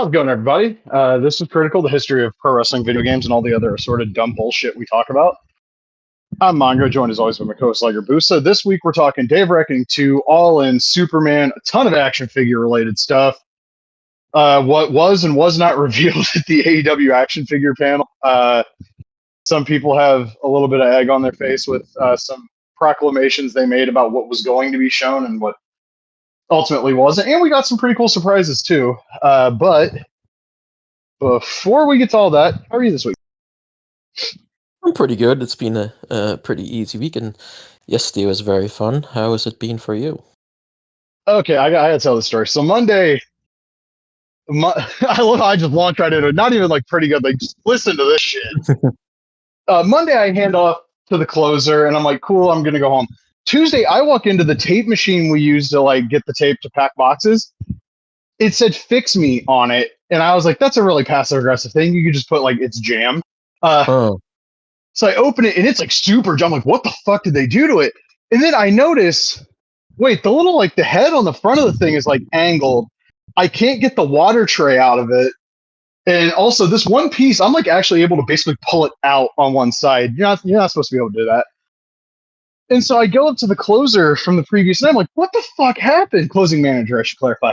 How's it going, everybody? This is Critical, the history of pro wrestling, video games, and all the other assorted dumb bullshit we talk about. I'm Mongo, joined as always by my co-host Liger Busa. This week we're talking Day of Reckoning 2, All In, Superman, a ton of action figure related stuff. What was and was not revealed at the AEW action figure panel. Some people have a little bit of egg on their face with some proclamations they made about what was going to be shown and what ultimately wasn't. And we got some pretty cool surprises too. But before we get to all that, how are you this week? I'm pretty good. It's been a pretty easy week, and yesterday was very fun. How has it been for you? Okay, I gotta tell the story. So Monday, I love how I just launched right into it. Not even like pretty good. Like, just listen to this shit. Monday, I hand off to the closer, and I'm like, cool, I'm gonna go home. Tuesday, I walk into the tape machine we use to like get the tape to pack boxes. It said "fix me" on it, and I was like, that's a really passive aggressive thing. You could just put like it's jammed. So I open it, and it's like super jammed. I'm like, what the fuck did they do to it? And then I notice, wait, the little like the head on the front of the thing is like angled. I can't get the water tray out of it. And also this one piece, I'm like actually able to basically pull it out on one side. You're not supposed to be able to do that. And so I go up to the closer from the previous night. I'm like, what the fuck happened? Closing manager, I should clarify.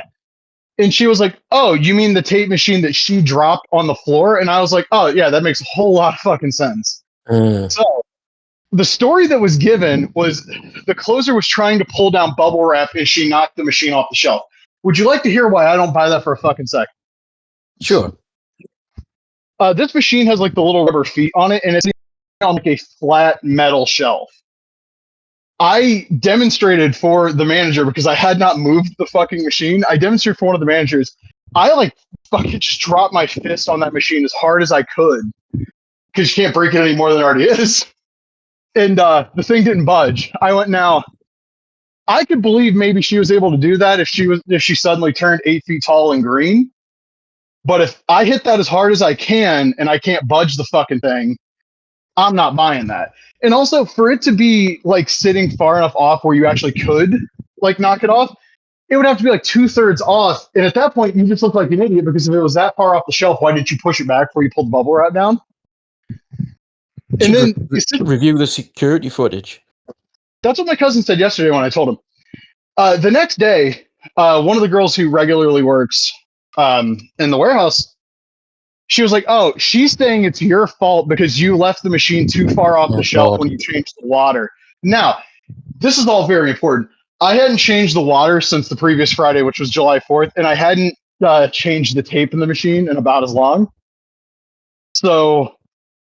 And she was like, oh, you mean the tape machine that she dropped on the floor? And I was like, oh yeah, that makes a whole lot of fucking sense. So the story that was given was the closer was trying to pull down bubble wrap and she knocked the machine off the shelf. Would you like to hear why I don't buy that for a fucking second? Sure. This machine has like the little rubber feet on it, and it's on like a flat metal shelf. I demonstrated for the manager because I had not moved the fucking machine. I demonstrated for one of the managers. I like fucking just dropped my fist on that machine as hard as I could because you can't break it any more than it already is. And the thing didn't budge. I went, now I could believe maybe she was able to do that if she suddenly turned 8 feet tall and green. But if I hit that as hard as I can and I can't budge the fucking thing, I'm not buying that. And also for it to be like sitting far enough off where you actually could like knock it off, it would have to be like 2/3 off. And at that point, you just look like an idiot because if it was that far off the shelf, why didn't you push it back before you pulled the bubble wrap down? And then review the security footage. That's what my cousin said yesterday when I told him. The next day, one of the girls who regularly works in the warehouse, she was like, oh, she's saying it's your fault because you left the machine too far off the shelf when you changed the water. Now, this is all very important. I hadn't changed the water since the previous Friday, which was July 4th, and I hadn't changed the tape in the machine in about as long. So,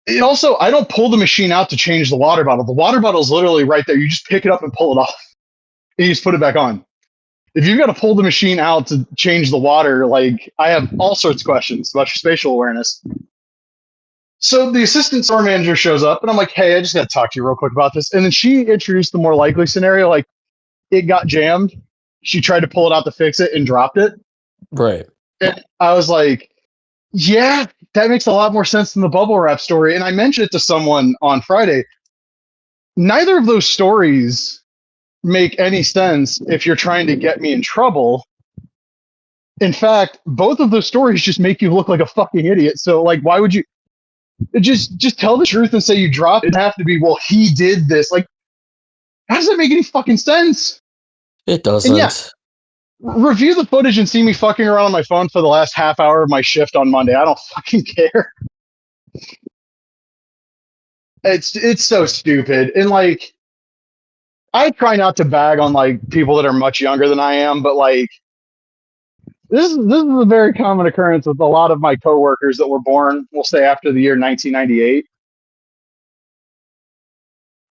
and also, I don't pull the machine out to change the water bottle. The water bottle is literally right there. You just pick it up and pull it off, and you just put it back on. If you've got to pull the machine out to change the water, like, I have all sorts of questions about your spatial awareness. So the assistant store manager shows up, and I'm like, hey, I just got to talk to you real quick about this. And then she introduced the more likely scenario, like, it got jammed. She tried to pull it out to fix it and dropped it. Right. And I was like, yeah, that makes a lot more sense than the bubble wrap story. And I mentioned it to someone on Friday. Neither of those stories make any sense if you're trying to get me in trouble. In fact, both of those stories just make you look like a fucking idiot. So, like, why would you just tell the truth and say you dropped it? It'd have to be, well, he did this. Like, how does that make any fucking sense? It doesn't. And yeah, review the footage and see me fucking around on my phone for the last half hour of my shift on Monday. I don't fucking care. It's so stupid. And like, I try not to bag on like people that are much younger than I am, but like this is a very common occurrence with a lot of my coworkers that were born, we'll say, after the year 1998.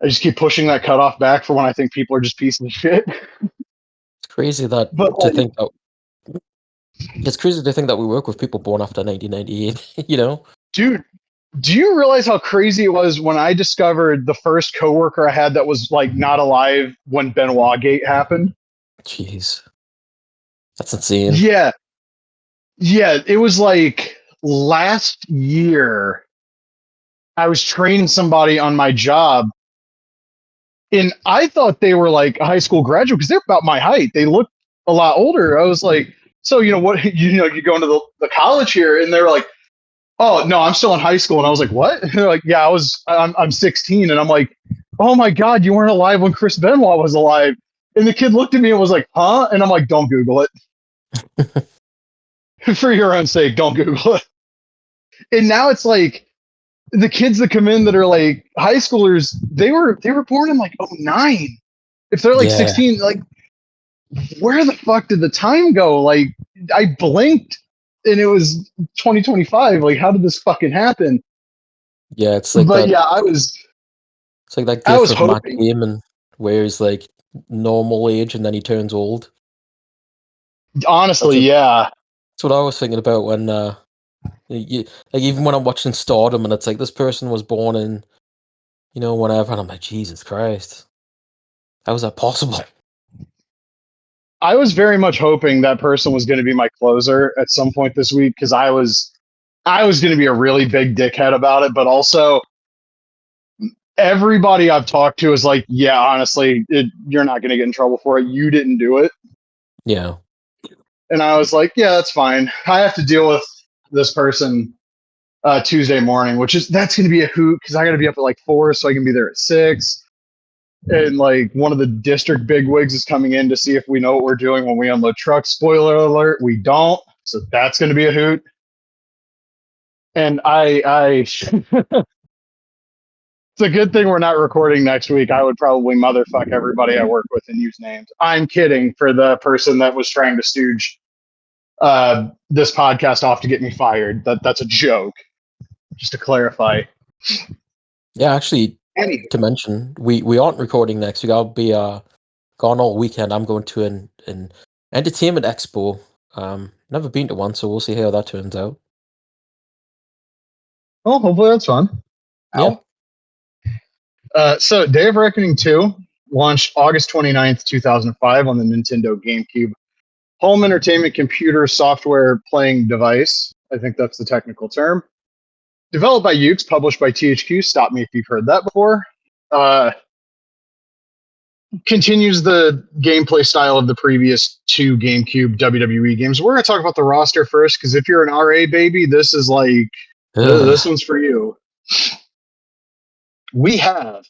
I just keep pushing that cutoff back for when I think people are just pieces of shit. It's crazy that it's crazy to think that we work with people born after 1998. You know, dude. Do you realize how crazy it was when I discovered the first coworker I had that was like not alive when Benoit Gate happened? Jeez. That's insane. Yeah. Yeah, it was like last year I was training somebody on my job, and I thought they were like a high school graduate because they're about my height. They looked a lot older. I was like, so you go into the college here, and they're like, oh no, I'm still in high school, and I was like, what? And they're like, yeah, I'm 16, and I'm like, oh my god, you weren't alive when Chris Benoit was alive. And the kid looked at me and was like, huh? And I'm like, don't Google it. For your own sake, don't Google it. And now it's like the kids that come in that are like high schoolers, they were born in like 09. If they're like 16, like where the fuck did the time go? Like I blinked and it was 2025. Like how did this fucking happen? Yeah, it's like But that. yeah, It's like that I gif was of Matt hoping. Damon where he's like normal age and then he turns old. Honestly, yeah. That's what I was thinking about when like even when I'm watching Stardom and it's like this person was born in whatever, and I'm like, Jesus Christ, how is that possible? I was very much hoping that person was going to be my closer at some point this week because I was going to be a really big dickhead about it, but also everybody I've talked to is like, yeah, honestly, you're not going to get in trouble for it. You didn't do it. Yeah. And I was like, yeah, that's fine. I have to deal with this person Tuesday morning, that's going to be a hoot because I got to be up at like 4 so I can be there at 6. And like one of the district bigwigs is coming in to see if we know what we're doing when we unload trucks. Spoiler alert, we don't. So that's going to be a hoot. And it's a good thing we're not recording next week. I would probably motherfuck everybody I work with and use names. I'm kidding for the person that was trying to stooge this podcast off to get me fired. That's a joke. Just to clarify. Yeah, actually, to mention, we aren't recording next week. I'll be gone all weekend. I'm going to an entertainment expo. Never been to one, so we'll see how that turns out. Well, hopefully that's fun. Yeah. So Day of Reckoning 2 launched August 29th, 2005 on the Nintendo GameCube. Home entertainment computer software playing device. I think that's the technical term. Developed by Ukes, published by THQ. Stop me if you've heard that before. Continues the gameplay style of the previous 2 GameCube WWE games. We're going to talk about the roster first, because if you're an RA baby, this is like, this one's for you. We have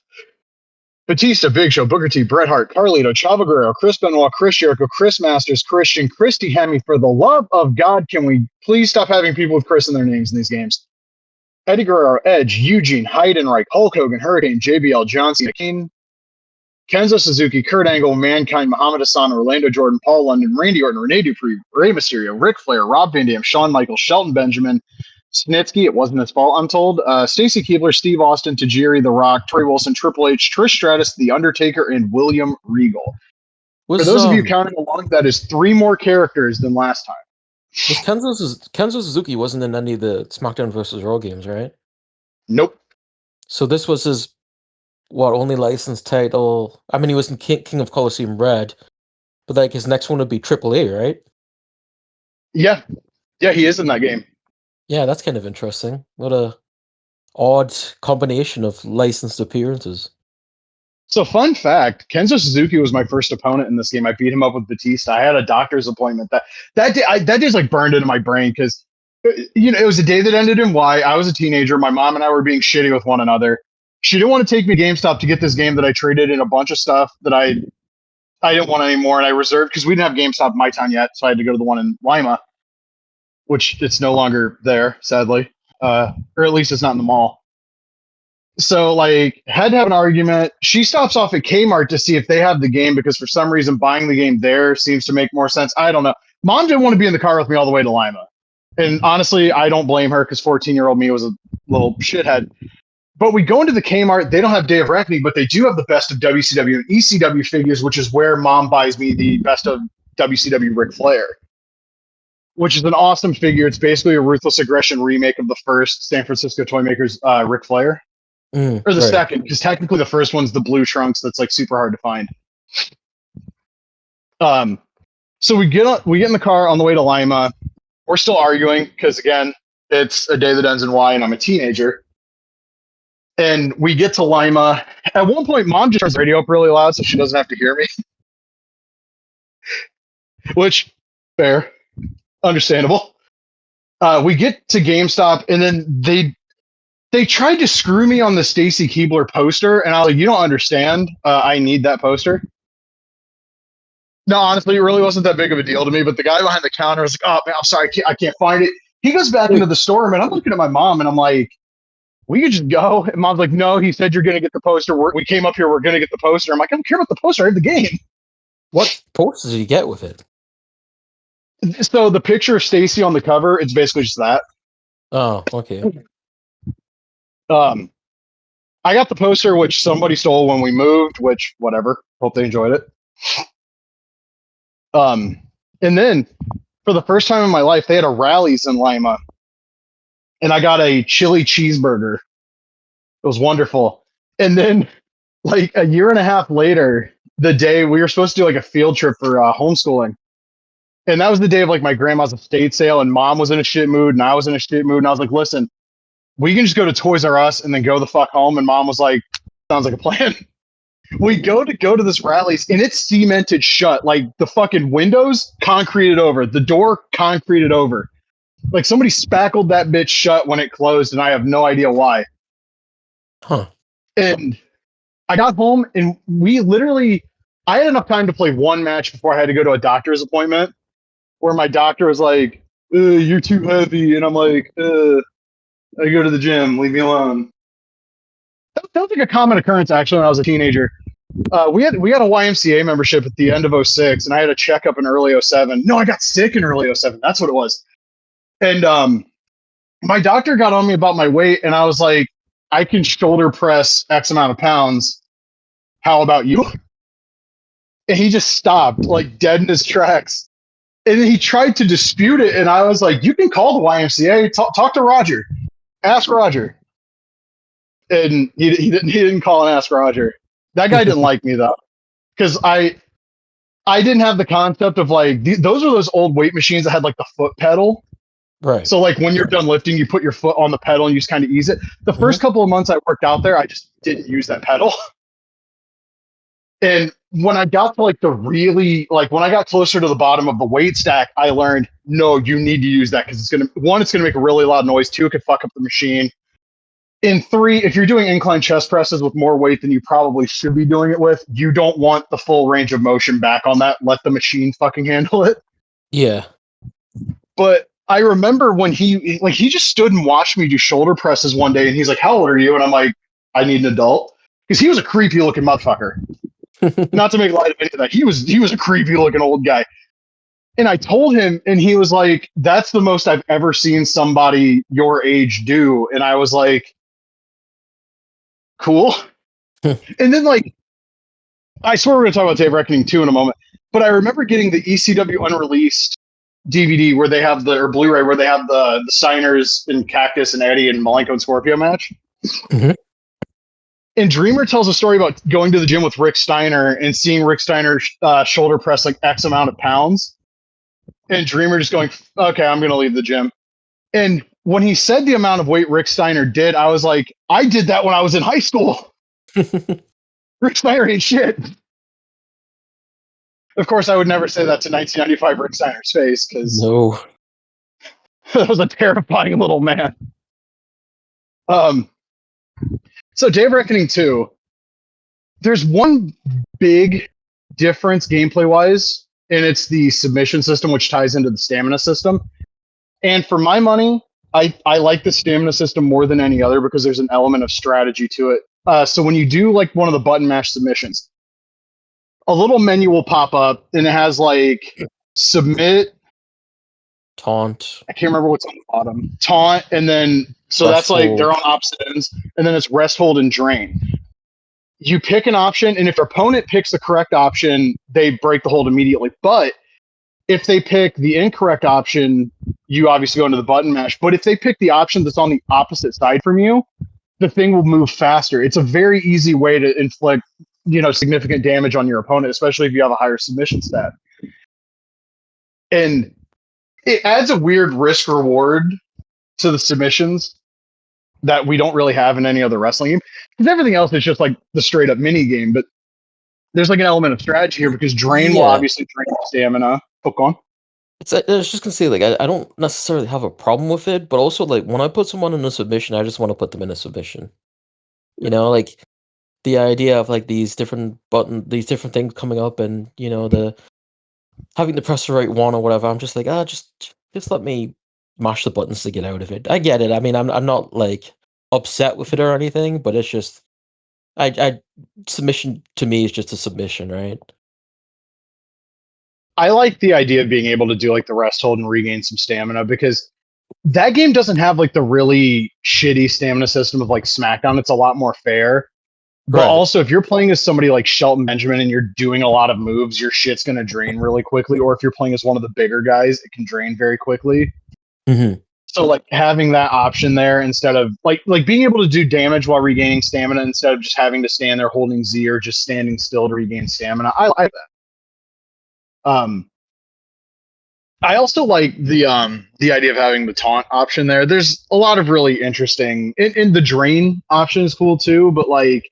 Batista, Big Show, Booker T, Bret Hart, Carlito, Chavo Guerrero, Chris Benoit, Chris Jericho, Chris Masters, Christian, Christy Hemme. For the love of God, can we please stop having people with Chris in their names in these games? Eddie Guerrero, Edge, Eugene, Heidenreich, Hulk Hogan, Hurricane, JBL, John Cena, King, Kenzo Suzuki, Kurt Angle, Mankind, Muhammad Hassan, Orlando Jordan, Paul London, Randy Orton, Rene Dupree, Rey Mysterio, Ric Flair, Rob Van Dam, Shawn Michaels, Shelton Benjamin, Snitsky, it wasn't his fault, I'm told, Stacy Keibler, Steve Austin, Tajiri, The Rock, Tori Wilson, Triple H, Trish Stratus, The Undertaker, and William Regal. For those of you counting along, that is 3 more characters than last time. Was Kenzo Suzuki wasn't in any of the SmackDown vs. Raw games, right? Nope. So this was his only licensed title. I mean, he was in King of Colosseum Red, but like his next one would be AAA, right? Yeah, he is in that game. Yeah, that's kind of interesting. What a odd combination of licensed appearances. So, fun fact: Kenzo Suzuki was my first opponent in this game. I beat him up with Batista. I had a doctor's appointment that day's like burned into my brain because it was a day that ended in Y. I was a teenager. My mom and I were being shitty with one another. She didn't want to take me to GameStop to get this game that I traded in a bunch of stuff that I didn't want anymore, and I reserved because we didn't have GameStop in my town yet, so I had to go to the one in Lima, which it's no longer there, sadly, or at least it's not in the mall. So, like, had to have an argument. She stops off at Kmart to see if they have the game because for some reason buying the game there seems to make more sense. I don't know. Mom didn't want to be in the car with me all the way to Lima. And honestly, I don't blame her because 14-year-old me was a little shithead. But we go into the Kmart. They don't have Day of Reckoning, but they do have the best of WCW and ECW figures, which is where Mom buys me the best of WCW Ric Flair, which is an awesome figure. It's basically a Ruthless Aggression remake of the first San Francisco toy makers, Ric Flair. Or the second, because technically the first one's the blue trunks that's like super hard to find. So we get in the car on the way to Lima. We're still arguing because again, it's a day that ends in Y, and I'm a teenager. And we get to Lima. At one point, Mom just turns the radio up really loud so she doesn't have to hear me. Which, fair. Understandable. We get to GameStop, and then they tried to screw me on the Stacy Keibler poster, and I was like, "You don't understand. I need that poster." No, honestly, it really wasn't that big of a deal to me. But the guy behind the counter was like, "Oh man, I'm sorry, I can't find it." He goes back into the store, and I'm looking at my mom, and I'm like, "We could just go." And mom's like, "No, he said you're gonna get the poster. We came up here, we're gonna get the poster." I'm like, "I don't care about the poster. I have the game." What posters did you get with it? So the picture of Stacy on the cover, it's basically just that. Oh, okay. I got the poster, which somebody stole when we moved, which whatever. Hope they enjoyed it. And then for the first time in my life, they had a Rallies in Lima, and I got a chili cheeseburger. It was wonderful. And then, like a year and a half later, the day we were supposed to do like a field trip for homeschooling, and that was the day of like my grandma's estate sale, and mom was in a shit mood, and I was in a shit mood, and I was like, "Listen, we can just go to Toys R Us and then go the fuck home." And mom was like, "Sounds like a plan." We go to this Rallies, and it's cemented shut. Like the fucking windows concreted over, the door concreted over. Like somebody spackled that bitch shut when it closed, and I have no idea why. Huh. And I got home, and I had enough time to play one match before I had to go to a doctor's appointment, where my doctor was like, "You're too heavy," and I'm like, "I go to the gym, leave me alone." That was like a common occurrence actually when I was a teenager. We had a YMCA membership at the end of 06, and I had a checkup in early 07. No, I got sick in early 07. That's what it was. And my doctor got on me about my weight, and I was like, "I can shoulder press X amount of pounds. How about you?" And he just stopped, like dead in his tracks. And then he tried to dispute it, and I was like, "You can call the YMCA. Talk to Roger. Ask Roger." And he didn't call and ask Roger. That guy didn't like me though, because I didn't have the concept of like those are those old weight machines that had like the foot pedal. Right. So like when you're done lifting, you put your foot on the pedal and you just kind of ease it. The first couple of months I worked out there, I just didn't use that pedal. And when I got to like when I got closer to the bottom of the weight stack, I learned, no, you need to use that because it's gonna make a really loud noise. 2, it could fuck up the machine. And 3, if you're doing incline chest presses with more weight than you probably should be doing it with, you don't want the full range of motion back on that. Let the machine fucking handle it. Yeah. But I remember when he just stood and watched me do shoulder presses one day, and he's like, "How old are you?" And I'm like, "I need an adult," because he was a creepy looking motherfucker. Not to make light of any of that, he was a creepy looking old guy. And I told him, and he was like, "That's the most I've ever seen somebody your age do." And I was like, "Cool." And then like, I swear we're gonna talk about Day of Reckoning 2 in a moment, but I remember getting the ECW unreleased DVD where they have or Blu-ray where they have the Steiners and Cactus and Eddie and Malenko and Scorpio match. Mm-hmm. And Dreamer tells a story about going to the gym with Rick Steiner and seeing Rick Steiner shoulder press like X amount of pounds. And Dreamer just going, "Okay, I'm going to leave the gym." And when he said the amount of weight Rick Steiner did, I was like, I did that when I was in high school. Rick Steiner ain't shit. Of course, I would never say that to 1995 Rick Steiner's face because No. that was a terrifying little man. So Day of Reckoning 2, there's one big difference gameplay-wise, and it's the submission system, which ties into the stamina system. And for my money, I like the stamina system more than any other because there's an element of strategy to it. So when you do like one of the button mash submissions, a little menu will pop up, and it has like submit, Taunt. I can't remember what's on the bottom. Taunt, and then so Rest that's like hold. they're on opposite ends, and then it's rest, hold, and drain. You pick an option, and if your opponent picks the correct option, they break the hold immediately. But if they pick the incorrect option, you obviously go into the button mash. But if they pick the option that's on the opposite side from you, the thing will move faster. It's a very easy way to inflict, significant damage on your opponent, especially if you have a higher submission stat. And it adds a weird risk reward to the submissions that we don't really have in any other wrestling game. Because everything else is just like the straight up mini game, but there's like an element of strategy here because drain will obviously drain stamina. Hook on. I was just gonna say, like, I don't necessarily have a problem with it, but also, like, when I put someone in a submission, I just want to put them in a submission. You know, like the idea of like these different things coming up, and the having to press the right one or whatever. I'm just like, just let me mash the buttons to get out of it. I get it. I mean, I'm not like upset with it or anything, but it's just I submission to me is just a submission, right? I like the idea of being able to do like the rest hold and regain some stamina because that game doesn't have like the really shitty stamina system of like SmackDown. It's a lot more fair. But Right. also, if you're playing as somebody like Shelton Benjamin and you're doing a lot of moves, your shit's going to drain really quickly. Or if you're playing as one of the bigger guys, it can drain very quickly. Hmm. So, like having that option there instead of like being able to do damage while regaining stamina instead of just having to stand there holding Z or just standing still to regain stamina, I like that. I also like the idea of having the taunt option there. There's a lot of really interesting, in the drain option is cool too, but like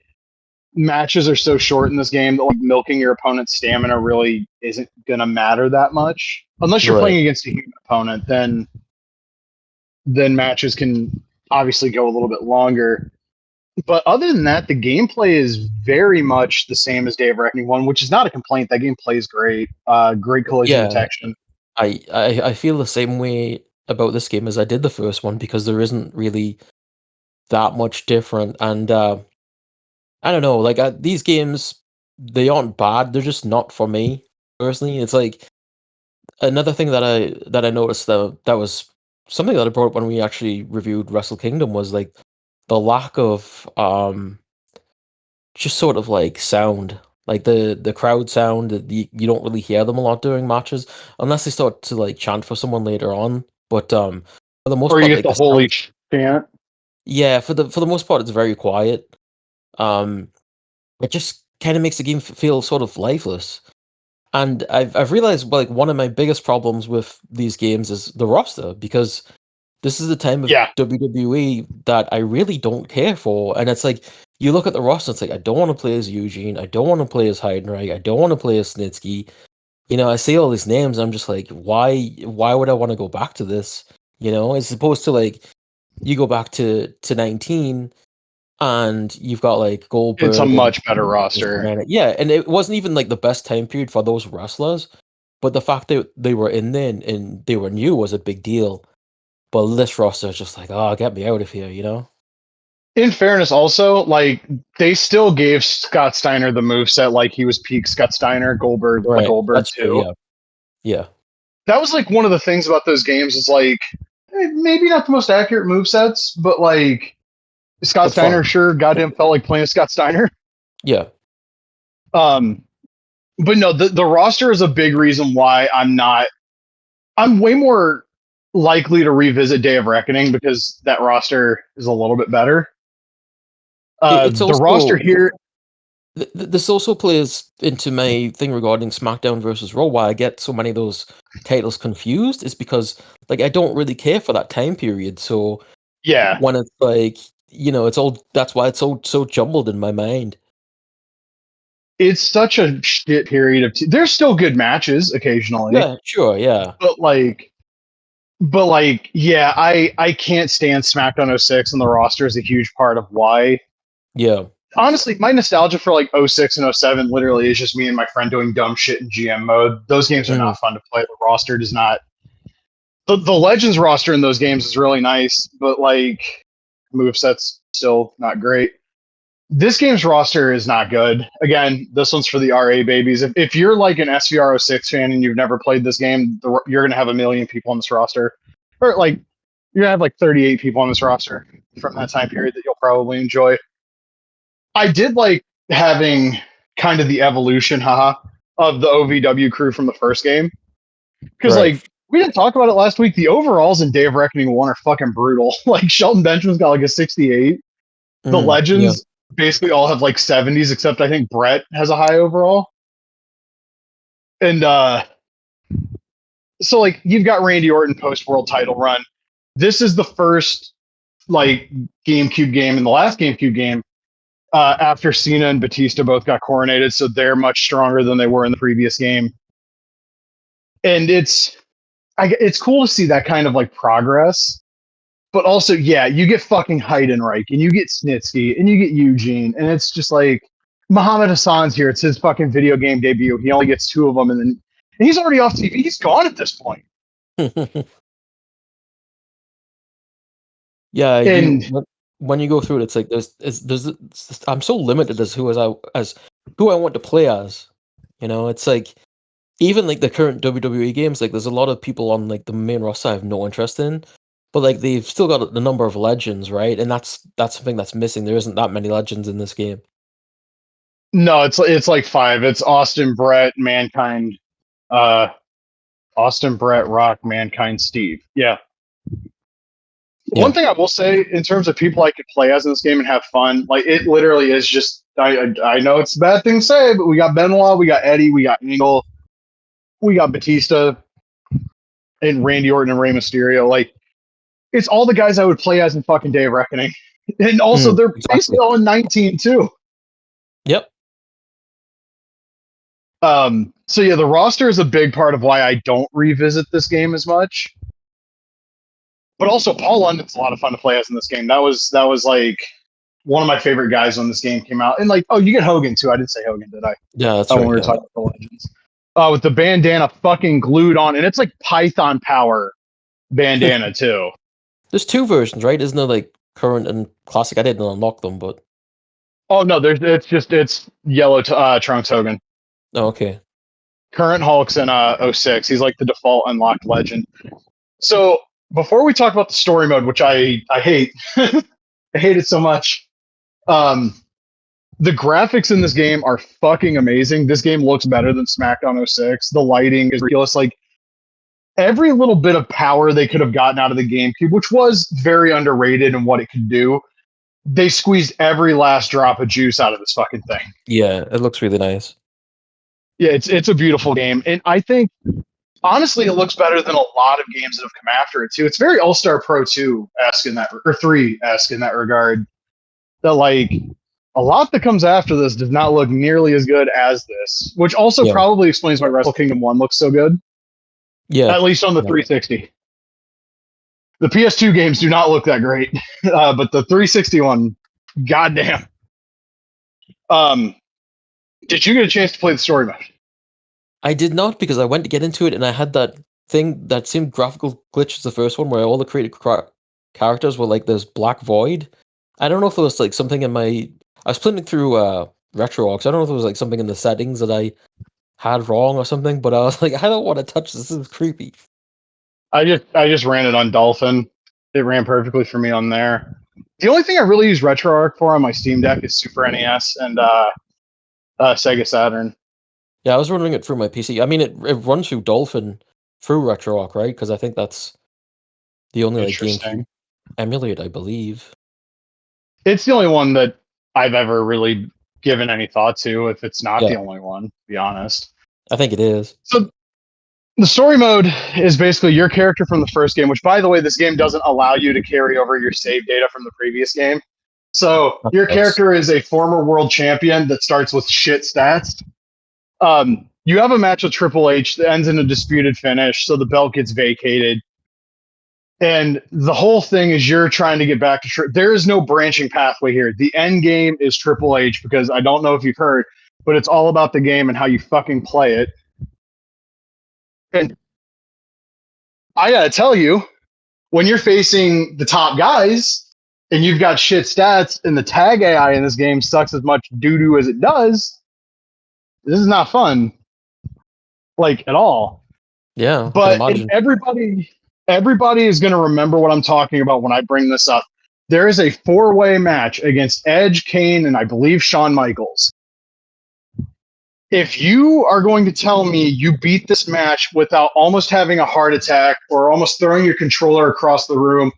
matches are so short in this game that like milking your opponent's stamina really isn't gonna matter that much unless you're Right. playing against a human opponent. Then matches can obviously go a little bit longer. But other than that, the gameplay is very much the same as Day of Reckoning 1, which is not a complaint. That game plays great. Great collision Yeah. detection. I feel the same way about this game as I did the first one because there isn't really that much different, and I don't know, like these games, they aren't bad. They're just not for me personally. It's like another thing that I noticed that was something that I brought up when we actually reviewed Wrestle Kingdom was like the lack of just sort of like sound, like the crowd sound. You don't really hear them a lot during matches unless they start to like chant for someone later on. But for the most Or you part, get like the the holy sound, chant. yeah, for the most part, it's very quiet. Um, it just kind of makes the game feel sort of lifeless. And I've realized like one of my biggest problems with these games is the roster because this is the time of Yeah. WWE that I really don't care for. And it's like you look at the roster, it's like I don't want to play as Eugene, I don't want to play as Heidenreich, I don't want to play as Snitsky. I see all these names, I'm just like, why would I want to go back to this? As opposed to like you go back to 19 and you've got like It's a Goldberg and much better roster. yeah, and it wasn't even like the best time period for those wrestlers, but the fact that they were in there and they were new was a big deal. But this roster is just like, oh, get me out of here, you know? In fairness, also, like they still gave Scott Steiner the moveset like he was peak Scott Steiner, Goldberg, like Right. Goldberg That's true. too. Yeah. Yeah. That was like one of the things about those games is like maybe not the most accurate movesets, but like Scott But Steiner fun. sure goddamn felt like playing Scott Steiner. Yeah. Um, but no, the roster is a big reason why I'm way more likely to revisit Day of Reckoning because that roster is a little bit better. It's The roster also here, this also plays into my thing regarding SmackDown versus Raw. Why I get so many of those titles confused is because like I don't really care for that time period. So yeah, when it's like it's all that's why it's so jumbled in my mind. it's such a shit period of. There's still good matches occasionally, Yeah. Sure. Yeah. but yeah, I can't stand SmackDown '06, and the roster is a huge part of why. Yeah. Honestly, my nostalgia for like '06 and '07 literally is just me and my friend doing dumb shit in GM mode. Those games are Mhm. not fun to play. The roster does not. The Legends roster in those games is really nice, but like moveset's still not great. This game's roster is not good. Again, this one's for the RA babies. If you're like an SVR06 fan and you've never played this game, you're going to have a million people on this roster. Or like, you're going to have like 38 people on this roster from that time period that you'll probably enjoy. I did like having kind of the evolution, haha, of the OVW crew from the first game. Because Right. like, we didn't talk about it last week. The overalls in Day of Reckoning 1 are fucking brutal. Like, Shelton Benjamin's got like a 68. The Yeah. legends basically all have like 70s, except I think Brett has a high overall. And so like you've got Randy Orton post world title run. This is the first like GameCube game and the last GameCube game after Cena and Batista both got coronated, so they're much stronger than they were in the previous game. And it's it's cool to see that kind of like progress. But also, yeah, you get fucking Heidenreich and you get Snitsky and you get Eugene, and it's just like Muhammad Hassan's here. It's his fucking video game debut. He only gets 2 of them, and he's already off TV. He's gone at this point. Yeah, And when you go through it, it's like I'm so limited as who I want to play as. You know, it's like even like the current WWE games, like there's a lot of people on like the main roster I have no interest in, but like they've still got the number of legends, right? And that's something that's missing. There isn't that many legends in this game. no, it's like 5. It's Austin, Brett, Mankind, Austin, Brett, Rock, Mankind, Steve. Yeah. One thing I will say in terms of people I could play as in this game and have fun, like it literally is just I know it's a bad thing to say, but we got Benoit, we got Eddie, we got Angle, we got Batista, and Randy Orton and Rey Mysterio. Like it's all the guys I would play as in fucking Day of Reckoning, and also they're basically all in 19 too. Yep. So yeah, the roster is a big part of why I don't revisit this game as much. But also, Paul London's a lot of fun to play as in this game. That was like one of my favorite guys when this game came out. And like, oh, you get Hogan too. I didn't say Hogan, did I? Yeah, that's right. When we were talking about the legends. With the bandana fucking glued on, and it's like Python Power bandana too. There's 2 versions, right? Isn't there like current and classic? I didn't unlock them, but oh no, it's yellow Trunks Hogan. Oh, okay. Current Hulk's in 06. He's like the default unlocked legend. So before we talk about the story mode, which I hate, I hate it so much. The graphics in this game are fucking amazing. This game looks better than SmackDown 06. The lighting is ridiculous. Like every little bit of power they could have gotten out of the GameCube, which was very underrated in what it could do, they squeezed every last drop of juice out of this fucking thing. Yeah, it looks really nice. Yeah, it's a beautiful game, and I think honestly, it looks better than a lot of games that have come after it too. It's very All-Star Pro 2-esque in that, or 3-esque in that regard. That like a lot that comes after this does not look nearly as good as this, which also probably explains why Wrestle Kingdom 1 looks so good. Yeah, at least on the 360. The PS2 games do not look that great, but the 360 one, goddamn. Did you get a chance to play the story mode? I did not, because I went to get into it and I had that thing that seemed graphical glitch as the first one, where all the created characters were like this black void. I don't know if there was like something in my... I was playing it through RetroArch. I don't know if there was like something in the settings that I had wrong or something, but I was like, I don't want to touch this. This is creepy. I just ran it on Dolphin. It ran perfectly for me on there. The only thing I really use RetroArch for on my Steam Deck is Super NES and Sega Saturn. Yeah, I was running it through my PC. I mean, it runs through Dolphin through RetroArch, right? Because I think that's the only like game to emulate, I believe. It's the only one that I've ever really given any thought to, if it's not the only one, to be honest. I think it is. So the story mode is basically your character from the first game, which, by the way, this game doesn't allow you to carry over your save data from the previous game. So your character is a former world champion that starts with shit stats. You have a match with Triple H that ends in a disputed finish, so the belt gets vacated. And the whole thing is you're trying to get back to there is no branching pathway here. The end game is Triple H, because I don't know if you've heard, but it's all about the game and how you fucking play it. And I gotta tell you, when you're facing the top guys and you've got shit stats and the tag AI in this game sucks as much doo-doo as it does, this is not fun. Like, at all. Yeah. But everybody is going to remember what I'm talking about when I bring this up. There is a 4-way match against Edge, Kane, and I believe Shawn Michaels. If you are going to tell me you beat this match without almost having a heart attack or almost throwing your controller across the room,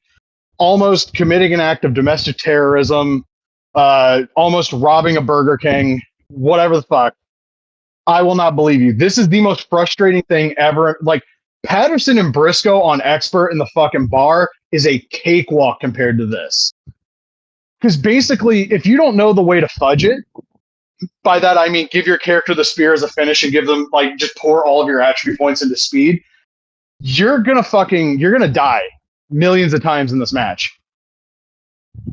almost committing an act of domestic terrorism, almost robbing a Burger King, whatever the fuck, I will not believe you. This is the most frustrating thing ever. Like, Patterson and Briscoe on Expert in the fucking bar is a cakewalk compared to this. Because basically, if you don't know the way to fudge it, by that I mean give your character the spear as a finish and give them, like, just pour all of your attribute points into speed, you're gonna die millions of times in this match.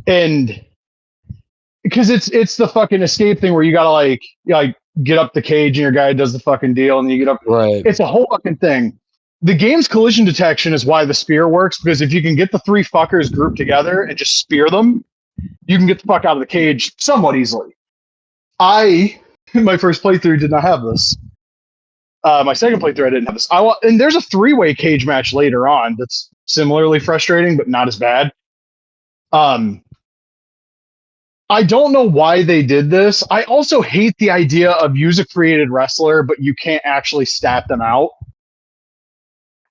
And because it's the fucking escape thing where you gotta like get up the cage and your guy does the fucking deal and you get up. Right. It's a whole fucking thing. The game's collision detection is why the spear works, because if you can get the three fuckers grouped together and just spear them, you can get the fuck out of the cage somewhat easily. My first playthrough did not have this. My second playthrough, I didn't have this. And there's a three-way cage match later on that's similarly frustrating, but not as bad. I don't know why they did this. I also hate the idea of use a created wrestler, but you can't actually stat them out.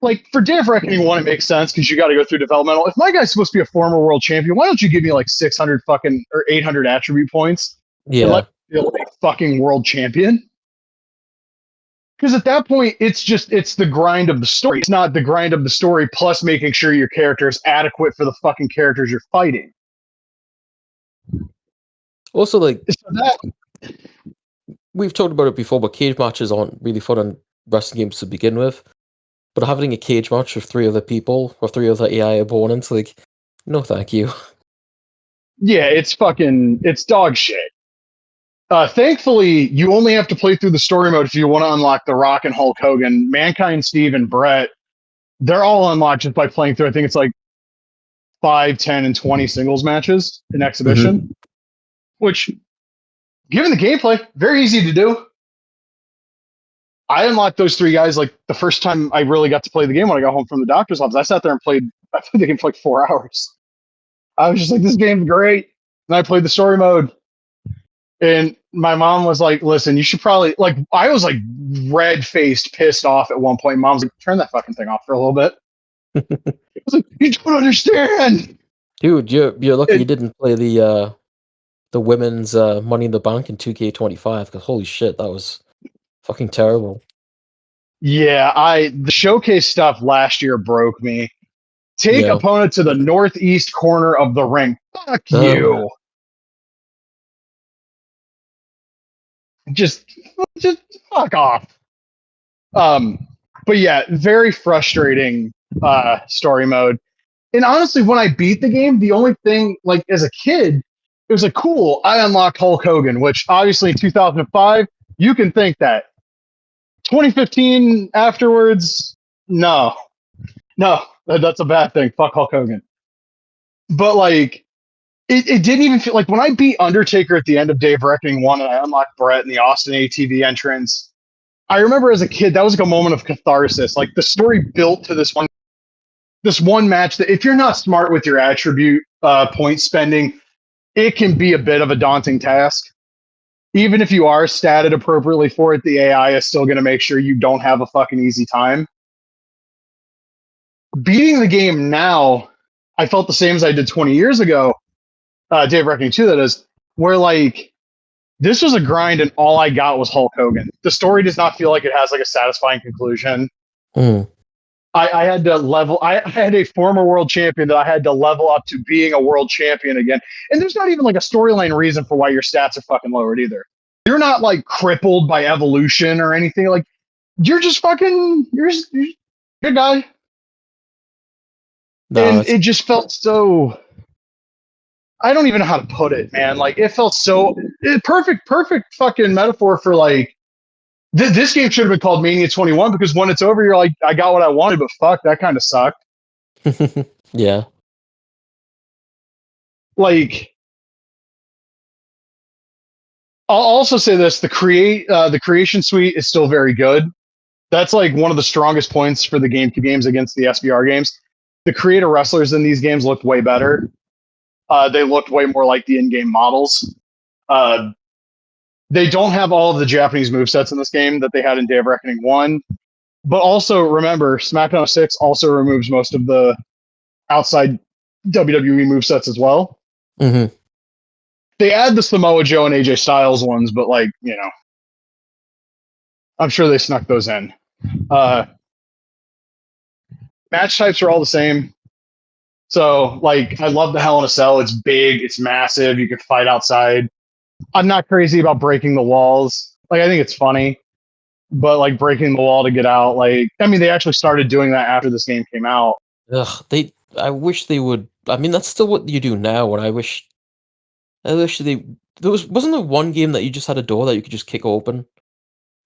Like, for Day of Reckoning 1, it makes sense because you got to go through developmental. If my guy's supposed to be a former world champion, why don't you give me like 600 fucking or 800 attribute points? Yeah. And let me feel like a fucking world champion? Because at that point, it's the grind of the story. It's not the grind of the story plus making sure your character is adequate for the fucking characters you're fighting. Also, like, So that, we've talked about it before, but cage matches aren't really fun in wrestling games to begin with. But having a cage match with three other people or three other AI opponents, like, no thank you. yeah, it's dog shit. Thankfully, you only have to play through the story mode if you want to unlock The Rock and Hulk Hogan. Mankind, Steve, and Brett, they're all unlocked just by playing through. I think it's like 5, 10, and 20 singles matches in exhibition, which, given the gameplay, very easy to do. I unlocked those three guys like the first time I really got to play the game when I got home from the doctor's office. I sat there and played the game for like 4 hours. I was just like, this game's great. And I played the story mode. And my mom was like, listen, you should probably, like, I was like red-faced, pissed off at one point. Mom's like, turn that fucking thing off for a little bit. I was like, you don't understand. Dude, you're lucky you didn't play the women's Money in the Bank in 2K25, because holy shit, that was fucking terrible. Yeah, the showcase stuff last year broke me. Take opponent to the northeast corner of the ring. Fuck you. Just fuck off. But yeah, very frustrating story mode. And honestly, when I beat the game, the only thing, like, as a kid, it was like, cool, I unlocked Hulk Hogan, which obviously in 2005, you can think that. 2015 afterwards, no, that's a bad thing. Fuck Hulk Hogan. But like, it didn't even feel like when I beat Undertaker at the end of Day of Reckoning 1 and I unlocked Brett in the Austin ATV entrance, I remember as a kid, that was like a moment of catharsis. Like, the story built to this one match that if you're not smart with your attribute point spending, it can be a bit of a daunting task. Even if you are statted appropriately for it, the AI is still going to make sure you don't have a fucking easy time. Beating the game now, I felt the same as I did 20 years ago, Day of Reckoning 2, that is, where like, this was a grind and all I got was Hulk Hogan. The story does not feel like it has like a satisfying conclusion. I had to level. I had a former world champion that I had to level up to being a world champion again. And there's not even like a storyline reason for why your stats are fucking lowered either. You're not like crippled by evolution or anything. Like, you're just fucking, you're a good guy. No, and it just felt so, I don't even know how to put it, man. Like, it felt so perfect fucking metaphor for like, this game should have been called Mania 21, because when it's over, you're like, I got what I wanted, but fuck, that kind of sucked. Yeah. Like, I'll also say this: the creation suite is still very good. That's like one of the strongest points for the GameCube games against the SBR games. The creator wrestlers in these games looked way better. They looked way more like the in-game models. They don't have all of the Japanese movesets in this game that they had in Day of Reckoning 1. But also, remember, SmackDown 6 also removes most of the outside WWE movesets as well. Mm-hmm. They add the Samoa Joe and AJ Styles ones, but, like, you know, I'm sure they snuck those in. Match types are all the same. So, like, I love the Hell in a Cell. It's big. It's massive. You can fight outside. I'm not crazy about breaking the walls. Like, I think it's funny. but like breaking the wall to get out. Like, I mean, they actually started doing that after this game came out. Ugh, I wish they would. I mean, that's still what you do now, and I wish they. Wasn't there one game that you just had a door that you could just kick open?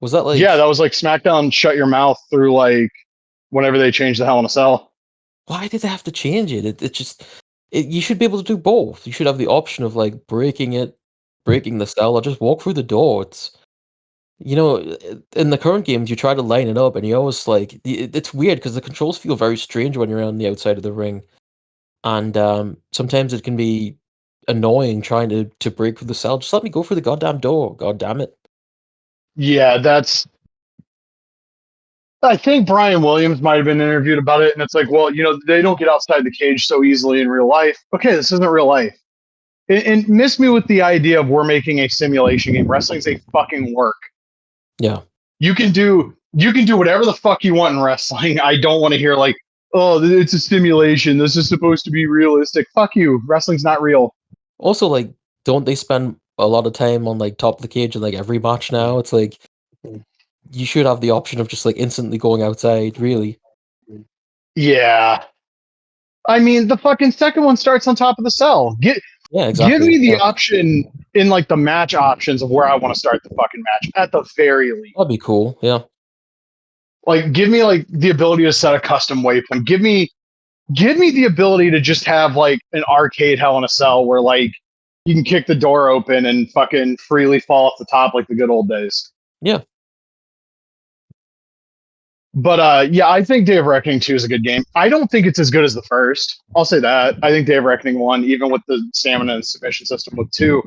Was that Yeah, like? that was like SmackDown shut your mouth through like whenever they changed the Hell in a Cell. Why did they have to change it? It just. You should be able to do both. You should have the option of like breaking the cell, or just walk through the door. In the current games, you try to line it up, and you always like it's weird because the controls feel very strange when you're on the outside of the ring, and sometimes it can be annoying trying to break through the cell. Just let me go through the goddamn door. God damn it. Yeah, that's. I think Brian Williams might have been interviewed about it, and it's like, well, they don't get outside the cage so easily in real life. Okay, this isn't real life. And miss me with the idea of we're making a simulation game. Wrestling's a fucking work. Yeah. You can do whatever the fuck you want in wrestling. I don't want to hear like, oh, it's a simulation. This is supposed to be realistic. Fuck you. Wrestling's not real. Also, like, don't they spend a lot of time on like top of the cage in like every match now? It's like you should have the option of just like instantly going outside, really. Yeah. I mean, the fucking second one starts on top of the cell. Yeah, Give exactly. me the Yeah. option in like the match options of where I want to start the fucking match at the very least. That'd be cool. Yeah. Like, give me like the ability to set a custom waypoint. Give me the ability to just have like an arcade Hell in a Cell where like you can kick the door open and fucking freely fall off the top like the good old days. Yeah. But yeah, I think Day of Reckoning 2 is a good game. I don't think it's as good as the first. I'll say that. I think Day of Reckoning 1, even with the stamina and submission system with 2,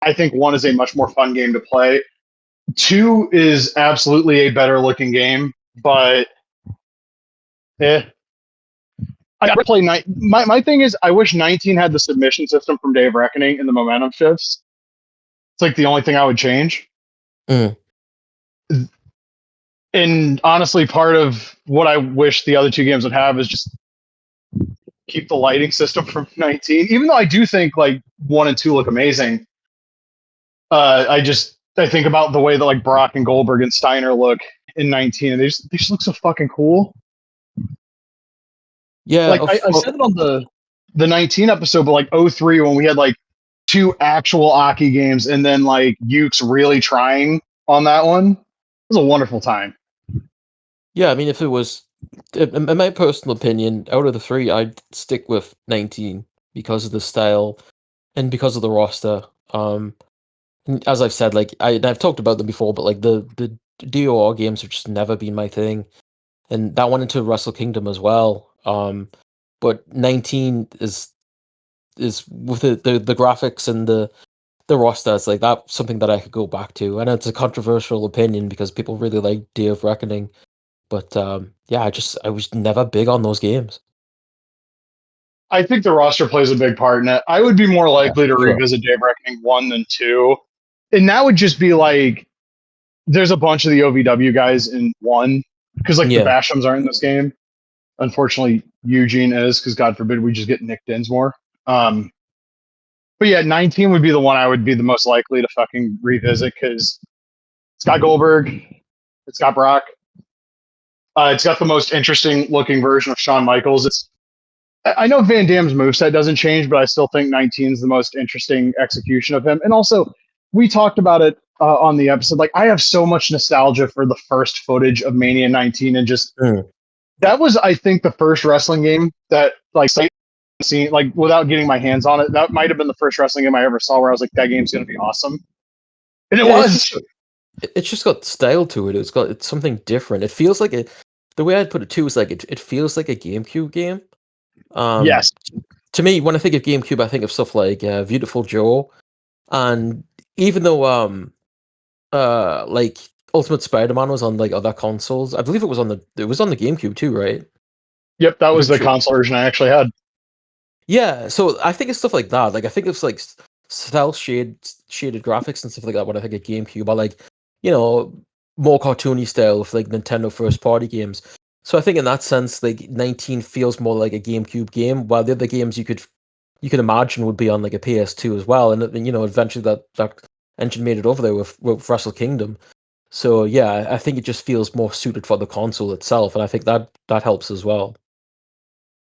I think 1 is a much more fun game to play. 2 is absolutely a better looking game, but I play my thing is I wish 19 had the submission system from Day of Reckoning and the momentum shifts. It's like the only thing I would change. Mm. And honestly, part of what I wish the other two games would have is just keep the lighting system from 19. Even though I do think like 1 and 2 look amazing, I think about the way that like Brock and Goldberg and Steiner look in 19, and they just look so fucking cool. Yeah. Like I said it on the 19 episode, but like 03 when we had like 2 actual Aki games and then like Ukes really trying on that one, it was a wonderful time. Yeah, I mean, if it was, in my personal opinion, out of the 3, I'd stick with 19 because of the style and because of the roster. And as I've said, like I've talked about them before, but like the DOR games have just never been my thing, and that went into Wrestle Kingdom as well. But 19 is with the graphics and the roster. It's like that's something that I could go back to, and it's a controversial opinion because people really like Day of Reckoning. But yeah, I was never big on those games. I think the roster plays a big part in it. I would be more likely to Sure. revisit Day of Reckoning 1 than 2. And that would just be like, there's a bunch of the OVW guys in 1, because like the Yeah. Bashams aren't in this game. Unfortunately, Eugene is, because God forbid we just get Nick Dinsmore. But yeah, 19 would be the one I would be the most likely to fucking revisit, because it's got Goldberg, it's got Brock, it's got the most interesting looking version of Shawn Michaels. I know Van Damme's moveset doesn't change, but I still think 19 is the most interesting execution of him. And also, we talked about it on the episode. Like, I have so much nostalgia for the first footage of Mania 19, and just that was, I think, the first wrestling game that like seen like without getting my hands on it. That might have been the first wrestling game I ever saw where I was like, that game's gonna be awesome, and it was. It's just got style to it. It's something different. It feels like the way I'd put it too is like it feels like a GameCube game. Yes. To me, when I think of GameCube, I think of stuff like Beautiful Joe, and even though like Ultimate Spider-Man was on like other consoles, I believe it was on the GameCube too, right? Yep, that was the console version I actually had. Yeah, so I think it's stuff like that. Like I think it's like cell shaded graphics and stuff like that when I think of GameCube. I like, more cartoony style of like Nintendo first party games. So I think in that sense, like 19 feels more like a GameCube game, while the other games you could imagine would be on like a PS2 as well. And eventually that engine made it over there with Wrestle Kingdom. So yeah, I think it just feels more suited for the console itself, and I think that helps as well.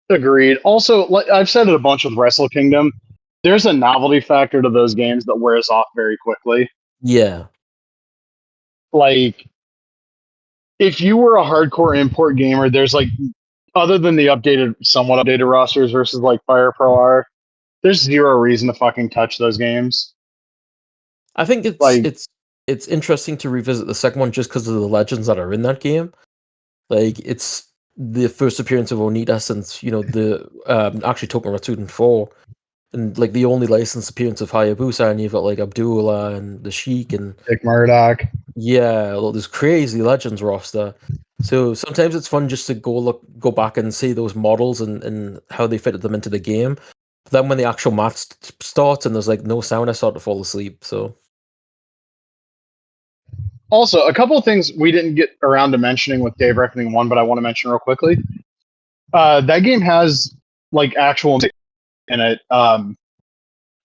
Agreed. Also, like I've said it a bunch with Wrestle Kingdom, there's a novelty factor to those games that wears off very quickly. Yeah. Like, if you were a hardcore import gamer, there's like, other than the somewhat updated rosters versus like Fire Pro R, there's zero reason to fucking touch those games. I think Like, it's interesting to revisit the second one just because of the legends that are in that game. Like it's the first appearance of Onita since the actually Token Ratsuden 4, and like the only licensed appearance of Hayabusa, and you've got like Abdullah and the Sheik and Dick Murdoch. yeah, well, this crazy legends roster. So sometimes it's fun just to go back and see those models and how they fitted them into the game. But then when the actual match starts and there's like no sound, I start to fall asleep. So Also, a couple of things we didn't get around to mentioning with Day of Reckoning 1, but I want to mention real quickly. That game has like actual music in it.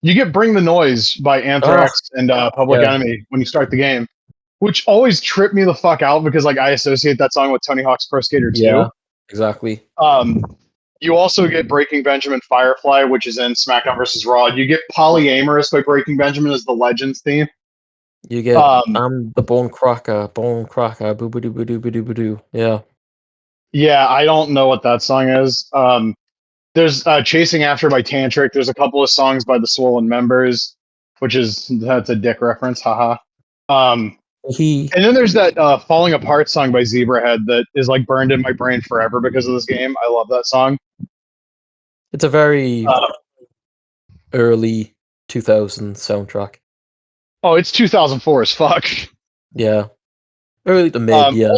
You get Bring the Noise by Anthrax and Public yeah. Enemy when you start the game, which always tripped me the fuck out because like I associate that song with Tony Hawk's Pro Skater 2. Yeah, exactly. You also get Breaking Benjamin Firefly, which is in SmackDown vs. Raw. You get Polyamorous by Breaking Benjamin as the Legends theme. You get the Bone Cracker, boo boo doo boo doo boo doo boo doo. Yeah. Yeah, I don't know what that song is. There's Chasing After by Tantric. There's a couple of songs by the Swollen Members, that's a dick reference, haha. And then there's that Falling Apart song by Zebrahead that is like burned in my brain forever because of this game. I love that song. It's a very early 2000s soundtrack. Oh, it's 2004 as fuck. Yeah. Early to mid, yeah.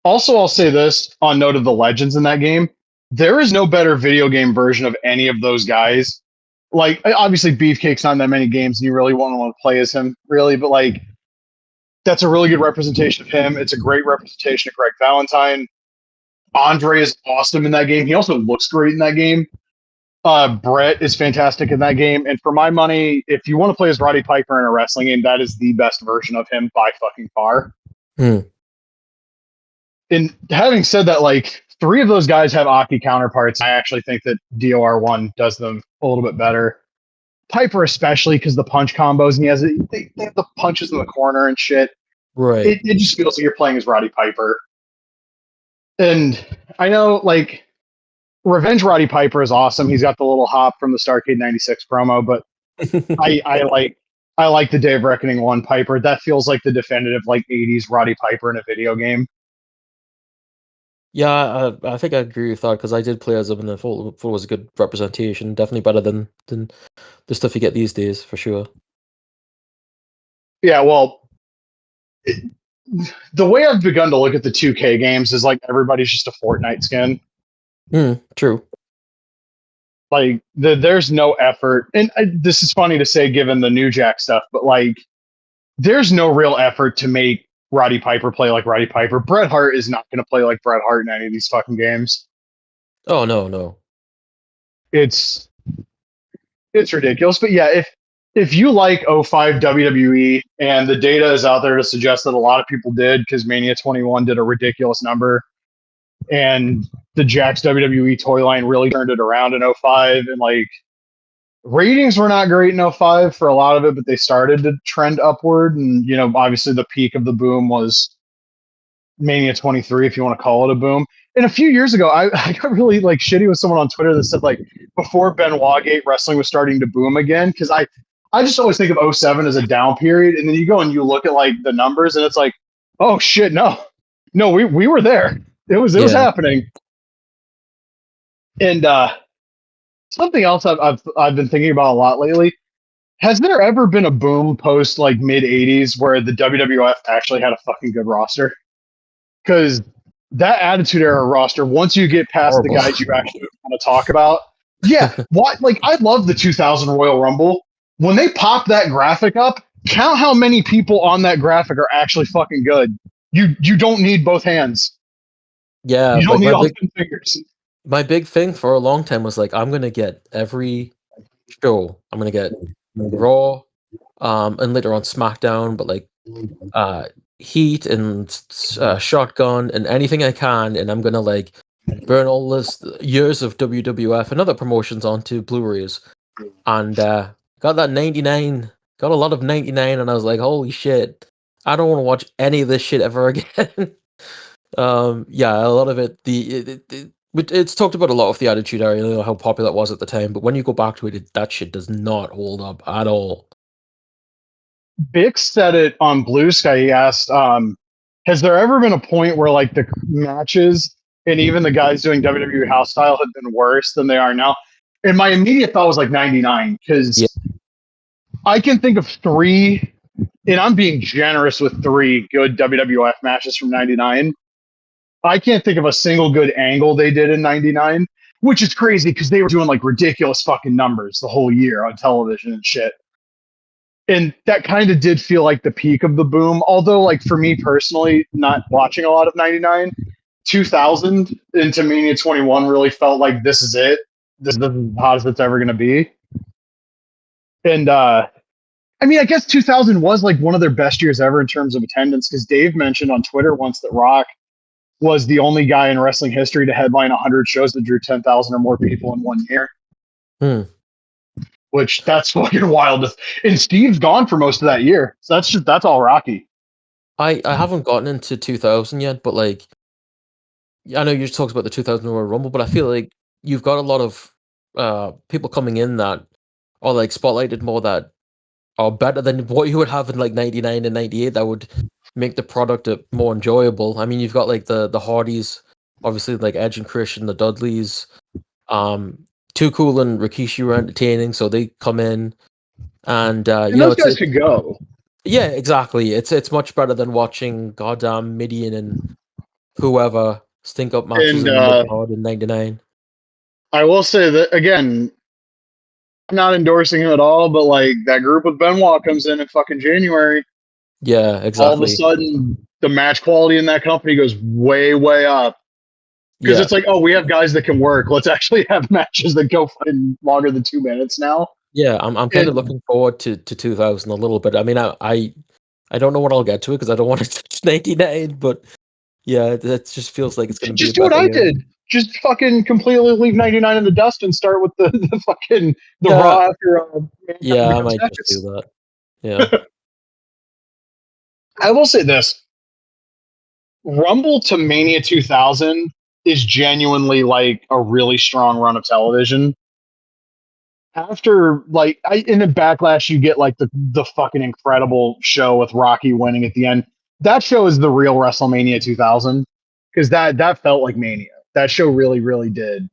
Also, I'll say this on note of the legends in that game. There is no better video game version of any of those guys. Like, obviously, Beefcake's not in that many games, and you really won't want to play as him, really. But, like, that's a really good representation of him. It's a great representation of Greg Valentine. Andre is awesome in that game. He also looks great in that game. Brett is fantastic in that game. And for my money, if you want to play as Roddy Piper in a wrestling game, that is the best version of him by fucking far. And having said that, like, 3 of those guys have Aki counterparts. I actually think that DOR1 does them a little bit better. Piper especially because the punch combos, and they have the punches in the corner and shit. Right. It just feels like you're playing as Roddy Piper. And I know, like, Revenge Roddy Piper is awesome. He's got the little hop from the Starcade 96 promo, but I like the Day of Reckoning 1 Piper. That feels like the definitive, like, 80s Roddy Piper in a video game. Yeah, I think I agree with that because I did play as him and I thought it was a good representation. Definitely better than the stuff you get these days, for sure. Yeah, well, the way I've begun to look at the 2K games is like everybody's just a Fortnite skin. True. Like, there's no effort. And this is funny to say given the New Jack stuff, but like, there's no real effort to make Roddy Piper play like Roddy Piper. Bret Hart is not going to play like Bret Hart in any of these fucking games. Oh, no. It's ridiculous. But yeah, if you like 05 WWE, and the data is out there to suggest that a lot of people did because Mania 21 did a ridiculous number, and the Jax WWE toy line really turned it around in 05, and like, ratings were not great in 05 for a lot of it, but they started to trend upward. And, obviously the peak of the boom was Mania 23, if you want to call it a boom. And a few years ago, I got really like shitty with someone on Twitter that said like before Benoit Gate, wrestling was starting to boom again. Cause I just always think of 07 as a down period. And then you go and you look at like the numbers and it's like, oh shit, no, we were there. It was happening. And, something else I've been thinking about a lot lately. Has there ever been a boom post like mid 80s where the WWF actually had a fucking good roster? Because that Attitude Era roster, once you get past the guys you actually want to talk about, like, I love the 2000 Royal Rumble. When they pop that graphic up, count how many people on that graphic are actually fucking good. You don't need both hands. Yeah, you don't need all 10 fingers. My big thing for a long time was like, I'm gonna get every show. I'm gonna get Raw, and later on SmackDown, but like heat and shotgun and anything I can, and I'm gonna like burn all this years of WWF and other promotions onto Blu-rays. And got that 99, got a lot of 99, and I was like, holy shit, I don't want to watch any of this shit ever again. Yeah, a lot of it's talked about a lot of the Attitude Era, you know, how popular it was at the time, but when you go back to it, that shit does not hold up at all. Bix said it on Blue Sky. He asked, has there ever been a point where like the matches and even the guys doing WWE house style have been worse than they are now? And my immediate thought was like 99, because I can think of 3, and I'm being generous with 3 good WWF matches from 99. I can't think of a single good angle they did in 99, which is crazy because they were doing like ridiculous fucking numbers the whole year on television and shit. And that kind of did feel like the peak of the boom. Although, like for me personally, not watching a lot of 99, 2000 into Mania 21 really felt like this is it. This is as hot as it's ever going to be. And I mean, I guess 2000 was like one of their best years ever in terms of attendance, because Dave mentioned on Twitter once that Rock was the only guy in wrestling history to headline 100 shows that drew 10,000 or more people in 1 year. Which that's fucking wild. And Steve's gone for most of that year. So that's all Rocky. I haven't gotten into 2000 yet, but like, I know you just talked about the 2000 Royal Rumble, but I feel like you've got a lot of people coming in that are like spotlighted more, that are better than what you would have in like 99 and 98, that would make the product more enjoyable. I mean, you've got like the Hardys, obviously, like Edge and Christian, the Dudleys, Too Cool and Rikishi were entertaining, so they come in, and you know, those guys could go. Yeah, exactly. It's much better than watching goddamn Midian and whoever stink up matches And in the mid-card in 99. I will say that again, I'm not endorsing him at all, but like that group with Benoit comes in fucking January. Yeah, exactly. All of a sudden, the match quality in that company goes way, way up. Because it's like, oh, we have guys that can work. Let's actually have matches that go fucking longer than 2 minutes now. Yeah, I'm kind of looking forward to 2000 a little bit. I mean, I don't know what I'll get to it because I don't want to touch 99, but yeah, that just feels like it's going to be just do what I did. Just fucking completely leave 99 in the dust and start with the fucking Raw after. Yeah, I might just do that. Yeah. I will say this: Rumble to Mania 2000 is genuinely like a really strong run of television. After like in the Backlash, you get like the fucking incredible show with Rocky winning at the end. That show is the real WrestleMania 2000, because that felt like Mania. That show really, really did.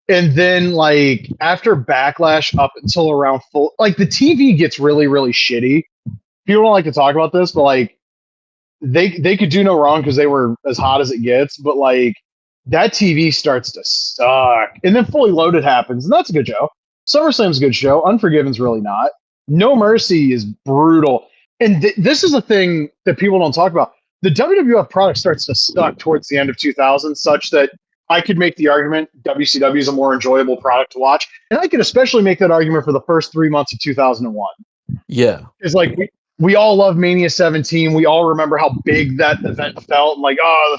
And then like after Backlash up until around full, like the TV gets really, really shitty. People don't like to talk about this, but like they could do no wrong because they were as hot as it gets. But like that TV starts to suck, and then Fully Loaded happens, and that's a good show. SummerSlam's a good show. Unforgiven's really not. No Mercy is brutal. And this is a thing that people don't talk about. The WWF product starts to suck towards the end of 2000, such that I could make the argument WCW is a more enjoyable product to watch. And I could especially make that argument for the first 3 months of 2001. Yeah. It's like we all love Mania 17. We all remember how big that event felt. And like, oh,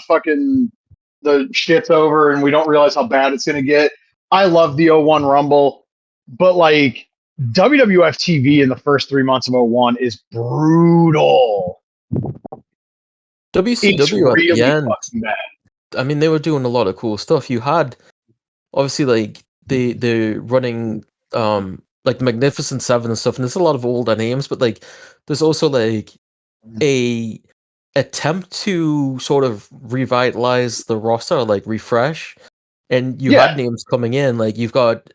the shit's over and we don't realize how bad it's going to get. I love the 01 Rumble. But like WWF TV in the first 3 months of 01 is brutal. WCW really at the end, bad. I mean, they were doing a lot of cool stuff. You had obviously like the running like the Magnificent Seven and stuff, and there's a lot of older names, but like there's also like a attempt to sort of revitalize the roster, like refresh. And you had names coming in, like you've got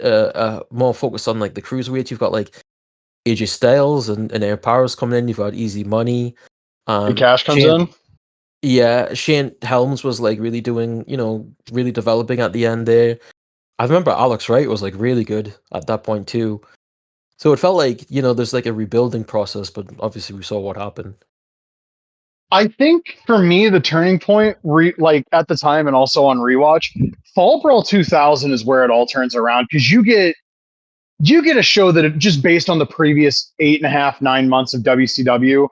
more focus on like the cruiserweights. You've got like AJ Styles and Air Powers coming in. You've got Easy Money. And Cash comes in. Yeah, Shane Helms was like really doing, really developing at the end there. I remember Alex Wright was like really good at that point too. So it felt like, there's like a rebuilding process, but obviously we saw what happened. I think for me, the turning point, like at the time and also on rewatch, Fall Brawl 2000 is where it all turns around, because you get a show that just based on the previous 8.5, 9 months of WCW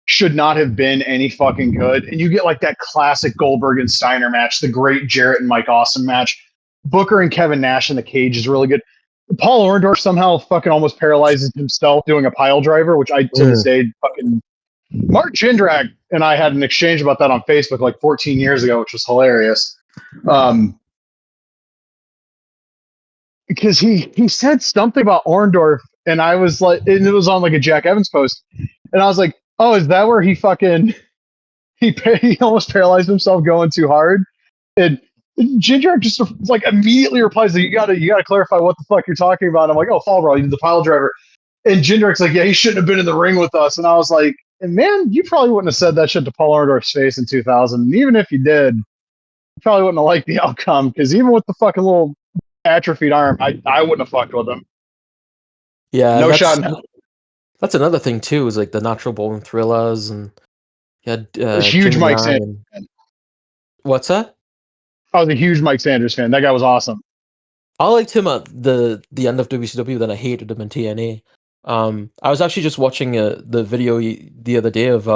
should not have been any fucking good. And you get like that classic Goldberg and Steiner match, the great Jarrett and Mike Awesome match. Booker and Kevin Nash in the cage is really good. Paul Orndorff somehow fucking almost paralyzes himself doing a pile driver, which I to this day fucking. Mark Jindrak and I had an exchange about that on Facebook like 14 years ago, which was hilarious. Because he said something about Orndorff, and I was like, and it was on like a Jack Evans post, and I was like, oh, is that where he fucking he almost paralyzed himself going too hard? And Jindrak just like immediately replies that you gotta clarify what the fuck you're talking about. I'm like, oh, Fall Brawl, you did the pile driver. And Jindrak's like, yeah, he shouldn't have been in the ring with us. And I was like, man, you probably wouldn't have said that shit to Paul Orndorff's face in 2000. And even if you did, you probably wouldn't have liked the outcome. Because even with the fucking little atrophied arm, I wouldn't have fucked with him. Yeah, no shot in hell. That's another thing too, is like the Natural Born Thrillers, and you had huge Jim Mike Yang Sanders. What's that? I was a huge Mike Sanders fan. That guy was awesome. I liked him at the end of WCW, then I hated him in TNA. I was actually just watching the video the other day of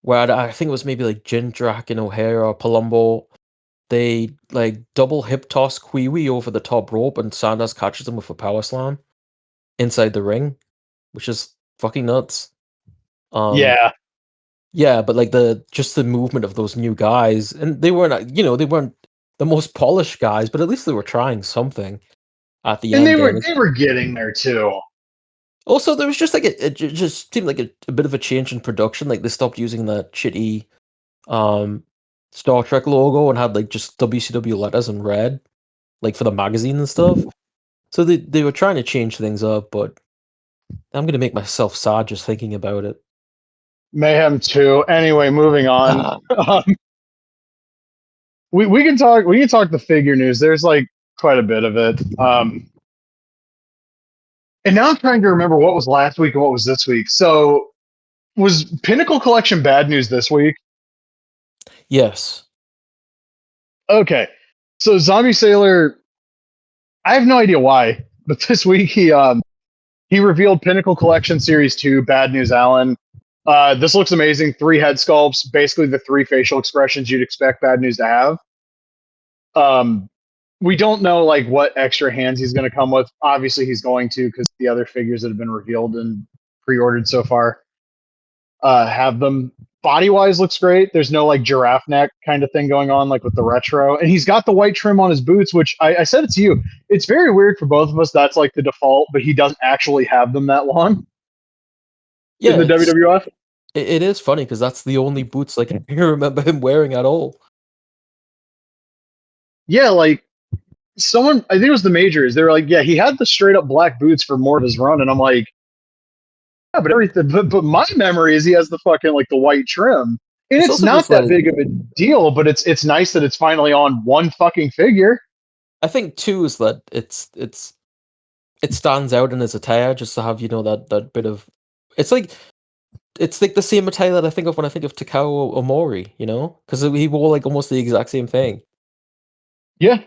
where I think it was maybe like Jindrak and O'Hare or Palumbo. They like double hip toss Kiwi over the top rope, and Sanders catches him with a power slam inside the ring, which is fucking nuts. Yeah. Yeah, but like the movement of those new guys, and they weren't the most polished guys, but at least they were trying something at the end. And they were getting there too. Also, there was just like it just seemed like a bit of a change in production. Like they stopped using that shitty Star Trek logo and had like just WCW letters in red, like for the magazine and stuff. So they were trying to change things up, but I'm gonna make myself sad just thinking about it. Mayhem 2. Anyway, moving on. We can talk the figure news. There's like quite a bit of it. And now I'm trying to remember what was last week and what was this week. So was Pinnacle Collection bad news this week? Yes. Okay. So Zombie Sailor, I have no idea why, but this week he revealed Pinnacle Collection Series 2, Bad News Allen. This looks amazing. 3 head sculpts, basically the 3 facial expressions you'd expect Bad News to have. We don't know like what extra hands he's going to come with. Obviously, he's going to, because the other figures that have been revealed and pre-ordered so far have them. Body-wise, looks great. There's no like giraffe neck kind of thing going on like with the retro, and he's got the white trim on his boots, which I said it to you. It's very weird for both of us. That's like the default, but he doesn't actually have them that long. Yeah, in the WWF. It is funny because that's the only boots like I can remember him wearing at all. Yeah, like someone, I think it was the Majors. They were like, yeah, he had the straight up black boots for more of his run, and I'm like, yeah, but everything. But my memory is he has the fucking like the white trim, and it's not that big of a deal. But it's nice that it's finally on one fucking figure. I think too is that it stands out in his attire just to have that bit of it's like the same attire that I think of when I think of Takao Omori, because he wore like almost the exact same thing. Yeah,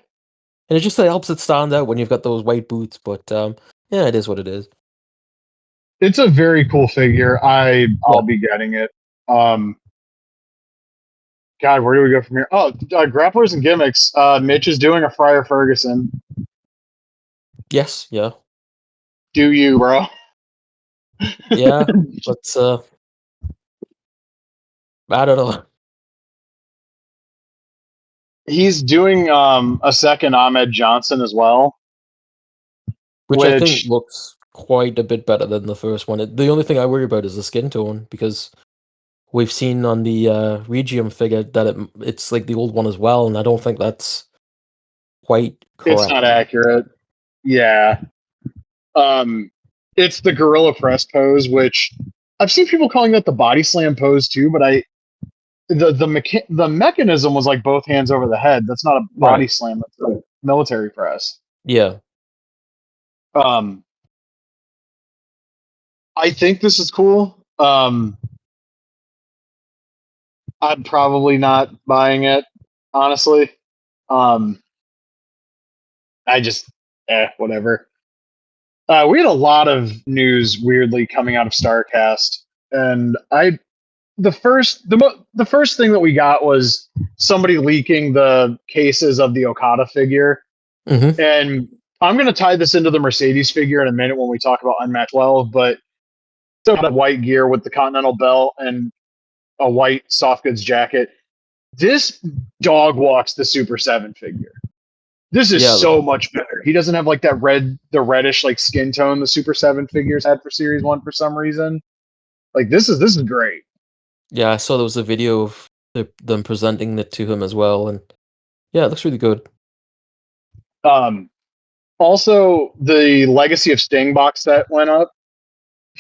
and it just helps it stand out when you've got those white boots. But yeah, it is what it is. It's a very cool figure. I'll be getting it. God, where do we go from here? Oh, grapplers and gimmicks. Mitch is doing a Friar Ferguson. Yes, yeah. Do you, bro? Yeah, but I don't know. He's doing a second Ahmed Johnson as well, which I think looks quite a bit better than the first one. The only thing I worry about is the skin tone, because we've seen on the Regium figure that it's like the old one as well, and I don't think that's quite correct. It's not accurate. Yeah. It's the gorilla press pose, which I've seen people calling that the body slam pose too, but the mechanism was like both hands over the head. That's not a body slam, that's a military press. Yeah. I think this is cool. I'm probably not buying it, honestly. I just whatever. We had a lot of news weirdly coming out of StarCast and the first thing that we got was somebody leaking the cases of the Okada figure, and I'm going to tie this into the Mercedes figure in a minute when we talk about Unmatched 12, but still got white gear with the Continental belt and a white soft goods jacket. This dog walks the Super 7 figure. This is so much better. He doesn't have like that the reddish like skin tone the Super 7 figures had for Series 1 for some reason. Like this is great. Yeah, I saw there was a video of them presenting it to him as well, and yeah, it looks really good. Also, the Legacy of Sting box set went up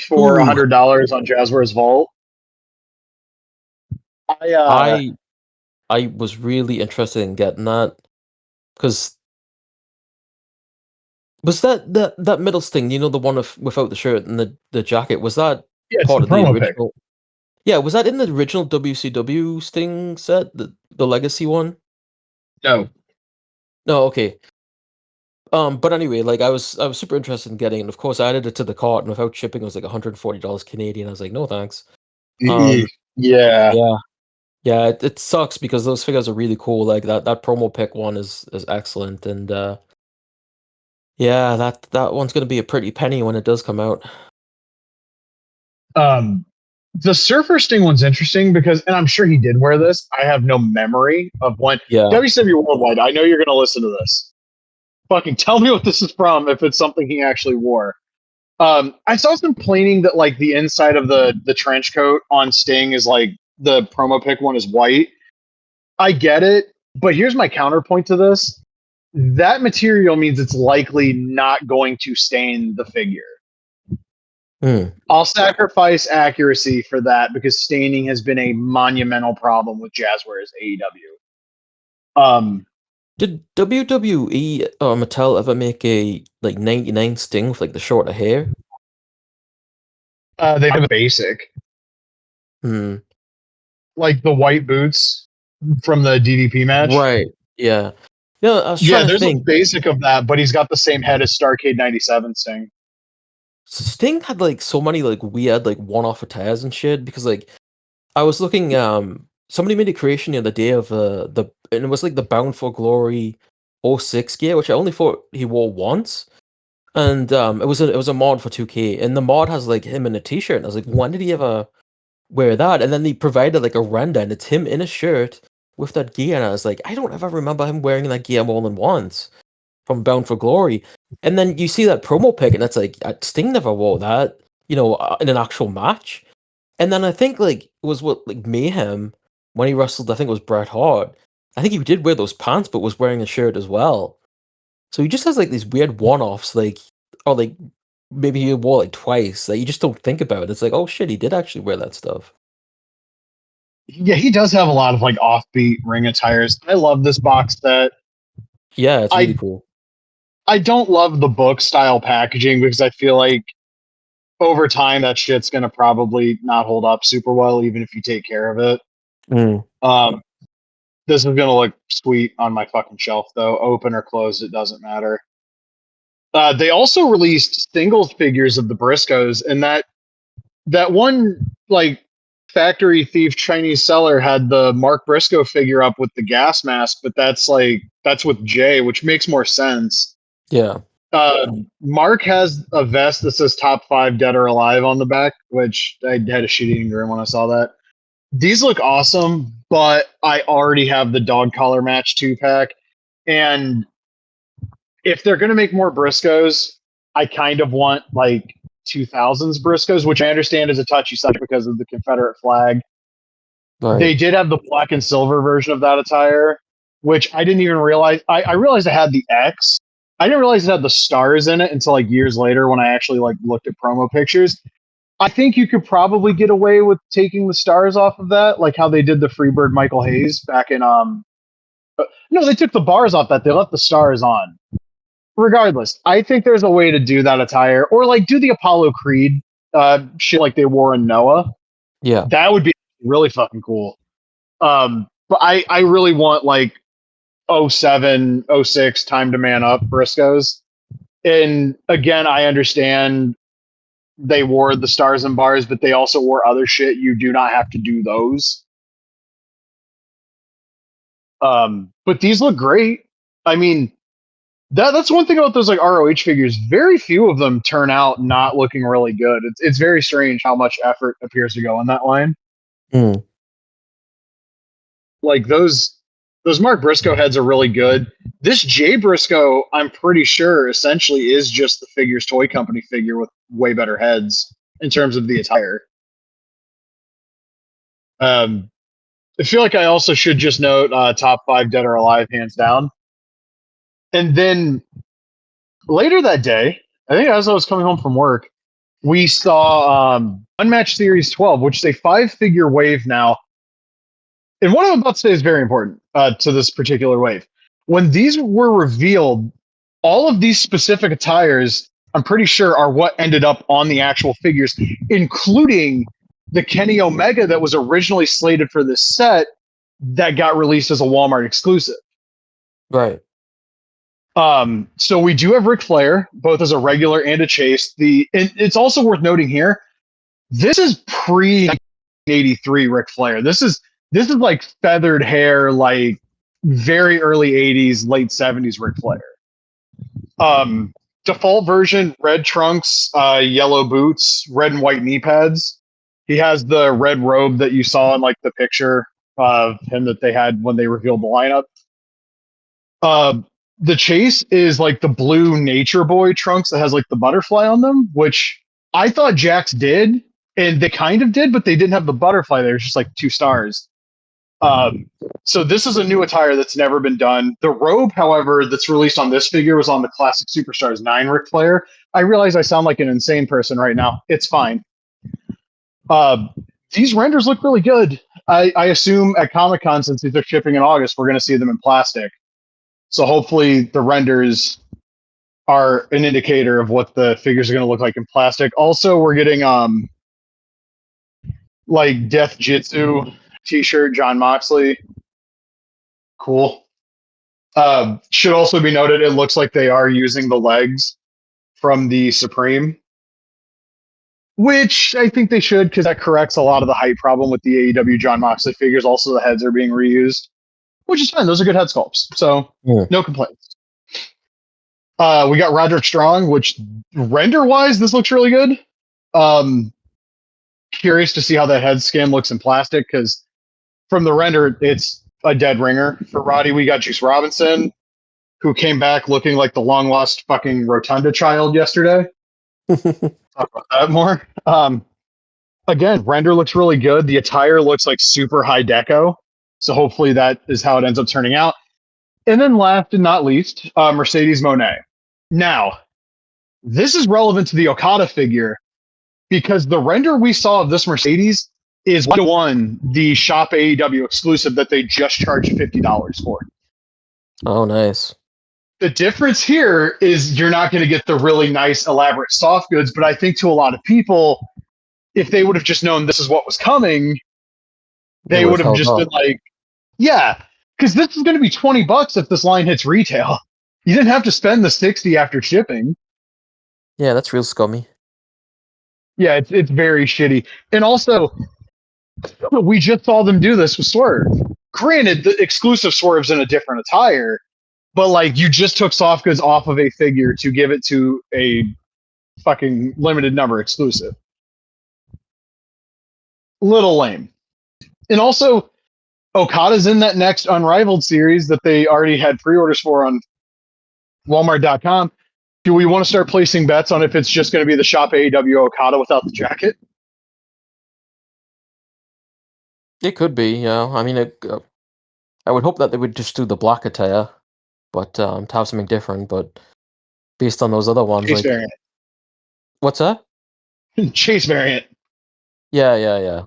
for $100 on Jazzwares Vault. I was really interested in getting that because was that middle Sting, you know, the one without the shirt and the jacket, was that part of the original? Pick. Yeah, was that in the original WCW Sting set, the Legacy one? No. No, okay. But anyway, like I was super interested in getting it. And of course, I added it to the cart, and without shipping, it was like $140 Canadian. I was like, no thanks. Yeah. Yeah. It sucks because those figures are really cool. Like that promo pick one is excellent, and yeah, that one's gonna be a pretty penny when it does come out. The Surfer Sting one's interesting because, and I'm sure he did wear this. I have no memory of when. Yeah. WCW Worldwide. I know you're gonna listen to this. Fucking tell me what this is from if it's something he actually wore. I saw some complaining that like the inside of the trench coat on Sting is like the promo pick one is white. I get it, but here's my counterpoint to this. That material means it's likely not going to stain the figure. I'll sacrifice accuracy for that because staining has been a monumental problem with Jazzwares AEW. Did WWE or Mattel ever make a like 99 Sting with like the shorter hair? They have a basic. Like the white boots from the DDP match. Right. Yeah. Yeah, I was trying to think. There's a basic of that, but he's got the same head as Starrcade 97 Sting. Sting had like so many like weird like one-off attires and shit because like I was looking somebody made a creation the other day of and it was like the Bound for Glory 06 gear, which I only thought he wore once. And it was a mod for 2K, and the mod has like him in a t-shirt, and I was like, when did he ever wear that? And then they provided like a render, and it's him in a shirt with that gear, and I was like, I don't ever remember him wearing that gear more than once from Bound for Glory. And then you see that promo pic, and it's like Sting never wore that, you know, in an actual match. And then I think like it was like Mayhem when he wrestled. I think it was Bret Hart. I think he did wear those pants, but was wearing a shirt as well. So he just has like these weird one-offs, like, or like maybe he wore like twice that you just don't think about. It's like, oh shit, he did actually wear that stuff. Yeah, he does have a lot of like offbeat ring attires. I love this box set. Yeah, it's really cool. I don't love the book style packaging because I feel like over time that shit's gonna probably not hold up super well, even if you take care of it. This is gonna look sweet on my fucking shelf though. Open or closed, it doesn't matter. They also released singles figures of the Briscoes, and that one like factory thief Chinese seller had the Mark Briscoe figure up with the gas mask, but that's with Jay, which makes more sense. Yeah. Mark has a vest that says top 5 dead or alive on the back, which I had a shit-eating grin when I saw that. These look awesome, but I already have the dog collar match 2-pack. And if they're going to make more Briscoes, I kind of want like 2000s Briscoes, which I understand is a touchy subject because of the Confederate flag. Right. They did have the black and silver version of that attire, which I didn't even realize. I realized it had the X. I didn't realize it had the stars in it until like years later when I actually like looked at promo pictures. I think you could probably get away with taking the stars off of that, like how they did the Freebird Michael Hayes back in no, they took the bars off that. They left the stars on. Regardless, I think there's a way to do that attire, or like do the Apollo Creed shit like they wore in Noah. Yeah, that would be really fucking cool. But I really want like 07, 06 Time to Man Up Briscoes. And again, I understand they wore the stars and bars, but they also wore other shit. You do not have to do those. But these look great. I mean, that's one thing about those like ROH figures. Very few of them turn out not looking really good. It's very strange how much effort appears to go in that line. Mm. Like those Mark Briscoe heads are really good. This Jay Briscoe, I'm pretty sure, essentially is just the Figures Toy Company figure with way better heads in terms of the attire. I feel like I also should just note top 5 Dead or Alive, hands down. And then later that day, I think as I was coming home from work, we saw Unmatched Series 12, which is a 5-figure wave now. And what I'm about to say is very important to this particular wave. When these were revealed, all of these specific attires, I'm pretty sure, are what ended up on the actual figures, including the Kenny Omega that was originally slated for this set that got released as a Walmart exclusive. Right. So we do have Ric Flair, both as a regular and a chase. And it's also worth noting here, this is pre-83 Ric Flair. This is like feathered hair, like very early 80s, late 70s Ric Flair. Default version, red trunks, yellow boots, red and white knee pads. He has the red robe that you saw in like the picture of him that they had when they revealed the lineup. The chase is like the blue Nature Boy trunks that has like the butterfly on them, which I thought Jax did, and they kind of did, but they didn't have the butterfly there. It's just like 2 stars. So this is a new attire that's never been done. The robe, however, that's released on this figure was on the Classic Superstars 9 Ric Flair. I realize I sound like an insane person right now. It's fine. These renders look really good. I assume at Comic-Con, since these are shipping in August, we're going to see them in plastic. So hopefully the renders are an indicator of what the figures are going to look like in plastic. Also, we're getting like Death Jitsu t-shirt, John Moxley. Cool. Should also be noted, it looks like they are using the legs from the Supreme, which I think they should, because that corrects a lot of the height problem with the AEW John Moxley figures. Also, the heads are being reused, which is fine. Those are good head sculpts, so no complaints. We got Roderick Strong, which render-wise, this looks really good. Curious to see how that head scan looks in plastic, because from the render, it's a dead ringer. For Roddy, we got Juice Robinson, who came back looking like the long-lost fucking Rotunda child yesterday. Talk about that more. Again, render looks really good. The attire looks like super high deco, so hopefully that is how it ends up turning out. And then last and not least, Mercedes Moné. Now, this is relevant to the Okada figure because the render we saw of this Mercedes is 1-to-1 the Shop AEW exclusive that they just charged $50 for. Oh, nice. The difference here is you're not going to get the really nice, elaborate soft goods, but I think to a lot of people, if they would have just known this is what was coming, they would have just been like, yeah, because this is going to be $20 if this line hits retail. You didn't have to spend the $60 after shipping. Yeah, that's real scummy. Yeah, it's very shitty. And also, we just saw them do this with Swerve. Granted, the exclusive Swerve's in a different attire, but like you just took soft goods off of a figure to give it to a fucking limited number exclusive. Little lame. And also, Okada's in that next Unrivaled series that they already had pre-orders for on Walmart.com. Do we want to start placing bets on if it's just going to be the Shop AEW Okada without the jacket? It could be, yeah. I mean, I would hope that they would just do the black attire, but to have something different. But based on those other ones, Chase like variant. What's that? Chase variant. Yeah.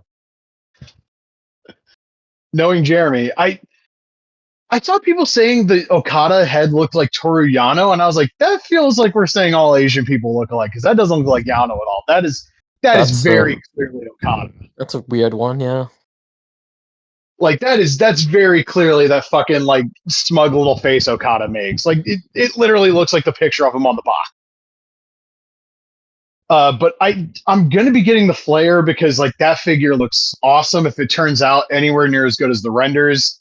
Knowing Jeremy, I saw people saying the Okada head looked like Toru Yano, and I was like, that feels like we're saying all Asian people look alike, because that doesn't look like Yano at all. That is very clearly Okada. That's a weird one, yeah. Like that's very clearly that fucking like smug little face Okada makes. Like it literally looks like the picture of him on the box. But I'm gonna be getting the Flair because like that figure looks awesome if it turns out anywhere near as good as the renders.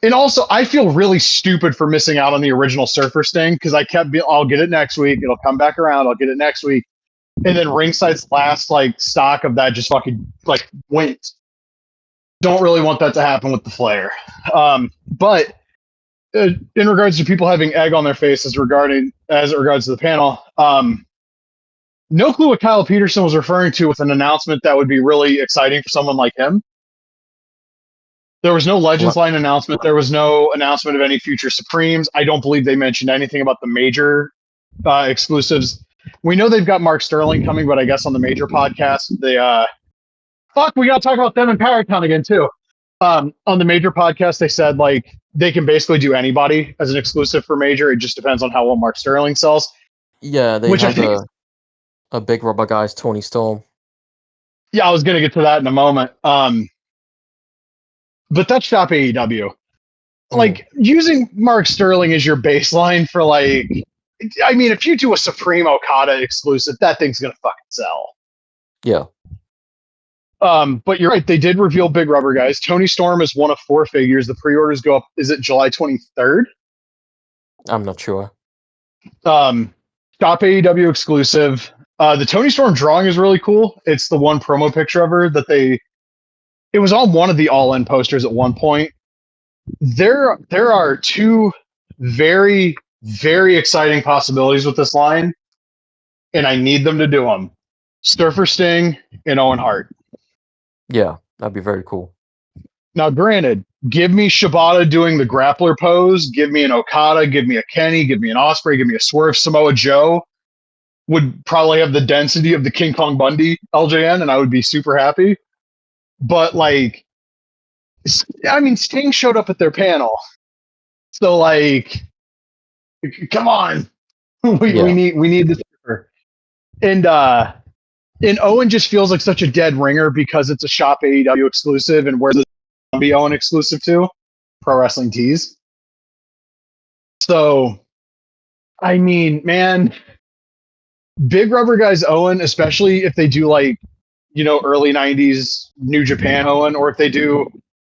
And also, I feel really stupid for missing out on the original Surfer Sting because I kept being, I'll get it next week. It'll come back around. I'll get it next week. And then Ringside's last like stock of that just fucking like went. Don't really want that to happen with the Flair. But in regards to people having egg on their face as it regards to the panel, no clue what Kyle Peterson was referring to with an announcement that would be really exciting for someone like him. There was no Legends line announcement. There was no announcement of any future Supremes. I don't believe they mentioned anything about the major exclusives. We know they've got Mark Sterling coming, but I guess on the major podcast, we got to talk about them in Paracon again, too. On the major podcast, they said, like, they can basically do anybody as an exclusive for major. It just depends on how well Mark Sterling sells. Yeah, they have a big rubber guy's Tony Storm. Yeah, I was going to get to that in a moment. But that's Shop AEW. Like, using Mark Sterling as your baseline for, like, I mean, if you do a Supreme Okada exclusive, that thing's going to fucking sell. Yeah. But you're right. They did reveal big rubber guys. Tony Storm is one of 4 figures. The pre-orders go up. Is it July 23rd? I'm not sure. Shop AEW exclusive. The Tony Storm drawing is really cool. It's the one promo picture of her that it was on one of the All In posters at one point. There are 2 very, very exciting possibilities with this line, and I need them to do them. Surfer Sting and Owen Hart. Yeah, that'd be very cool. Now, granted, give me Shibata doing the grappler pose, give me an Okada, give me a Kenny, give me an Ospreay, give me a Swerve. Samoa Joe would probably have the density of the King Kong Bundy LJN, and I would be super happy. But, like, I mean, Sting showed up at their panel. So, like, come on. We need this. And Owen just feels like such a dead ringer because it's a Shop AEW exclusive. And where's the Zombie Owen exclusive to? Pro Wrestling Tees. So, I mean, man, big rubber guys Owen, especially if they do like, you know, early 90s New Japan Owen, or if they do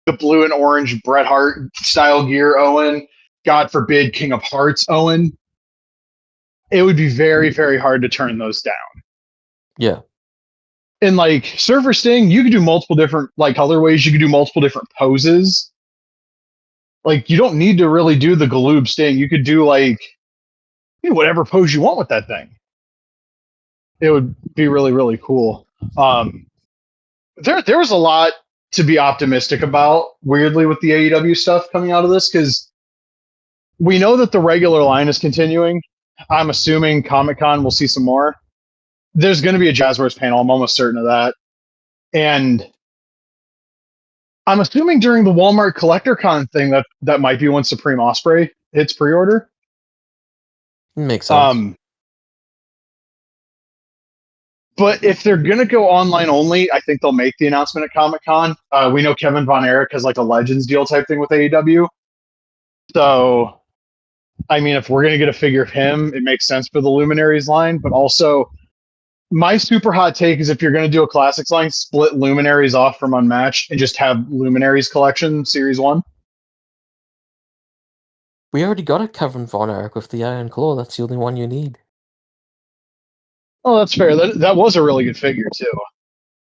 the blue and orange Bret Hart style gear Owen, God forbid King of Hearts Owen, it would be very, very hard to turn those down. Yeah. And like Surfer Sting, you could do multiple different like colorways. You could do multiple different poses. Like you don't need to really do the Galoob Sting. You could do like whatever pose you want with that thing. It would be really, really cool. There's a lot to be optimistic about, weirdly, with the AEW stuff coming out of this, because we know that the regular line is continuing. I'm assuming Comic-Con will see some more. There's going to be a Jazzwares panel. I'm almost certain of that. And I'm assuming during the Walmart Collector Con thing that might be when Supreme Ospreay hits pre-order. Makes sense. But if they're going to go online only, I think they'll make the announcement at Comic-Con. We know Kevin Von Erich has like a Legends deal type thing with AEW. So, I mean, if we're going to get a figure of him, it makes sense for the Luminaries line. But also, my super hot take is if you're going to do a Classics line, split Luminaries off from Unmatched and just have Luminaries Collection Series 1. We already got a Kevin Von Erich with the Iron Claw. That's the only one you need. Oh, that's fair. That was a really good figure too.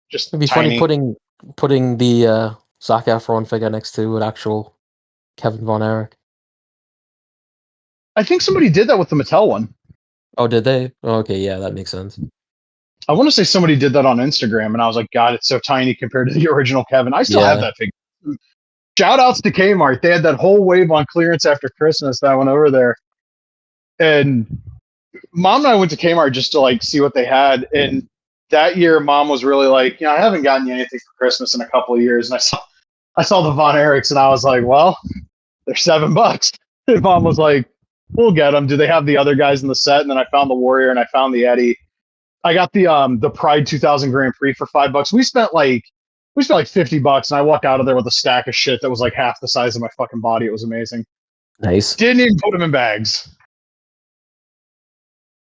Just it'd be tiny. funny putting the Zac Efron figure next to an actual Kevin Von Erich. I think somebody did that with the Mattel one. Oh, did they? Okay, yeah, that makes sense. I want to say somebody did that on Instagram, and I was like, God, it's so tiny compared to the original Kevin. I still have that figure. Shout outs to Kmart. They had that whole wave on clearance after Christmas that I went over there. And Mom and I went to Kmart just to like see what they had. And that year, Mom was really like, I haven't gotten you anything for Christmas in a couple of years. And I saw the Von Erichs, and I was like, well, they're $7. And Mom was like, we'll get them. Do they have the other guys in the set? And then I found the Warrior and I found the Eddie. I got the Pride 2000 Grand Prix for $5. We spent like $50, and I walked out of there with a stack of shit that was like half the size of my fucking body. It was amazing. Nice. Didn't even put them in bags.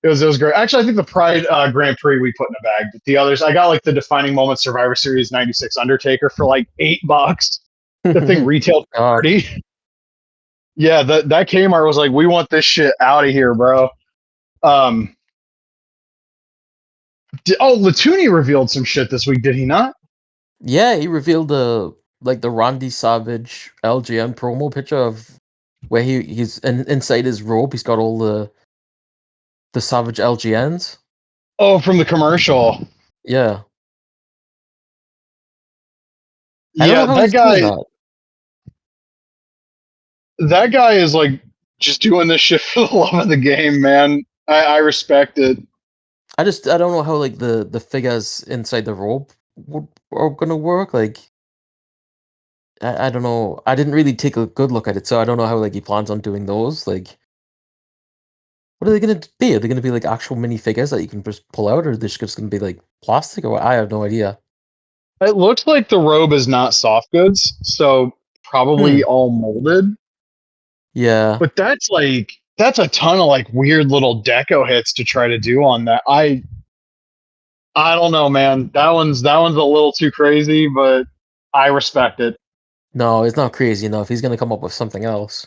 It was great. Actually, I think the Pride Grand Prix we put in a bag. But the others, I got like the Defining Moments Survivor Series '96 Undertaker for like $8. The thing retailed for God. 30. Yeah, that Kmart was like, we want this shit out of here, bro. Latuni revealed some shit this week, did he not? Yeah, he revealed the Randy Savage LGN promo picture of where he's inside his robe. He's got all the Savage LGNs. Oh, from the commercial. Yeah, I don't Yeah, know how he's doing that. that guy is like just doing this shit for the love of the game, man. I respect it. I don't know how like the figures inside the robe are gonna work. Like I don't know. I didn't really take a good look at it, so I don't know how like he plans on doing those. Like, what are they gonna be? Are they gonna be like actual minifigures that you can just pull out, or are they just gonna be like plastic? Or what? I have no idea. It looks like the robe is not soft goods, so Hmm. probably all molded. Yeah. But that's a ton of like weird little deco hits to try to do on that. I don't know, man. That one's a little too crazy, but I respect it. No, it's not crazy enough. He's gonna come up with something else.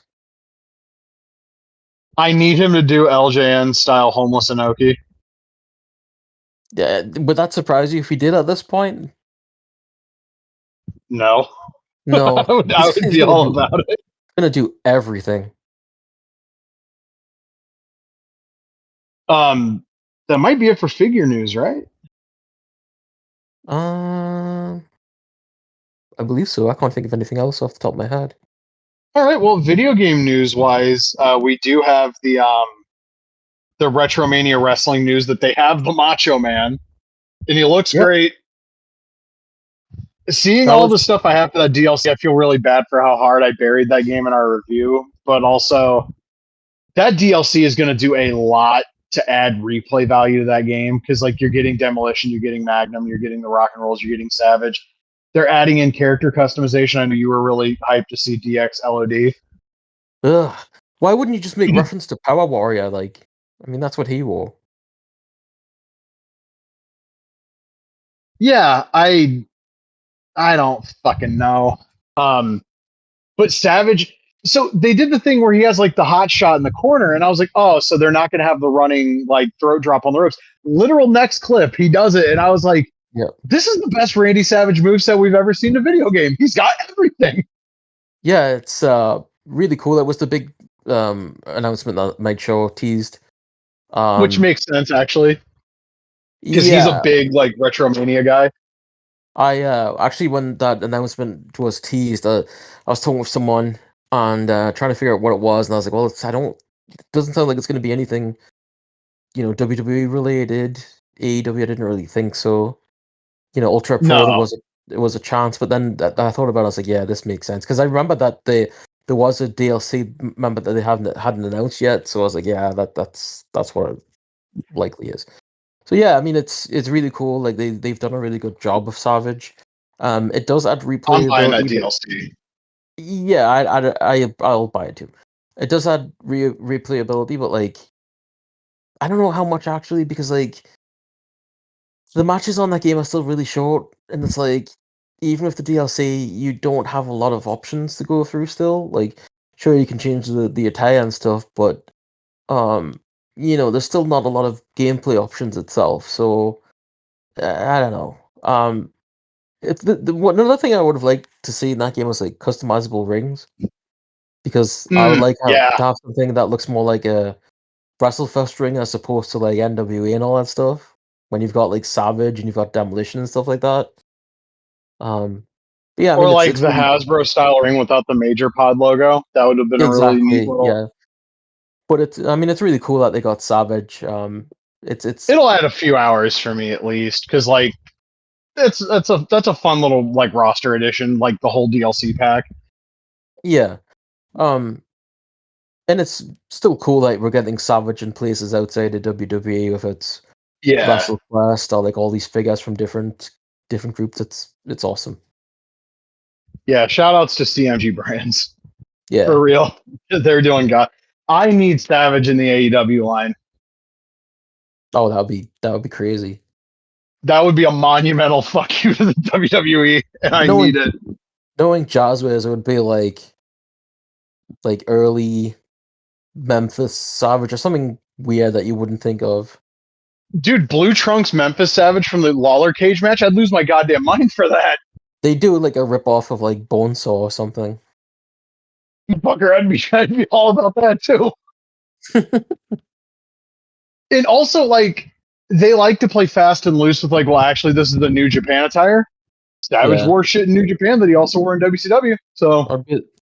I need him to do LJN style homeless Inoki. Yeah, would that surprise you if he did at this point? No, No, I would he's be all about it. gonna do everything. Um, that might be it for figure news, right? Um, I believe so. I can't think of anything else off the top of my head. All right. Well, video game news wise, we do have the Retromania wrestling news that they have the Macho Man, and he looks Yep, great. Seeing that all was the stuff I have for that DLC, I feel really bad for how hard I buried that game in our review. But also, that DLC is going to do a lot to add replay value to that game because, like, you're getting Demolition, you're getting Magnum, you're getting the Rock and Rolls, you're getting Savage. They're adding in character customization. I know you were really hyped to see DX LOD. ugh. Why wouldn't you just make reference to Power Warrior? Like, I mean, that's what he wore. Yeah, I don't fucking know. Um, but Savage, so they did the thing where he has like the hot shot in the corner, and I was like, oh, so they're not going to have the running like throat drop on the ropes. Literal next clip, he does it, and I was like, Yeah, this is the best Randy Savage moveset we've ever seen in a video game. He's got everything, yeah, it's really cool. That was the big announcement that Mike Show teased. which Um, makes sense actually because he's a yeah, big like Retromania guy. I actually when that announcement was teased, I was talking with someone and trying to figure out what it was, and I was like, well, I don't. It doesn't sound like it's going to be anything, WWE related. AEW, I didn't really think so. Ultra Pro No, it was a chance, but then I thought about it, I was like, yeah, this makes sense because I remember that there was a DLC member that they hadn't announced yet, so I was like, yeah, that's what it likely is. So yeah, I mean it's really cool. Like they've done a really good job of Savage. It does add I'm buying that replayability, but DLC. yeah, I'll buy it too. It does add replayability, but like I don't know how much actually because like the matches on that game are still really short, and it's like even with the DLC, you don't have a lot of options to go through still. Like, sure you can change the attire and stuff, but um, there's still not a lot of gameplay options itself. So I don't know. It's another thing I would have liked to see in that game was like customizable rings because I would like Yeah. to have something that looks more like a WrestleFest ring as opposed to like NWA and all that stuff. When you've got like Savage and you've got Demolition and stuff like that. Um, but yeah, I Or mean like it's the really Hasbro style ring without the major pod logo. That would have been a really neat exactly little. yeah. But it's really cool that they got Savage. It's It'll add a few hours for me at least, because like that's a fun little like roster edition, like the whole DLC pack. yeah. Um, and it's still cool that we're getting Savage in places outside of WWE with its Yeah, WrestleQuest or like all these figures from different groups. It's awesome. yeah. Shout outs to CMG brands for Yeah. real. They're doing God. I need Savage in the AEW line. Oh, that would be crazy. That would be a monumental fuck you to the WWE, and I Knowing need it. knowing Jazzwares, it would be like early Memphis Savage or something weird that you wouldn't think of. Dude, Blue Trunks Memphis Savage from the Lawler cage match, I'd lose my goddamn mind for that. They do like a rip off of like Bonesaw or something. Fucker, I'd be all about that too. And also, like, they like to play fast and loose with, like, well, actually, this is the New Japan attire. Savage Yeah. wore shit in New Japan that he also wore in WCW. So, Or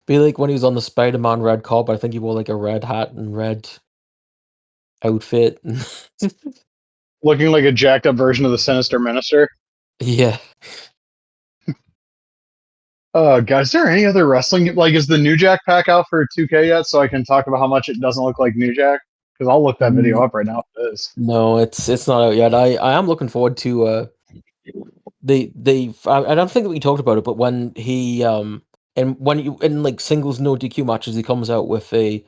be like when he was on the Spider-Man red carpet. I think he wore like a red hat and red outfit. looking like a jacked up version of the Sinister Minister. Yeah. Guys, is there any other wrestling? Like, is the New Jack pack out for 2K yet? So I can talk about how much it doesn't look like New Jack? Because I'll look that video up right now if it is. No, it's not out yet. I am looking forward to I don't think that we talked about it, but when he and when you in like singles no DQ matches, he comes out with a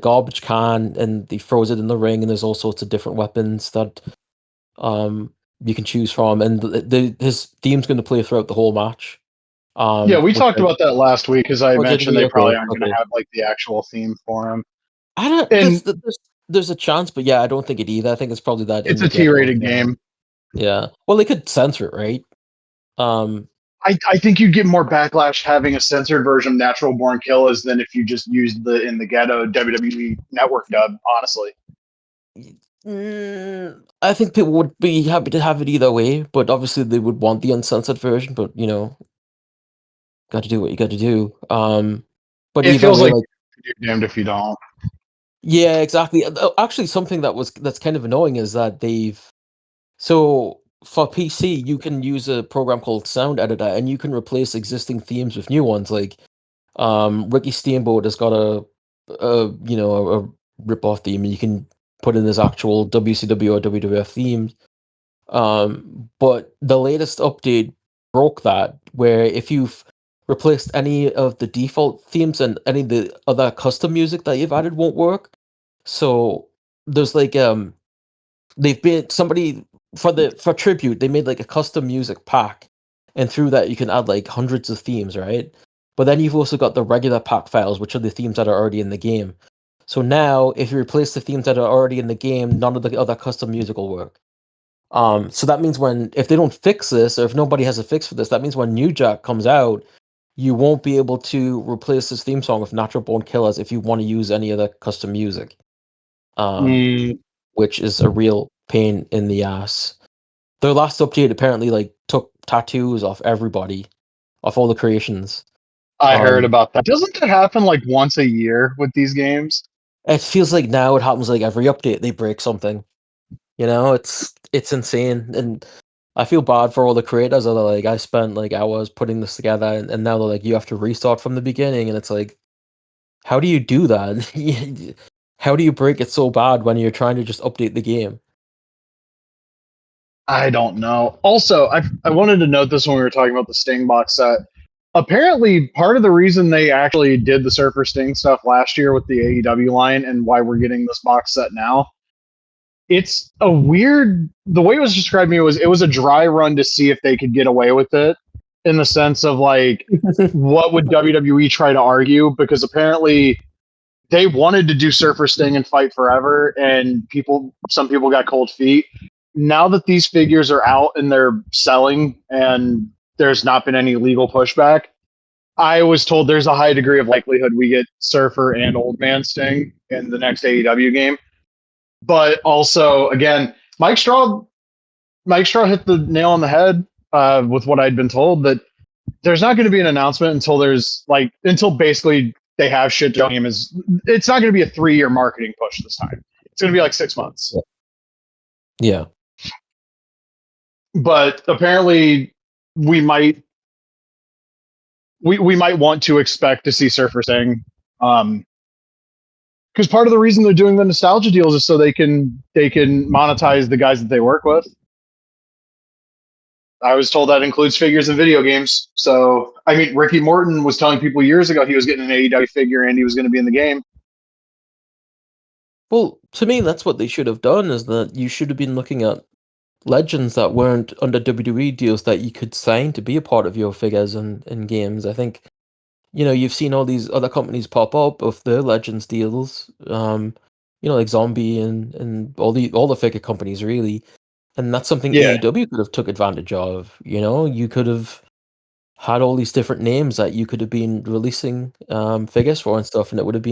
garbage can and he throws it in the ring, and there's all sorts of different weapons that you can choose from, and his theme's going to play throughout the whole match. Yeah, we Which talked about that last week because I did mentioned we? they Okay, probably aren't going okay. to have like the actual theme for him. I don't. And There's a chance, but yeah, I don't think it either. I think it's probably that in it's the a get-go T-rated thing. game. Yeah. Well, they could censor it, right? I think you'd get more backlash having a censored version of Natural Born Killers than if you just used the In the Ghetto WWE Network dub, honestly. I think people would be happy to have it either way, but obviously they would want the uncensored version. But got to do what you got to do. But It either feels way, like like you're damned if you don't. yeah, exactly. Actually, something that's kind of annoying is that so for PC you can use a program called Sound Editor, and you can replace existing themes with new ones. Like Ricky Steamboat has got a rip off theme, and you can put in his actual WCW or WWF theme. But the latest update broke that, where if you've replaced any of the default themes and any of the other custom music that you've added won't work. So there's like they've been somebody for tribute, they made like a custom music pack, and through that you can add like hundreds of themes, right? But then you've also got the regular pack files, which are the themes that are already in the game. So now if you replace the themes that are already in the game, none of the other custom music will work. So that means if they don't fix this, or if nobody has a fix for this, that means when New Jack comes out, you won't be able to replace this theme song with Natural Born Killers if you want to use any other custom music. Mm, Which is a real pain in the ass. Their last update apparently like took tattoos off everybody, off all the creations. I heard Um, about that. Doesn't that happen like once a year with these games? it feels like now it happens like every update they break something. It's insane, and I feel bad for all the creators that are like, I spent like hours putting this together, and now they're like, you have to restart from the beginning, and it's like, how do you do that? How do you break it so bad when you're trying to just update the game? I don't know. Also, I wanted to note this when we were talking about the Sting box set. Apparently, part of the reason they actually did the Surfer Sting stuff last year with the AEW line and why we're getting this box set now, it's a weird. The way it was described to me was it was a dry run to see if they could get away with it, in the sense of like, what would WWE try to argue? Because apparently they wanted to do Surfer Sting and Fight Forever, and some people got cold feet. Now that these figures are out and they're selling, and there's not been any legal pushback, I was told there's a high degree of likelihood we get Surfer and Old Man Sting in the next AEW game. But also, again, Mike Straw hit the nail on the head with what I'd been told, that there's not going to be an announcement until basically they have shit showing him. It's not going to be a 3-year marketing push this time. It's going to be like 6 months. Yeah. But apparently we might want to expect to see Surfer Sting. Because part of the reason they're doing the nostalgia deals is so they can monetize the guys that they work with. I was told that includes figures in video games. So, I mean, Ricky Morton was telling people years ago he was getting an AEW figure and he was going to be in the game. Well, to me, that's what they should have done. Is that you should have been looking at legends that weren't under WWE deals that you could sign to be a part of your figures in games. I think you've seen all these other companies pop up of their legends deals. Like Zombie and all the figure companies really. And that's something Yeah, AEW could have took advantage of. You could have had all these different names that you could have been releasing figures for and stuff, and it would have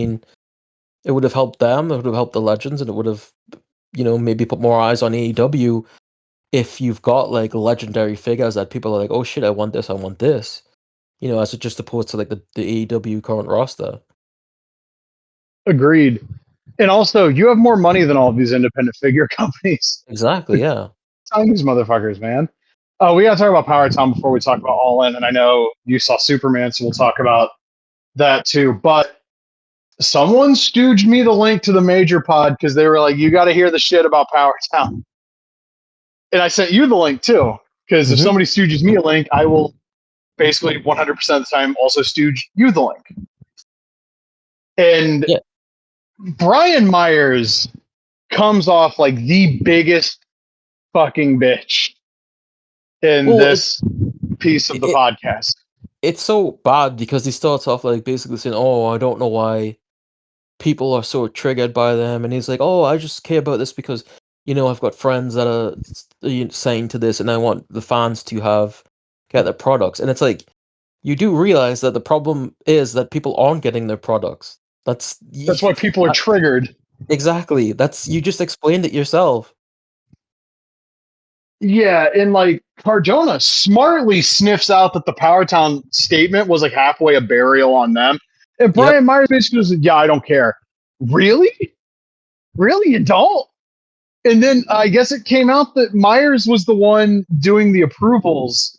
helped them, it would have helped the legends, and it would have maybe put more eyes on AEW if you've got like legendary figures that people are like, oh shit, I want this, I want this. As it just opposed to like the AEW current roster. agreed. And also, you have more money than all of these independent figure companies. Exactly, yeah. Sign these motherfuckers, man. We got to talk about Power Town before we talk about All In. And I know you saw Superman, so we'll talk about that too. But someone stooged me the link to the major pod because they were like, you got to hear the shit about Power Town. And I sent you the link too. Because if somebody stooges me a link, I will basically 100% of the time also stooge you the link. And Yeah. Brian Myers comes off like the biggest fucking bitch in this piece of the podcast. It's so bad because he starts off like basically saying, oh, I don't know why people are so triggered by them. And he's like, oh, I just care about this because, I've got friends that are saying to this and I want the fans to get their products. And it's like, you do realize that the problem is that people aren't getting their products. That's why people are triggered. Exactly. You just explained it yourself. Yeah, and like Cardona smartly sniffs out that the Powertown statement was like halfway a burial on them. And Brian Myers basically was like, yeah, I don't care. Really? Really? You don't? And then I guess it came out that Myers was the one doing the approvals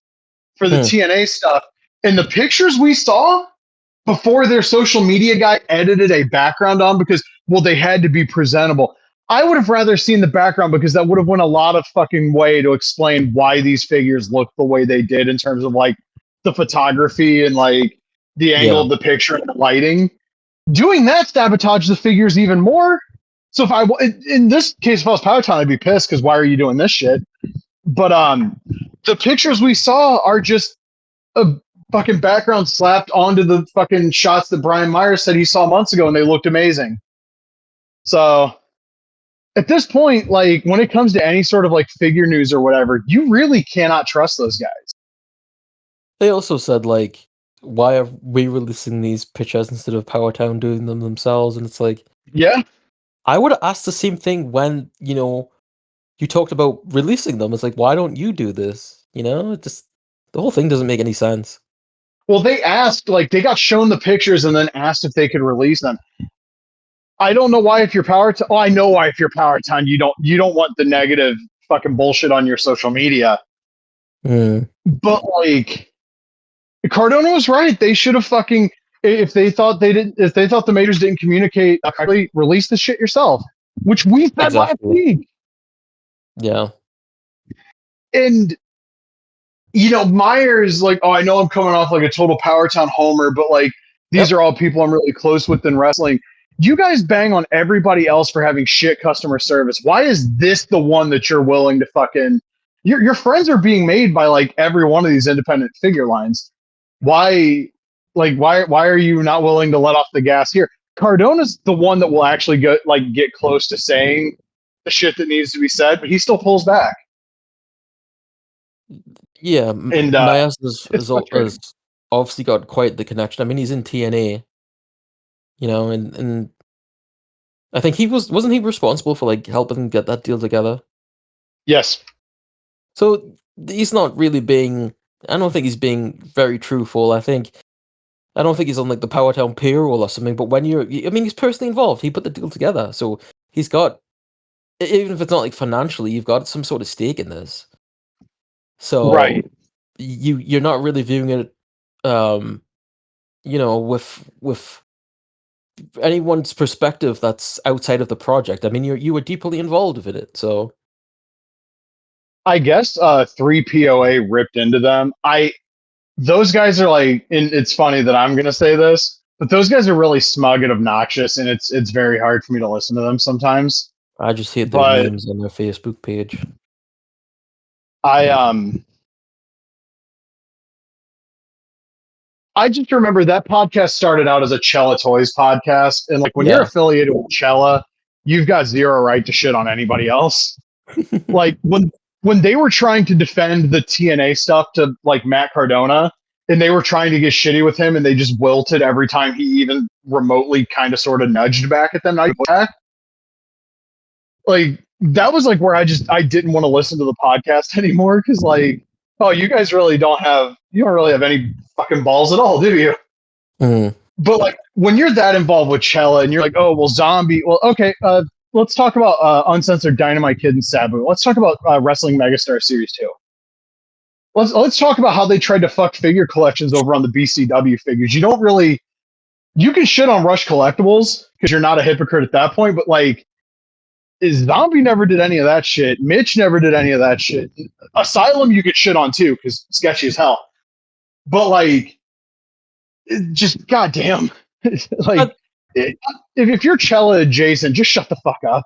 for the TNA stuff. And the pictures we saw before their social media guy edited a background on because, well, they had to be presentable. I would have rather seen the background because that would have went a lot of fucking way to explain why these figures look the way they did in terms of like the photography and like the angle of the picture and the lighting. Doing that sabotage the figures even more. So if I, in this case, if I was Powhatan, I'd be pissed because why are you doing this shit? But the pictures we saw are just a fucking background slapped onto the fucking shots that Brian Myers said he saw months ago, and they looked amazing. So at this point, like when it comes to any sort of like figure news or whatever, you really cannot trust those guys. They also said like, why are we releasing these pictures instead of Powertown doing them themselves? And it's like, yeah, I would have asked the same thing when you talked about releasing them. It's like, why don't you do this? It just the whole thing doesn't make any sense. Well, they asked, like, they got shown the pictures and then asked if they could release them. I don't know why if you're Powertown. Oh, I know why if you're Powertown, you don't want the negative fucking bullshit on your social media. But like, Cardona was right. They should have fucking if they thought the majors didn't communicate correctly, release the shit yourself, which we said last week. Yeah. And Myers, like, oh, I know I'm coming off like a total Powertown homer, but like these are all people I'm really close with in wrestling. You guys bang on everybody else for having shit customer service. Why is this the one that you're willing to fucking your friends are being made by like every one of these independent figure lines. Why are you not willing to let off the gas here? Cardona's the one that will actually get close to saying the shit that needs to be said, but he still pulls back. Yeah, and Myers has obviously got quite the connection. I mean, he's in TNA, and I think wasn't he responsible for like helping get that deal together? Yes. So he's not really being. I don't think he's being very truthful. I don't think he's on like the Powertown payroll or something. But when he's personally involved. He put the deal together, so he's got. Even if it's not like financially, you've got some sort of stake in this. So right. You're not really viewing it, with anyone's perspective that's outside of the project. I mean, you were deeply involved with it, so. I guess 3 POA ripped into them. Those guys are like, and it's funny that I'm gonna say this. But those guys are really smug and obnoxious, and it's very hard for me to listen to them sometimes. I just hate their But memes on their Facebook page. I just remember that podcast started out as a Cella Toys podcast, and like when you're Yeah. affiliated with Cella, you've got zero right to shit on anybody else. Like when they were trying to defend the TNA stuff to like Matt Cardona, and they were trying to get shitty with him, and they just wilted every time he even remotely kind of sort of nudged back at them. Like that was like where I didn't want to listen to the podcast anymore because like, oh, you guys really don't really have any fucking balls at all, do you? Mm. But like when you're that involved with Cella and you're like, oh well, Zombie, well, okay, let's talk about Uncensored Dynamite Kid and Sabu. Let's talk about Wrestling Megastar Series 2. Let's talk about how they tried to fuck figure collections over on the BCW figures. You can shit on Rush Collectibles because you're not a hypocrite at that point, but like Zombie never did any of that shit. Mitch never did any of that shit. Asylum you could shit on too because sketchy as hell. But like, just goddamn, like if you're Cella adjacent, just shut the fuck up.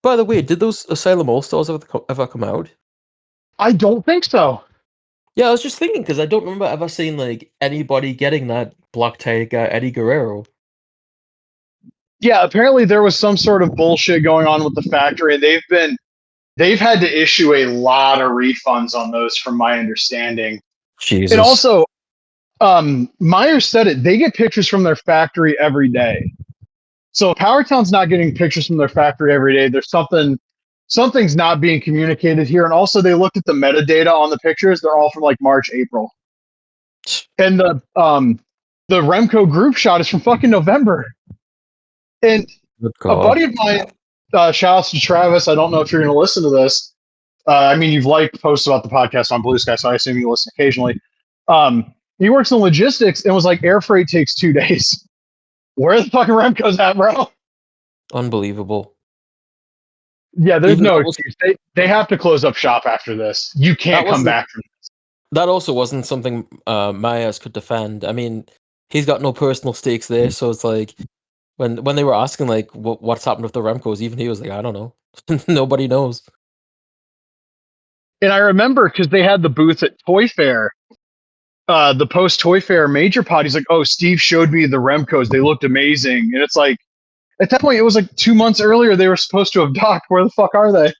By the way, did those Asylum All Stars ever come out? I don't think so. Yeah, I was just thinking because I don't remember ever seeing like anybody getting that Black Tiger Eddie Guerrero. Yeah, apparently there was some sort of bullshit going on with the factory, and they've had to issue a lot of refunds on those, from my understanding. Jesus. And also, Myers said it. They get pictures from their factory every day. So if Powertown's not getting pictures from their factory every day, there's something's not being communicated here. And also, they looked at the metadata on the pictures. They're all from like March, April. And the Remco group shot is from fucking November. And a buddy of mine, shout outs to Travis. I don't know if you're going to listen to this. I mean, you've liked posts about the podcast on Blue Sky, so I assume you listen occasionally. He works in logistics and was like, air freight takes 2 days. Where the fucking Remco's at, bro? Unbelievable. Yeah, there's no excuse. They have to close up shop after this. You can't come back from this. That also wasn't something Myers could defend. I mean, he's got no personal stakes there, so it's like when they were asking like what's happened with the Remcos, even he was like, I don't know. Nobody knows. And I remember because they had the booth at Toy Fair, the post Toy Fair major pod. He's like, oh, Steve showed me the Remcos. They looked amazing. And it's like, at that point, it was like 2 months earlier they were supposed to have docked. Where the fuck are they?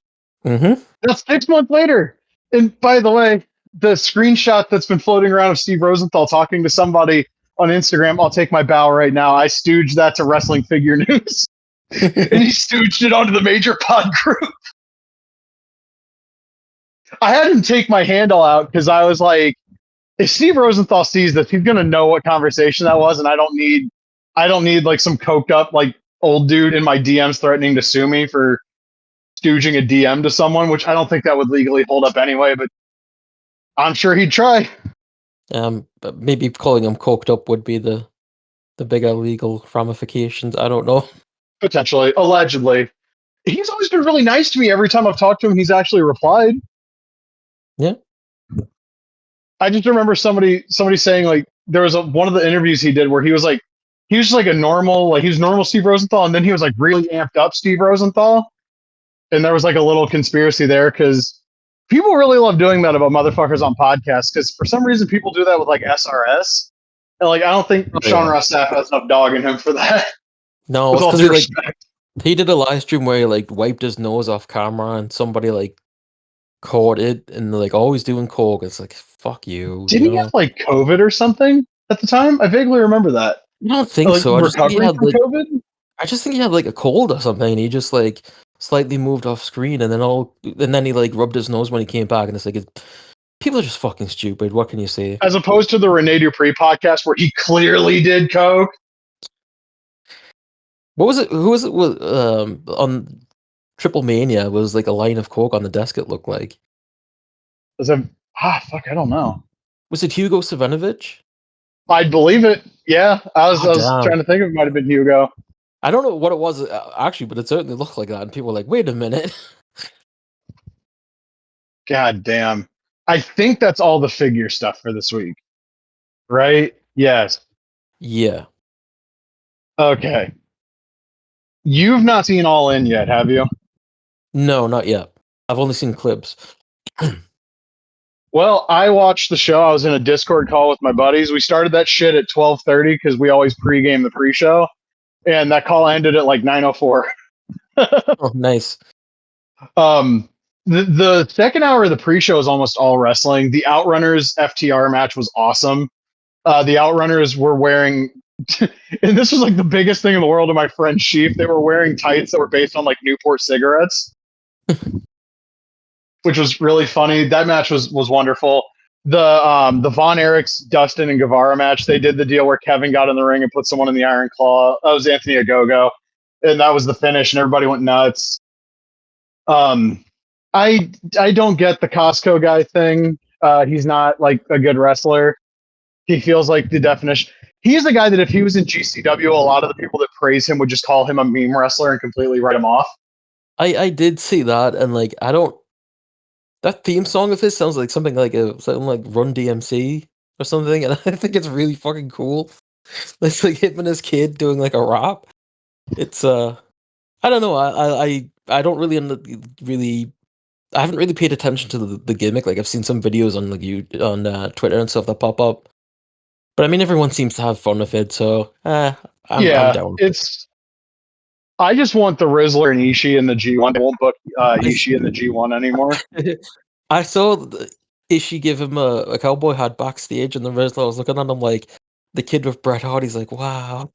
Mm-hmm. That's 6 months later. And by the way, the screenshot that's been floating around of Steve Rosenthal talking to somebody on Instagram, I'll take my bow right now. I stooged that to Wrestling Figure News. And he stooged it onto the major pod group. I had him take my handle out because I was like, if Steve Rosenthal sees this, he's gonna know what conversation that was, and I don't need like some coked up like old dude in my DMs threatening to sue me for stooging a DM to someone, which I don't think that would legally hold up anyway, but I'm sure he'd try. But maybe calling him coked up would be the bigger legal ramifications. I don't know. Potentially, allegedly. He's always been really nice to me. Every time I've talked to him, he's actually replied. Yeah. I just remember somebody saying like there was one of the interviews he did where he was just like a normal, like he was normal Steve Rosenthal, and then he was like really amped up Steve Rosenthal. And there was like a little conspiracy there because people really love doing that about motherfuckers on podcasts because for some reason people do that with like SRS. And like I don't think Sean Ross Sapp has enough dog in him for that. No, it's because he did a live stream where he like wiped his nose off camera and somebody like caught it and like always doing coke. It's like fuck you. Didn't he have like COVID or something at the time? I vaguely remember that. I don't think like, so. I just think he had from like COVID? I just think he had like a cold or something and he just like slightly moved off screen and then he like rubbed his nose when he came back and it's like people are just fucking stupid. What can you say? As opposed to the Rene Dupree podcast where he clearly did coke. What was it? Who was it? On Triple Mania was like a line of coke on the desk. It looked like. Fuck, I don't know. Was it Hugo Savinovich? I'd believe it. Yeah, I was trying to think it might have been Hugo. I don't know what it was actually, but it certainly looked like that. And people were like, "Wait a minute." God damn. I think that's all the figure stuff for this week. Right? Yes. Yeah. Okay. You've not seen All In yet, have you? No, not yet. I've only seen clips. Well, I watched the show. I was in a Discord call with my buddies. We started that shit at 12:30 because we always pregame the pre-show, and that call ended at like 9:04. Oh, nice. The second hour of the pre-show is almost all wrestling. The Outrunners FTR match was awesome. The Outrunners were wearing, and this was like the biggest thing in the world to my friend Sheaf. They were wearing tights that were based on like Newport cigarettes, which was really funny. That match was wonderful. The Von Erichs, Dustin, and Guevara match, they did the deal where Kevin got in the ring and put someone in the Iron Claw. That was Anthony Ogogo, and that was the finish, and everybody went nuts. I don't get the Costco guy thing. He's not like a good wrestler. He feels like the definition. He's the guy that if he was in GCW, a lot of the people that praise him would just call him a meme wrestler and completely write him off. I did see that, and like I don't. That theme song of his sounds like something like Run DMC or something, and I think it's really fucking cool. It's like him and his kid doing like a rap. It's I don't know. I don't really I haven't really paid attention to the gimmick. Like I've seen some videos on Twitter and stuff that pop up, but I mean everyone seems to have fun with it, so I'm down. I just want the Rizzler and Ishii in the G1. They won't book Ishii in the G1 anymore. I saw Ishii give him a cowboy hat backstage, and the Rizzler was looking at him like the kid with Bret Hart. He's like, wow.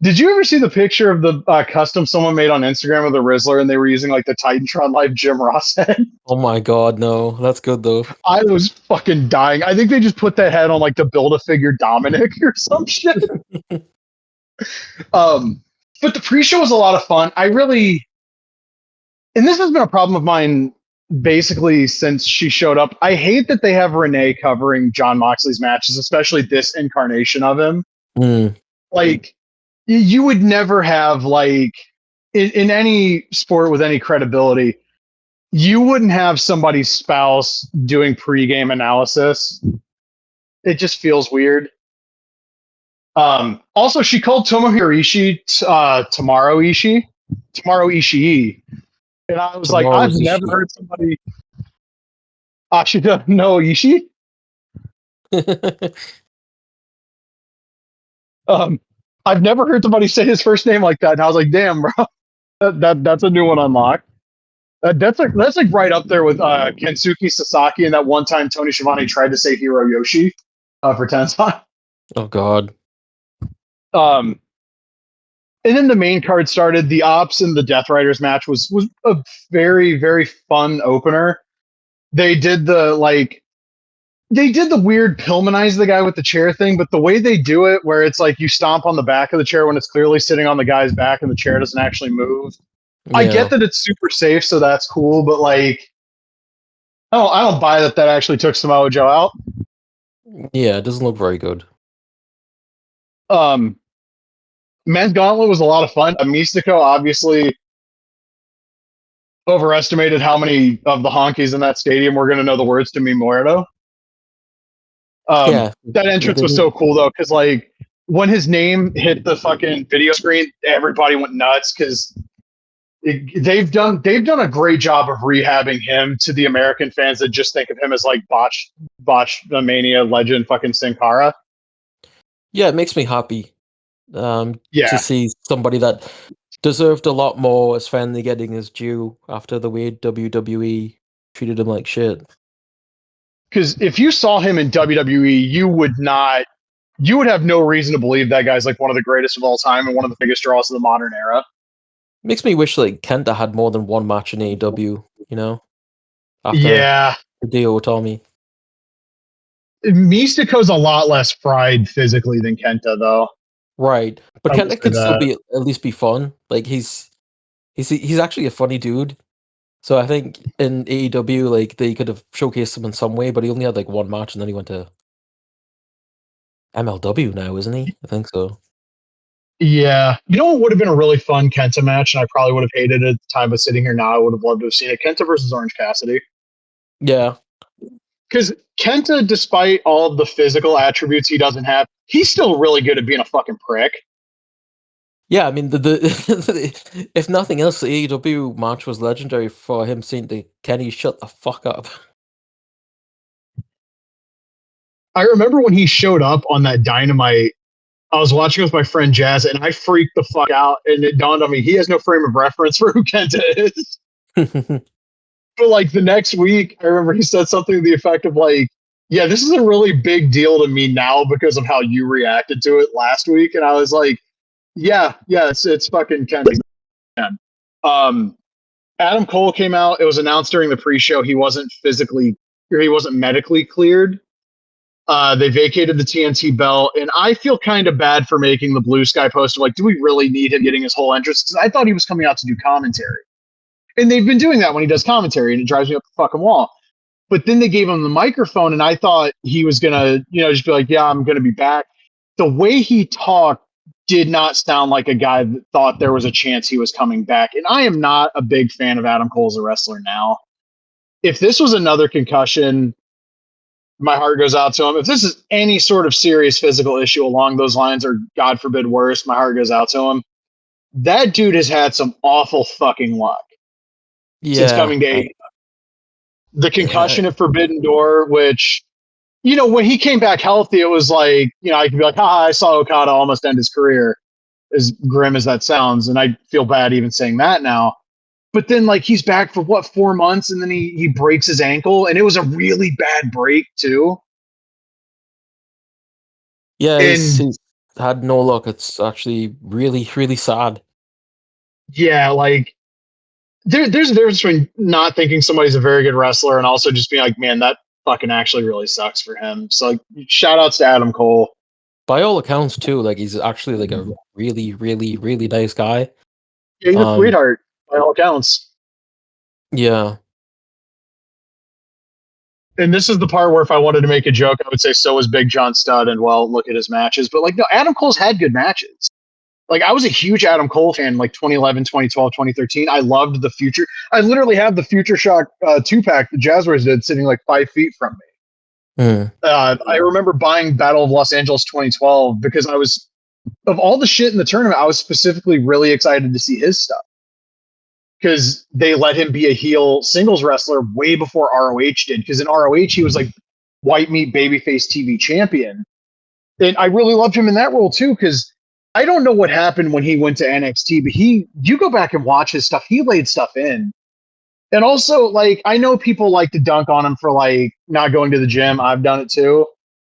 Did you ever see the picture of the custom someone made on Instagram of the Rizzler, and they were using like the Titantron Live Jim Ross head? Oh my god, no. That's good though. I was fucking dying. I think they just put that head on like to build a figure Dominic or some shit. But the pre-show was a lot of fun. And this has been a problem of mine basically since she showed up. I hate that they have Renee covering Jon Moxley's matches, especially this incarnation of him. Like, you would never have, like, in any sport with any credibility, you wouldn't have somebody's spouse doing pregame analysis. It just feels weird. Also, she called Tomohiro Ishii Tomorrow Ishii. And I was like, I've never heard somebody. She doesn't know Ishii. I've never heard somebody say his first name like that, and I was like, "Damn, bro, that's a new one unlocked." That's like right up there with Kensuke Sasaki, and that one time Tony Schiavone tried to say Hiroyoshi for Tensai. Oh god. And then the main card started. The Ops and the Death Riders match was a very, very fun opener. They did the weird Pillmanize the guy with the chair thing, but the way they do it, where it's like you stomp on the back of the chair when it's clearly sitting on the guy's back and the chair doesn't actually move. Yeah. I get that it's super safe, so that's cool, but like, I don't buy that actually took Samoa Joe out. Yeah, it doesn't look very good. Men's Gauntlet was a lot of fun. Mystico obviously overestimated how many of the honkies in that stadium were going to know the words to Mi Muerto. That entrance was so cool though, because like when his name hit the fucking video screen, everybody went nuts because they've done a great job of rehabbing him to the American fans that just think of him as like botch Mania legend fucking Sin Cara. Yeah, it makes me happy to see somebody that deserved a lot more is finally getting his due after the way WWE treated him like shit. Because if you saw him in WWE, you would have no reason to believe that guy's like one of the greatest of all time and one of the biggest draws of the modern era. Makes me wish like Kenta had more than one match in AEW, you know? After the deal with Tommy. Mystico's a lot less fried physically than Kenta, though. Right, but Kenta could still at least be fun. Like he's actually a funny dude. So I think in AEW, like they could have showcased him in some way, but he only had like one match, and then he went to MLW now, isn't he? I think so. Yeah, you know what would have been a really fun Kenta match, and I probably would have hated it at the time. But sitting here now, I would have loved to have seen it. Kenta versus Orange Cassidy. Yeah, Because Kenta, despite all of the physical attributes he doesn't have, he's still really good at being a fucking prick. Yeah, I mean, if nothing else, the AEW match was legendary for him saying to Kenny, "Shut the fuck up." I remember when he showed up on that Dynamite, I was watching with my friend Jazz, and I freaked the fuck out, and it dawned on me, he has no frame of reference for who Kenta is. But like the next week, I remember he said something to the effect of like, yeah, this is a really big deal to me now because of how you reacted to it last week. And I was like, yeah, it's fucking Kenta. Adam Cole came out. It was announced during the pre-show he wasn't medically cleared. They vacated the TNT belt, and I feel kind of bad for making the Blue Sky post. Like, do we really need him getting his whole entrance? Because I thought he was coming out to do commentary. And they've been doing that when he does commentary, and it drives me up the fucking wall. But then they gave him the microphone, and I thought he was going to, just be like, yeah, I'm going to be back. The way he talked did not sound like a guy that thought there was a chance he was coming back. And I am not a big fan of Adam Cole as a wrestler now. If this was another concussion, my heart goes out to him. If this is any sort of serious physical issue along those lines, or God forbid worse, my heart goes out to him. That dude has had some awful fucking luck. Since coming to AEW. The concussion at Forbidden Door, which, when he came back healthy, it was like, I could be like, I saw Okada almost end his career, as grim as that sounds. And I feel bad even saying that now. But then, like, he's back for 4 months, and then he breaks his ankle, and it was a really bad break, too. Yeah, he's had no luck. It's actually really, really sad. Yeah, like, there's a difference between not thinking somebody's a very good wrestler and also just being like, man, that fucking actually really sucks for him. So, like, shout outs to Adam Cole. By all accounts, too, like, he's actually, like, a really, really, really nice guy. Yeah, he's a sweetheart, by all accounts. Yeah. And this is the part where if I wanted to make a joke, I would say so was Big John Studd, and, well, look at his matches. But, like, no, Adam Cole's had good matches. Like, I was a huge Adam Cole fan, like 2011, 2012, 2013. I loved the Future. I literally have the Future Shock 2-pack the Jazzwares did sitting like 5 feet from me. I remember buying Battle of Los Angeles 2012 because of all the shit in the tournament, I was specifically really excited to see his stuff. Because they let him be a heel singles wrestler way before ROH did. Because in ROH, he was like white meat babyface TV champion. And I really loved him in that role too, because I don't know what happened when he went to NXT, but you go back and watch his stuff, he laid stuff in. And also, like, I know people like to dunk on him for, like, not going to the gym. I've done it too.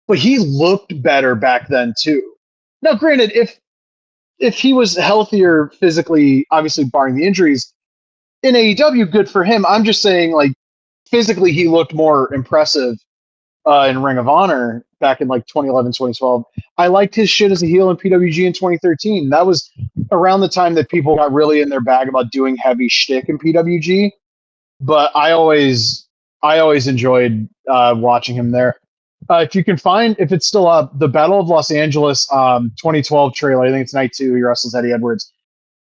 But he looked better back then too. Now, granted, if he was healthier physically, obviously barring the injuries, in AEW, good for him. I'm just saying, like, physically he looked more impressive in Ring of Honor back in like 2011, 2012. I liked his shit as a heel in PWG in 2013. That was around the time that people got really in their bag about doing heavy shtick in PWG. But I always enjoyed watching him there. If you can find, if it's still up, the Battle of Los Angeles 2012 trailer, I think it's night 2, he wrestles Eddie Edwards.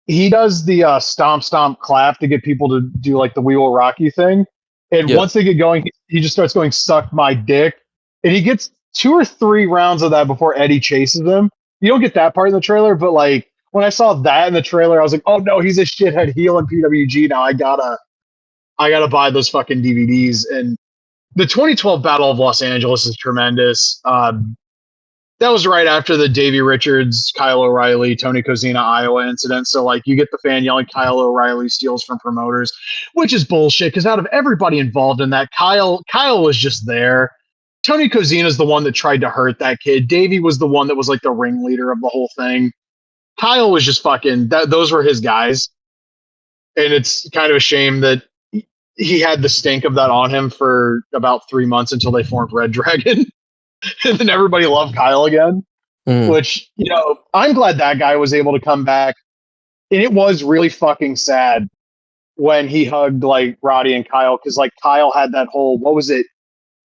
He does the stomp, stomp, clap to get people to do like the We Will Rock You thing. And once they get going, he just starts going, suck my dick. And he gets 2 or 3 rounds of that before Eddie chases him. You don't get that part in the trailer, but like when I saw that in the trailer, I was like, oh no, he's a shithead heel in PWG. Now I gotta buy those fucking DVDs. And the 2012 Battle of Los Angeles is tremendous. That was right after the Davey Richards, Kyle O'Reilly, Tony Kozina, Iowa incident. So, like, you get the fan yelling Kyle O'Reilly steals from promoters, which is bullshit because out of everybody involved in that, Kyle was just there. Tony Kozina is the one that tried to hurt that kid. Davey was the one that was, like, the ringleader of the whole thing. Kyle was just fucking – those were his guys. And it's kind of a shame that he had the stink of that on him for about 3 months until they formed Red Dragon. And then everybody loved Kyle again, which, I'm glad that guy was able to come back. And it was really fucking sad when he hugged like Roddy and Kyle, because like Kyle had that whole, what was it,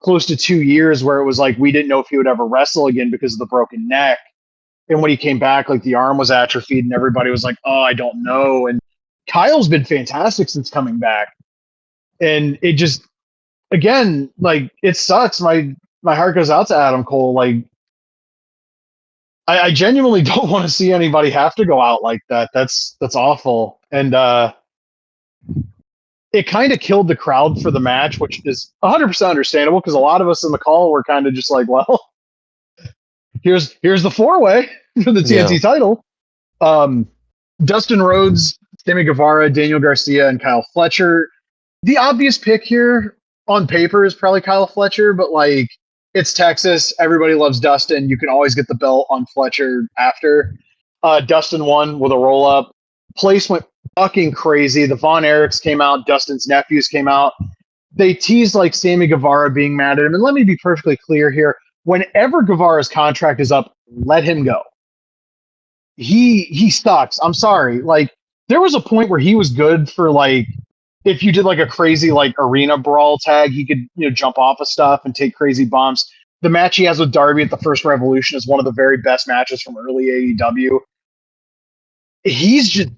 close to 2 years where it was like we didn't know if he would ever wrestle again because of the broken neck. And when he came back, like the arm was atrophied and everybody was like, oh, I don't know. And Kyle's been fantastic since coming back. And it again, like it sucks. My heart goes out to Adam Cole. Like I genuinely don't want to see anybody have to go out like that. That's awful. And it kind of killed the crowd for the match, which is 100% understandable because a lot of us in the call were kind of just like, well, here's the 4-way for the TNT title. Dustin Rhodes, Sammy Guevara, Daniel Garcia, and Kyle Fletcher. The obvious pick here on paper is probably Kyle Fletcher, but like it's Texas. Everybody loves Dustin. You can always get the belt on Fletcher after. Dustin won with a roll up. Place went fucking crazy. The Von Erichs came out. Dustin's nephews came out. They teased like Sammy Guevara being mad at him. And let me be perfectly clear here. Whenever Guevara's contract is up, let him go. He sucks. I'm sorry. Like there was a point where he was good for like if you did like a crazy like arena brawl tag, he could jump off of stuff and take crazy bumps. The match he has with Darby at the First Revolution is one of the very best matches from early AEW. He's just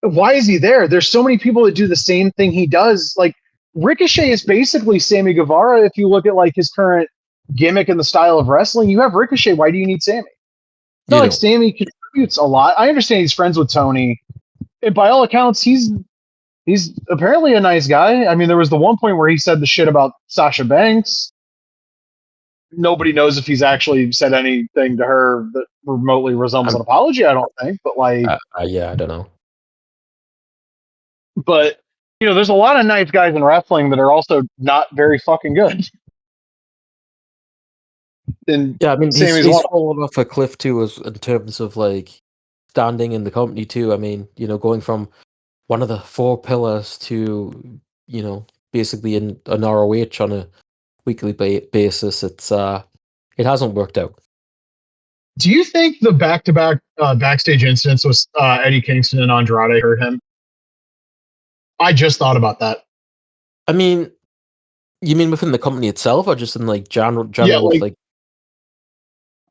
why is he there? There's so many people that do the same thing he does. Like Ricochet is basically Sammy Guevara. If you look at like his current gimmick and the style of wrestling, you have Ricochet. Why do you need Sammy? It's not like Sammy contributes a lot. I understand he's friends with Tony, and by all accounts, he's apparently a nice guy. I mean, there was the one point where he said the shit about Sasha Banks. Nobody knows if he's actually said anything to her that remotely resembles an apology. I don't think, but like, yeah, I don't know. But there's a lot of nice guys in wrestling that are also not very fucking good. And yeah, I mean, he's fallen off a cliff too, as in terms of like standing in the company too. I mean, going from one of the 4 pillars to basically an ROH on a weekly basis. It hasn't worked out. Do you think the back-to-back backstage incidents with Eddie Kingston and Andrade hurt him? I just thought about that. I mean, you mean within the company itself, or just in like general? Yeah, like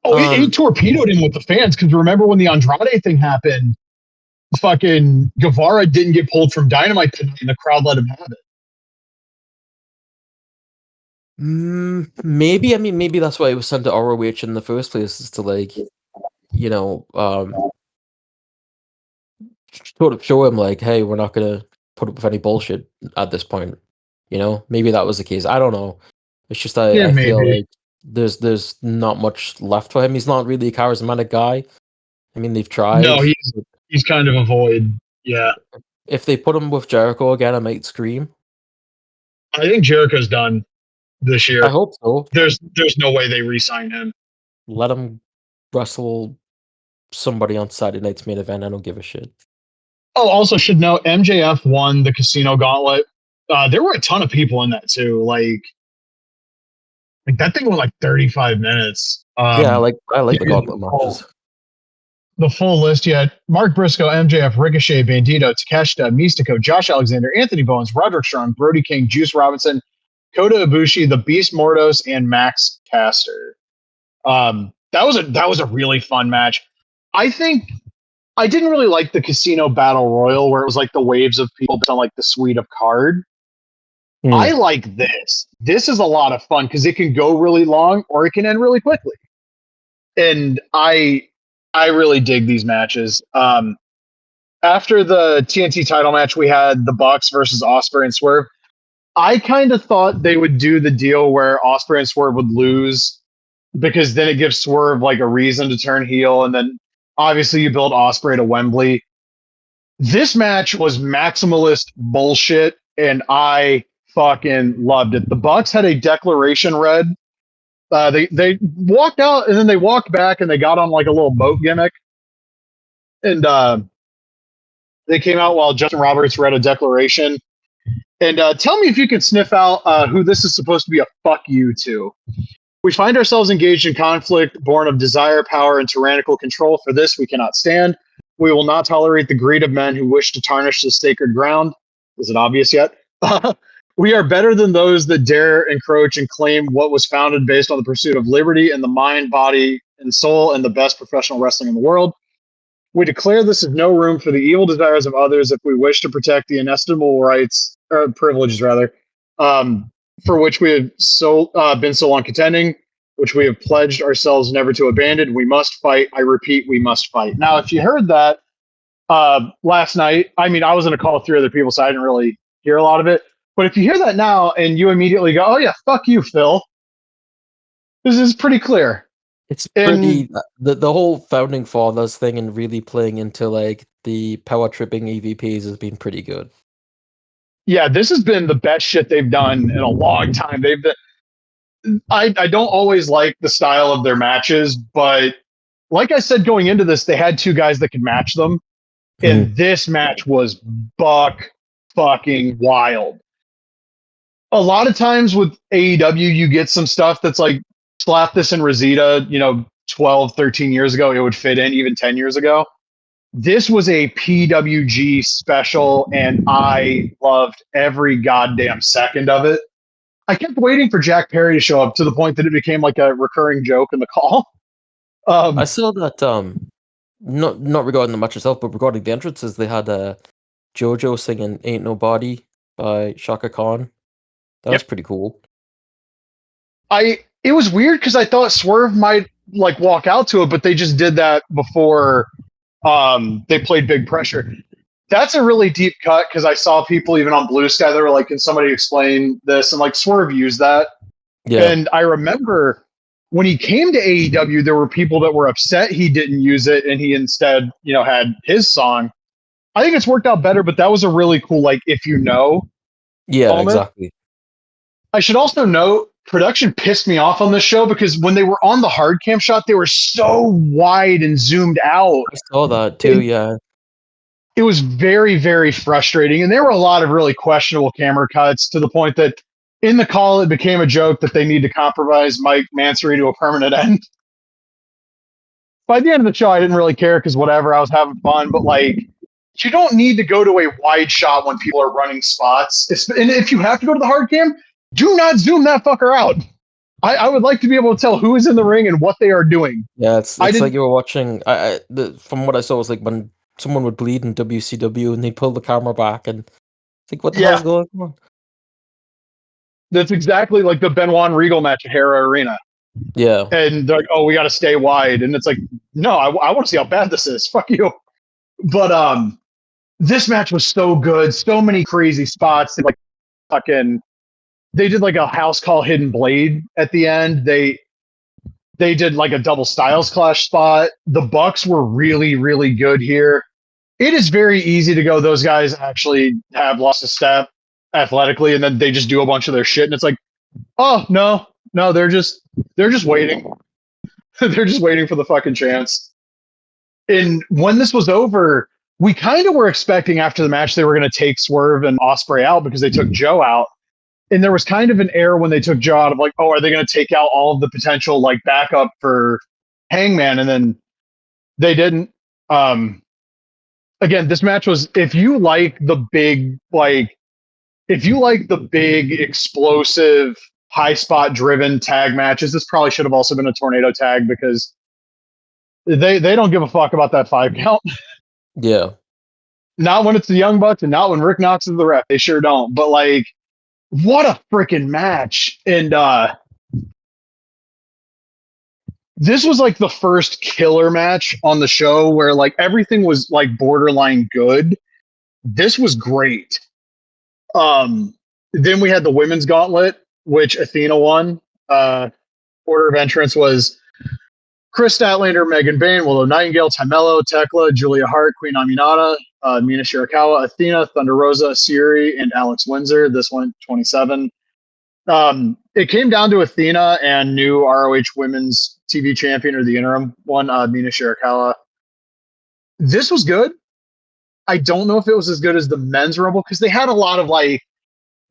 he torpedoed him with the fans because remember when the Andrade thing happened, fucking Guevara didn't get pulled from Dynamite tonight, and the crowd let him have it. Maybe. I mean, maybe that's why it was sent to ROH in the first place, is to like, sort of show him like, hey, we're not gonna put up with any bullshit at this point. Maybe that was the case. I don't know. It's just I feel like there's not much left for him. He's not really a charismatic guy. I mean, they've tried. No, he's kind of a void. Yeah. If they put him with Jericho again, I might scream. I think Jericho's done this year. I hope so. There's no way they re-sign him. Let him wrestle somebody on Saturday night's main event. I don't give a shit. Oh, also should know MJF won the Casino Gauntlet. There were a ton of people in that too. Like that thing went like 35 minutes. Yeah, I like the Gauntlet matches. The full list yet: Mark Briscoe, MJF, Ricochet, Bandito, Takeshita, Mystico, Josh Alexander, Anthony Bowens, Roderick Strong, Brody King, Juice Robinson, Kota Ibushi, The Beast Mordos, and Max Caster. That was a really fun match. I think I didn't really like the Casino Battle Royal where it was like the waves of people on like the suite of card. I like this. This is a lot of fun because it can go really long or it can end really quickly. And I really dig these matches. After the TNT title match, we had the Bucks versus Ospreay and Swerve. I kind of thought they would do the deal where Ospreay and Swerve would lose because then it gives Swerve like a reason to turn heel, and then obviously you build Ospreay to Wembley. This match was maximalist bullshit, and I fucking loved it. The Bucks had a declaration read. They walked out and then they walked back and they got on like a little boat gimmick, and they came out while Justin Roberts read a declaration. And tell me if you can sniff out who this is supposed to be a fuck you to. We find ourselves engaged in conflict born of desire, power, and tyrannical control. For this, we cannot stand. We will not tolerate the greed of men who wish to tarnish this sacred ground. Is it obvious yet? We are better than those that dare encroach and claim what was founded based on the pursuit of liberty and the mind, body, and soul, and the best professional wrestling in the world. We declare this is no room for the evil desires of others if we wish to protect the inestimable rights, or privileges rather, for which we have been so long contending, which we have pledged ourselves never to abandon. We must fight. I repeat, we must fight. Now, if you heard that last night, I mean, I was in a call with 3 other people, so I didn't really hear a lot of it. But if you hear that now and you immediately go, "Oh yeah, fuck you, Phil," this is pretty clear. It's pretty the whole founding fathers thing and really playing into like the power tripping EVPs has been pretty good. Yeah, this has been the best shit they've done in a long time. I don't always like the style of their matches, but like I said going into this, they had 2 guys that could match them. And this match was buck fucking wild. A lot of times with AEW, you get some stuff that's like, slap this in Rosita, 12, 13 years ago, it would fit in, even 10 years ago. This was a PWG special, and I loved every goddamn second of it. I kept waiting for Jack Perry to show up to the point that it became like a recurring joke in the call. I saw that not regarding the match itself, but regarding the entrances, they had JoJo singing "Ain't Nobody" by Shaka Khan. That was pretty cool. It was weird because I thought Swerve might like walk out to it, but they just did that before they played Big Pressure. That's a really deep cut because I saw people even on Blue Sky that were like, "Can somebody explain this?" And like Swerve used that. Yeah. And I remember when he came to AEW, there were people that were upset he didn't use it and he instead, had his song. I think it's worked out better, but that was a really cool, like, if you know. Yeah, moment. Exactly. I should also note, production pissed me off on this show because when they were on the hard cam shot, they were so wide and zoomed out. I saw that too, yeah. It was very, very frustrating. And there were a lot of really questionable camera cuts to the point that in the call, it became a joke that they need to compromise Mike Mansory to a permanent end. By the end of the show, I didn't really care because whatever, I was having fun. But like, you don't need to go to a wide shot when people are running spots. And if you have to go to the hard cam, do not zoom that fucker out. I would like to be able to tell who is in the ring and what they are doing. Yeah, it's like you were watching. From what I saw, it was like when someone would bleed in WCW and they pull the camera back and think, what the hell's going on? That's exactly like the Benoit and Regal match at Hera Arena. Yeah. And they're like, "Oh, we got to stay wide." And it's like, no, I want to see how bad this is. Fuck you. But this match was so good. So many crazy spots. They did like a house call hidden blade at the end. They did like a double Styles Clash spot. The Bucks were really, really good here. It is very easy to go, those guys actually have lost a step athletically, and then they just do a bunch of their shit. And it's like, oh, no, they're just waiting. They're just waiting for the fucking chance. And when this was over, we kind of were expecting after the match they were going to take Swerve and Ospreay out because they took Joe out. And there was kind of an air when they took Joe out of like, oh, are they going to take out all of the potential like backup for Hangman? And then they didn't. Again, this match was, if you like the big explosive high spot driven tag matches, this probably should have also been a tornado tag because they don't give a fuck about that 5 count. Yeah. Not when it's the Young Bucks and not when Rick Knox is the ref. They sure don't. But like, what a freaking match. And this was like the first killer match on the show where like everything was like borderline good. This was great. Then we had the women's gauntlet, which Athena won. Order of entrance was Chris Statlander, Megan Bayne, Willow Nightingale, Tamello, Tekla, Julia Hart, Queen Aminata, Mina Shirakawa, Athena, Thunder Rosa, Siri, and Alex Windsor. This went 27. It came down to Athena and new ROH Women's TV Champion, or the interim one, Mina Shirakawa. This was good. I don't know if it was as good as the men's Rumble because they had a lot of like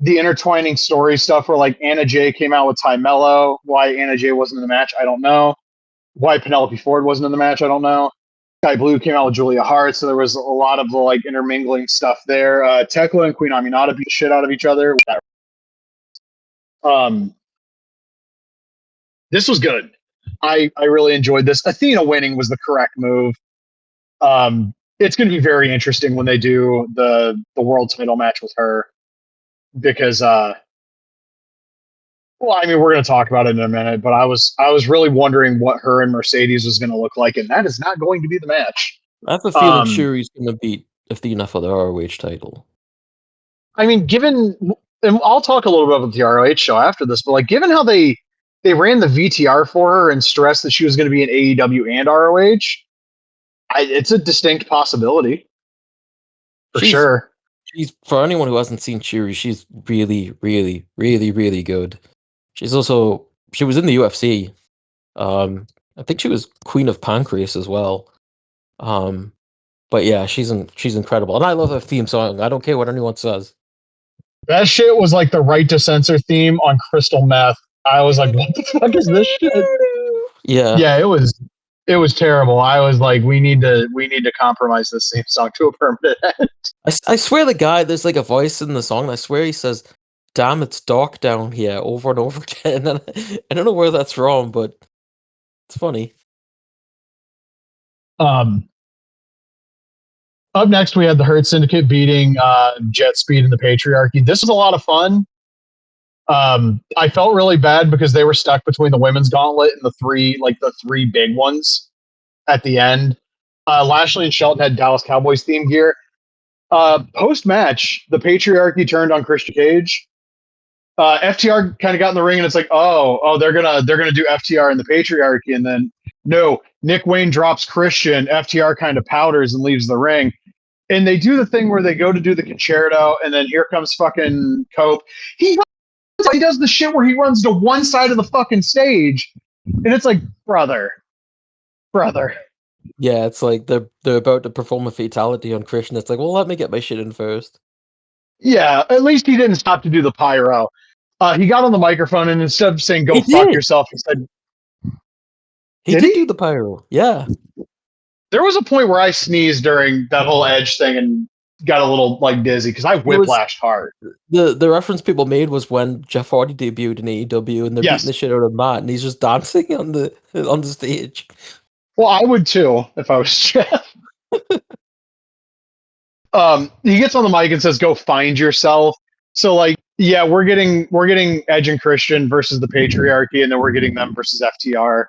the intertwining story stuff where like Anna Jay came out with Ty Mello. Why Anna Jay wasn't in the match, I don't know. Why Penelope Ford wasn't in the match, I don't know. Sky Blue came out with Julia Hart, so there was a lot of the like intermingling stuff there. Tekla and Queen Aminata beat the shit out of each other. This was good. I really enjoyed this. Athena winning was the correct move. It's going to be very interesting when they do the world title match with her because Well, I mean, we're going to talk about it in a minute, but I was really wondering what her and Mercedes was going to look like, and that is not going to be the match. I have a feeling Shuri's going to beat Athena for the ROH title. I mean, given, and I'll talk a little bit about the ROH show after this, but like, given how they ran the VTR for her and stressed that she was going to be in AEW and ROH, it's a distinct possibility for sure. She's, for anyone who hasn't seen Shuri, she's really, really, really, really good. She was in the UFC. I think she was Queen of Pancrase as well. But yeah, she's incredible, and I love her theme song. I don't care what anyone says. That shit was like the Right to Censor theme on Crystal Meth. I was like, what the fuck is this shit? Yeah, it was terrible. I was like, we need to compromise this theme song to a permanent end. I swear the guy, there's like a voice in the song. I swear he says, "Damn, it's dark down here," over and over again. And I don't know where that's from, but it's funny. Up next, we had the Hurt Syndicate beating Jet Speed and the Patriarchy. This was a lot of fun. I felt really bad because they were stuck between the women's gauntlet and the three big ones at the end. Lashley and Shelton had Dallas Cowboys theme gear. Post match, the Patriarchy turned on Christian Cage. FTR kind of got in the ring, and it's like, they're gonna do FTR and the Patriarchy, and then no, Nick Wayne drops Christian. FTR kind of powders and leaves the ring, and they do the thing where they go to do the concerto, and then here comes fucking Cope. He does the shit where he runs to one side of the fucking stage, and it's like, brother. Yeah, it's like they're about to perform a fatality on Christian. It's like, well, let me get my shit in first. Yeah, at least he didn't stop to do the pyro. He got on the microphone, and instead of saying "Go fuck yourself," he said, He did do the pyro. Yeah. There was a point where I sneezed during that whole Edge thing and got a little like dizzy because I whiplashed hard. The reference people made was when Jeff Hardy debuted in AEW and they're beating the shit out of Matt and he's just dancing on the stage. Well, I would too if I was Jeff. He gets on the mic and says, "Go find yourself." So like, yeah, we're getting Edge and Christian versus the Patriarchy, and then we're getting them versus FTR.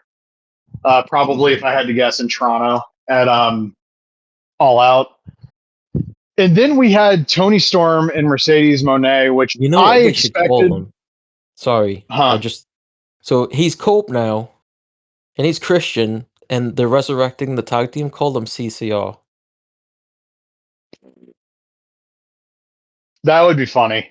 Probably, if I had to guess, in Toronto at All Out. And then we had Tony Storm and Mercedes Moné, which I expected. Sorry, so he's Cope now, and he's Christian, and they're resurrecting the tag team. Call them CCR. That would be funny.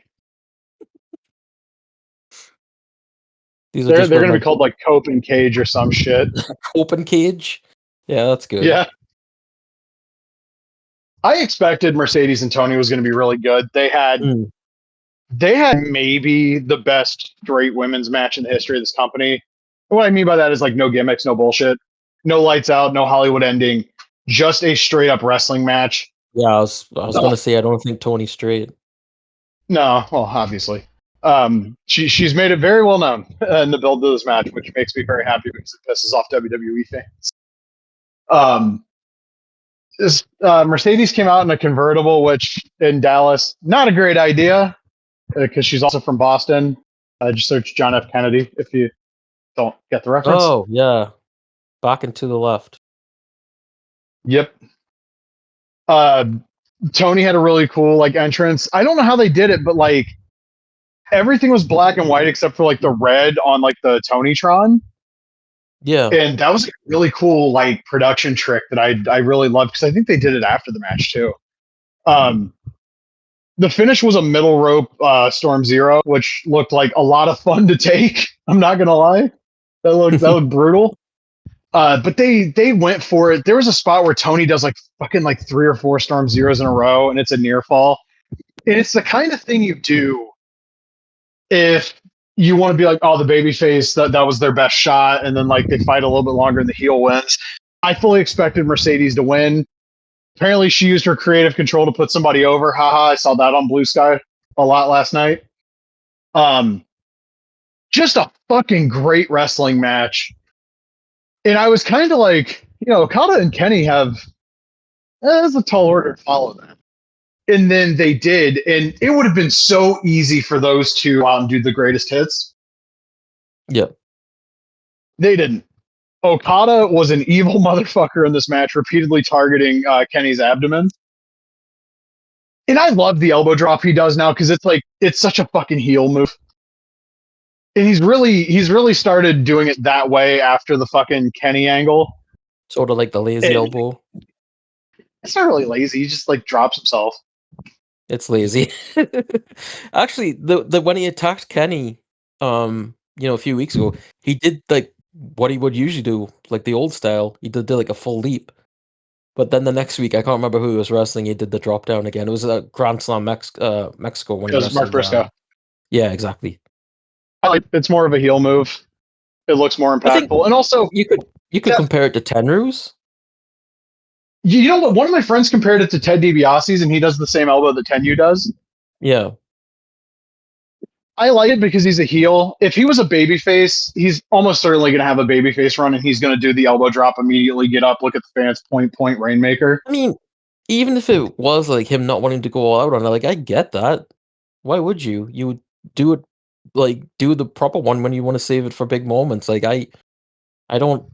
They're going to be called like Cope and Cage or some shit. Cope and Cage? Yeah, that's good. Yeah. I expected Mercedes and Tony was going to be really good. They had maybe the best straight women's match in the history of this company. And what I mean by that is like no gimmicks, no bullshit, no lights out, no Hollywood ending, just a straight up wrestling match. Yeah, I was going to say I don't think Tony's straight. No, well, obviously. She's made it very well known in the build of this match, which makes me very happy because it pisses off WWE fans. Mercedes came out in a convertible, which in Dallas, not a great idea because she's also from Boston. Just search John F. Kennedy if you don't get the reference. Oh, yeah. Back and to the left. Yep. Tony had a really cool like entrance. I don't know how they did it, but like everything was black and white except for like the red on like the Tonytron. Yeah. And that was a really cool like production trick that I really loved because I think they did it after the match too. The finish was a middle rope Storm Zero, which looked like a lot of fun to take. I'm not gonna lie. That looked brutal. But they went for it. There was a spot where Tony does like fucking like 3 or 4 Storm Zeros in a row, and it's a near fall. And it's the kind of thing you do if you want to be like, oh, the babyface, that was their best shot, and then like they fight a little bit longer and the heel wins. I fully expected Mercedes to win. Apparently she used her creative control to put somebody over. Haha, I saw that on Blue Sky a lot last night. Just a fucking great wrestling match. And I was kind of like, Okada and Kenny have that's a tall order to follow that. And then they did, and it would have been so easy for those two to do the greatest hits. Yep. They didn't. Okada was an evil motherfucker in this match, repeatedly targeting Kenny's abdomen. And I love the elbow drop he does now because it's such a fucking heel move. And he's really started doing it that way after the fucking Kenny angle. Sort of like the lazy elbow. It's not really lazy. He just like drops himself. It's lazy. Actually, the when he attacked Kenny, a few weeks ago, he did like what he would usually do, like the old style. He did like a full leap. But then the next week, I can't remember who he was wrestling. He did the drop down again. It was a Grand Slam Mexico when It was Mark Briscoe. Yeah, exactly. It's more of a heel move. It looks more impactful, and also you could compare it to Tenryu's. You know what? One of my friends compared it to Ted DiBiase's, and he does the same elbow that Tenryu does. Yeah. I like it because he's a heel. If he was a babyface, he's almost certainly going to have a babyface run, and he's going to do the elbow drop immediately, get up, look at the fans, point, Rainmaker. I mean, even if it was like him not wanting to go all out on it, like I get that. Why would you? You would do it, like do the proper one when you want to save it for big moments. Like I don't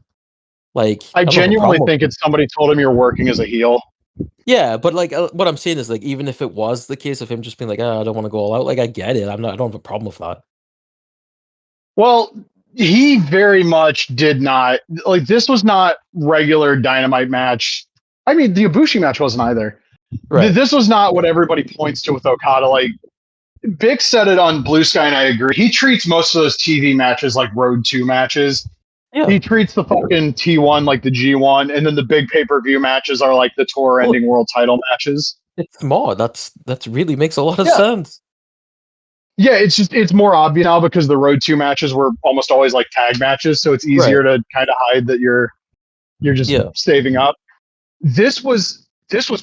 like. I genuinely think it's somebody told him you're working as a heel. Yeah, but like what I'm saying is like even if it was the case of him just being like, I don't want to go all out, like I get it. I don't have a problem with that. Well, he very much did not like. This was not regular Dynamite match. I mean, the Ibushi match wasn't either. Right. This was not what everybody points to with Okada. Like Bix said it on Blue Sky, and I agree. He treats most of those TV matches like Road 2 matches. Yeah. He treats the fucking T1 like the G1, and then the big pay-per-view matches are like the tour-ending world title matches. It's more. That's really makes a lot of sense. Yeah, it's more obvious now because the Road 2 matches were almost always like tag matches, so it's easier to kind of hide that you're just saving up. This was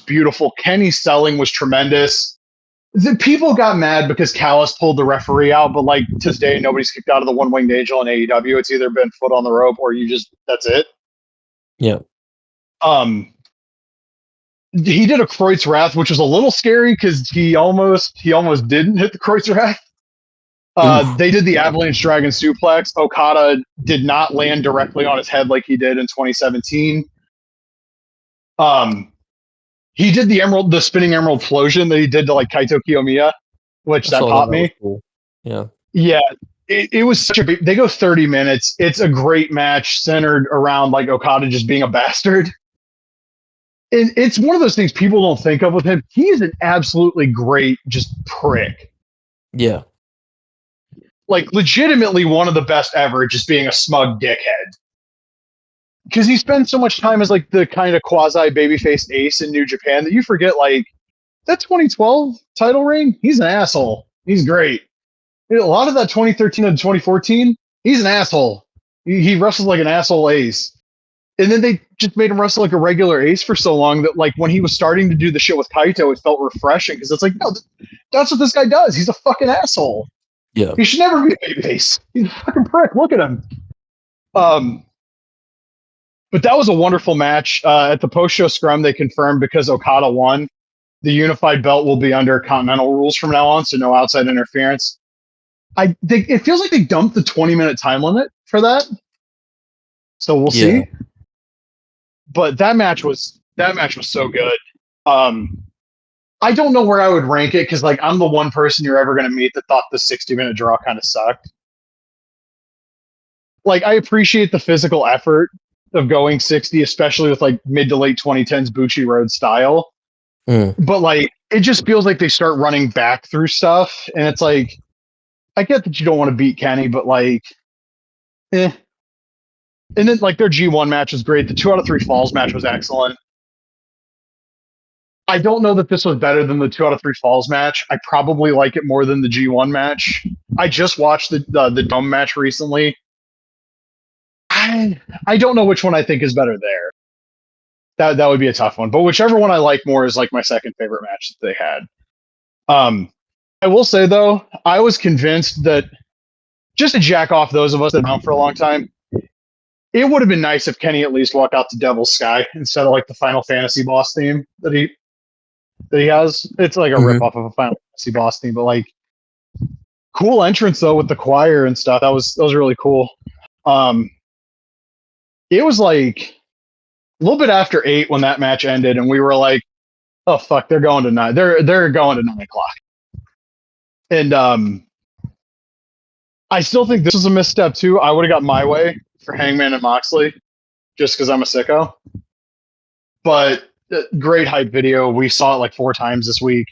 beautiful. Kenny's selling was tremendous. The people got mad because Callis pulled the referee out, but like to this day, nobody's kicked out of the one-winged angel in AEW. It's either been foot on the rope or that's it. Yeah. He did a Kreutz Wrath, which was a little scary because he almost didn't hit the Kreutz Wrath. They did the Avalanche Dragon Suplex. Okada did not land directly on his head like he did in 2017. He did the spinning emerald flosion that he did to like Kaito Kiyomiya, which that popped me. Cool. Yeah. Yeah. It was such a big, they go 30 minutes. It's a great match centered around like Okada just being a bastard. It's one of those things people don't think of with him. He's an absolutely great just prick. Yeah. Like legitimately one of the best ever, just being a smug dickhead. Because he spends so much time as like the kind of quasi babyface ace in New Japan that you forget like that 2012 title reign. He's an asshole. He's great. A lot of that 2013 and 2014, he's an asshole. He wrestles like an asshole ace. And then they just made him wrestle like a regular ace for so long that like when he was starting to do the shit with Kaito, it felt refreshing because it's like, no, that's what this guy does. He's a fucking asshole. Yeah. He should never be a babyface. He's a fucking prick. Look at him. But that was a wonderful match. At the post-show scrum, they confirmed because Okada won, the unified belt will be under Continental rules from now on, so no outside interference. It feels like they dumped the 20-minute time limit for that, so we'll see. But that match was so good. I don't know where I would rank it because like I'm the one person you're ever going to meet that thought the 60-minute draw kind of sucked. Like I appreciate the physical effort of going 60, especially with like mid to late 2010s Bushi Road style. But like it just feels like they start running back through stuff, and it's like I get that you don't want to beat Kenny, but like, And then like their G1 match was great. The 2 out of 3 falls match was excellent. I don't know that this was better than the 2 out of 3 falls match. I probably like it more than the G1 match. I just watched the Dome match recently. I don't know which one I think is better there. That would be a tough one. But whichever one I like more is like my second favorite match that they had. I will say though, I was convinced that just to jack off those of us that have been out for a long time, it would have been nice if Kenny at least walked out to Devil's Sky instead of like the Final Fantasy boss theme that he has. It's like a rip off of a Final Fantasy boss theme, but like Cool entrance though with the choir and stuff. That was really cool. It was like a little bit after 8 when that match ended, and we were like, "Oh fuck, they're going to 9. They're going to 9:00." And I still think this was a misstep too. I would have got my way for Hangman and Moxley, just because I'm a sicko. But great hype video. We saw it like 4 times this week.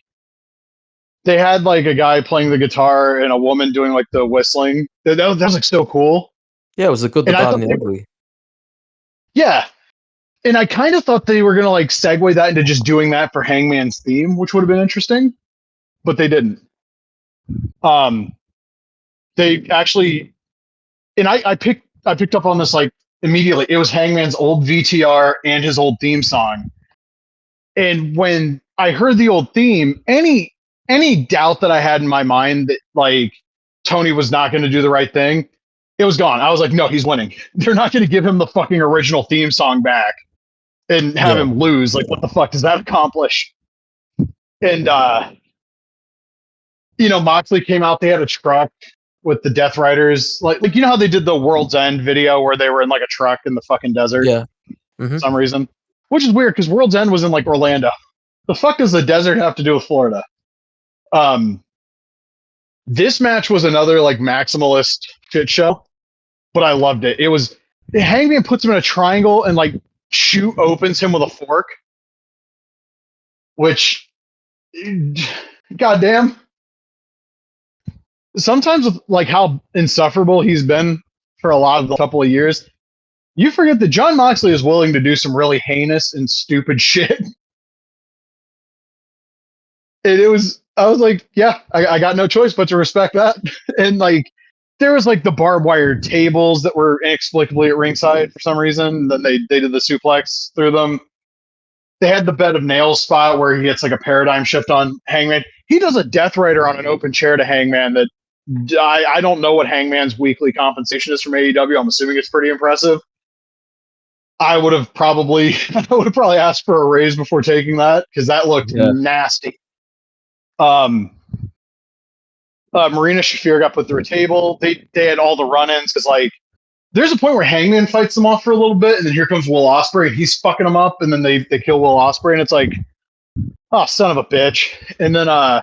They had like a guy playing the guitar and a woman doing like the whistling. That was like so cool. Yeah, it was a good, the bad, and the ugly. Yeah. And I kind of thought they were going to like segue that into just doing that for Hangman's theme, which would have been interesting, but they didn't. They actually, and I picked up on this like immediately. It was Hangman's old VTR and his old theme song. And when I heard the old theme, any doubt that I had in my mind that like Tony was not going to do the right thing, it was gone. I was like, no, he's winning. They're not going to give him the fucking original theme song back and have him lose. Like, what the fuck does that accomplish? And Moxley came out. They had a truck with the Death Riders, like you know how they did the World's End video where they were in like a truck in the fucking desert. Yeah. For some reason, which is weird because World's End was in like Orlando. The fuck does the desert have to do with Florida? This match was another like maximalist shit show, but I loved it. It was Hangman puts him in a triangle and like Shoot opens him with a fork, which, goddamn. Sometimes with like how insufferable he's been for a lot of the couple of years, you forget that Jon Moxley is willing to do some really heinous and stupid shit. And I was like, yeah, I got no choice but to respect that. And like, there was like the barbed wire tables that were inexplicably at ringside for some reason. Then they did the suplex through them. They had the bed of nails spot where he gets like a paradigm shift on Hangman. He does a Death Rider on an open chair to Hangman that I don't know what Hangman's weekly compensation is from AEW. I'm assuming it's pretty impressive. I would have probably asked for a raise before taking that because that looked nasty. Marina Shafir got put through a table. They had all the run-ins because like there's a point where Hangman fights them off for a little bit, and then here comes Will Ospreay, and he's fucking them up, and then they kill Will Ospreay, and it's like, oh, son of a bitch. And then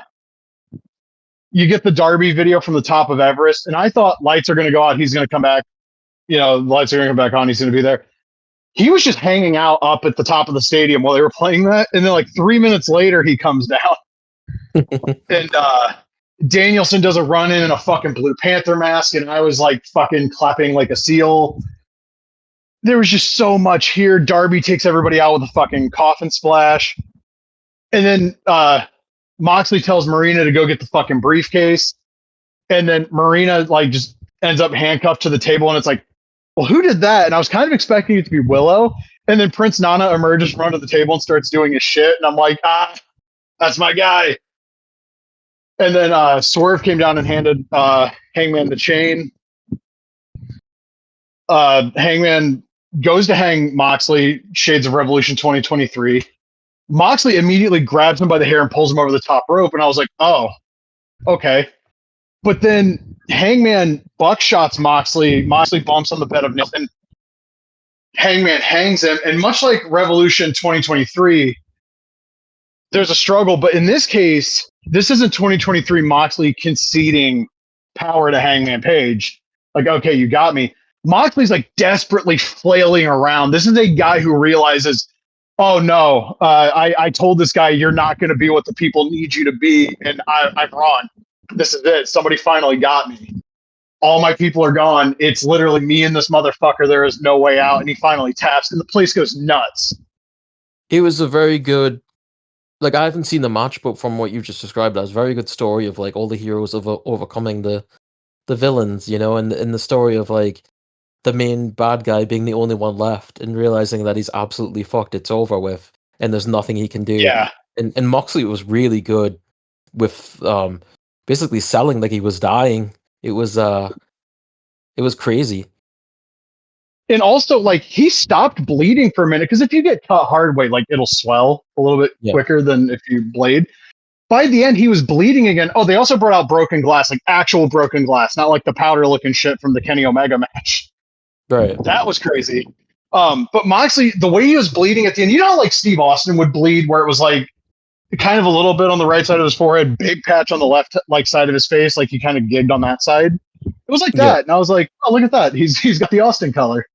you get the Darby video from the top of Everest, and I thought lights are going to go out, he's going to come back, lights are going to come back on, he's going to be there. He was just hanging out up at the top of the stadium while they were playing that, and then like 3 minutes later, he comes down. And Danielson does a run-in a fucking Blue Panther mask, and I was like fucking clapping like a seal. There was just so much here. Darby takes everybody out with a fucking coffin splash. And then Moxley tells Marina to go get the fucking briefcase. And then Marina like just ends up handcuffed to the table, and it's like, well, who did that? And I was kind of expecting it to be Willow. And then Prince Nana emerges from under the table and starts doing his shit. And I'm like, that's my guy. And then Swerve came down and handed Hangman the chain. Hangman goes to hang Moxley, Shades of Revolution 2023. Moxley immediately grabs him by the hair and pulls him over the top rope. And I was like, oh, okay. But then Hangman buckshots Moxley. Moxley bumps on the bed of nails, and Hangman hangs him. And much like Revolution 2023, there's a struggle. But in this case, this isn't 2023 Moxley conceding power to Hangman Page. Like, okay, you got me. Moxley's like desperately flailing around. This is a guy who realizes, oh no, I told this guy you're not going to be what the people need you to be, and I'm wrong. This is it. Somebody finally got me. All my people are gone. It's literally me and this motherfucker. There is no way out. And he finally taps, and the place goes nuts. It was a very good, like, I haven't seen the match, but from what you just described, that was a very good story of like all the heroes of overcoming the villains, and the story of like the main bad guy being the only one left and realizing that he's absolutely fucked. It's over with, and there's nothing he can do. Yeah. And Moxley was really good with basically selling like he was dying. It was crazy. And also, like, he stopped bleeding for a minute, because if you get cut hard way, like, it'll swell a little bit quicker than if you blade. by the end, he was bleeding again. Oh, they also brought out broken glass, like actual broken glass, not like the powder looking shit from the Kenny Omega match. Right. That was crazy. But Moxley, the way he was bleeding at the end, you know how like Steve Austin would bleed, where it was like kind of a little bit on the right side of his forehead, big patch on the left like side of his face, like he kind of gigged on that side. It was like that, Yeah. and I was like, oh, look at that. He's got the Austin color.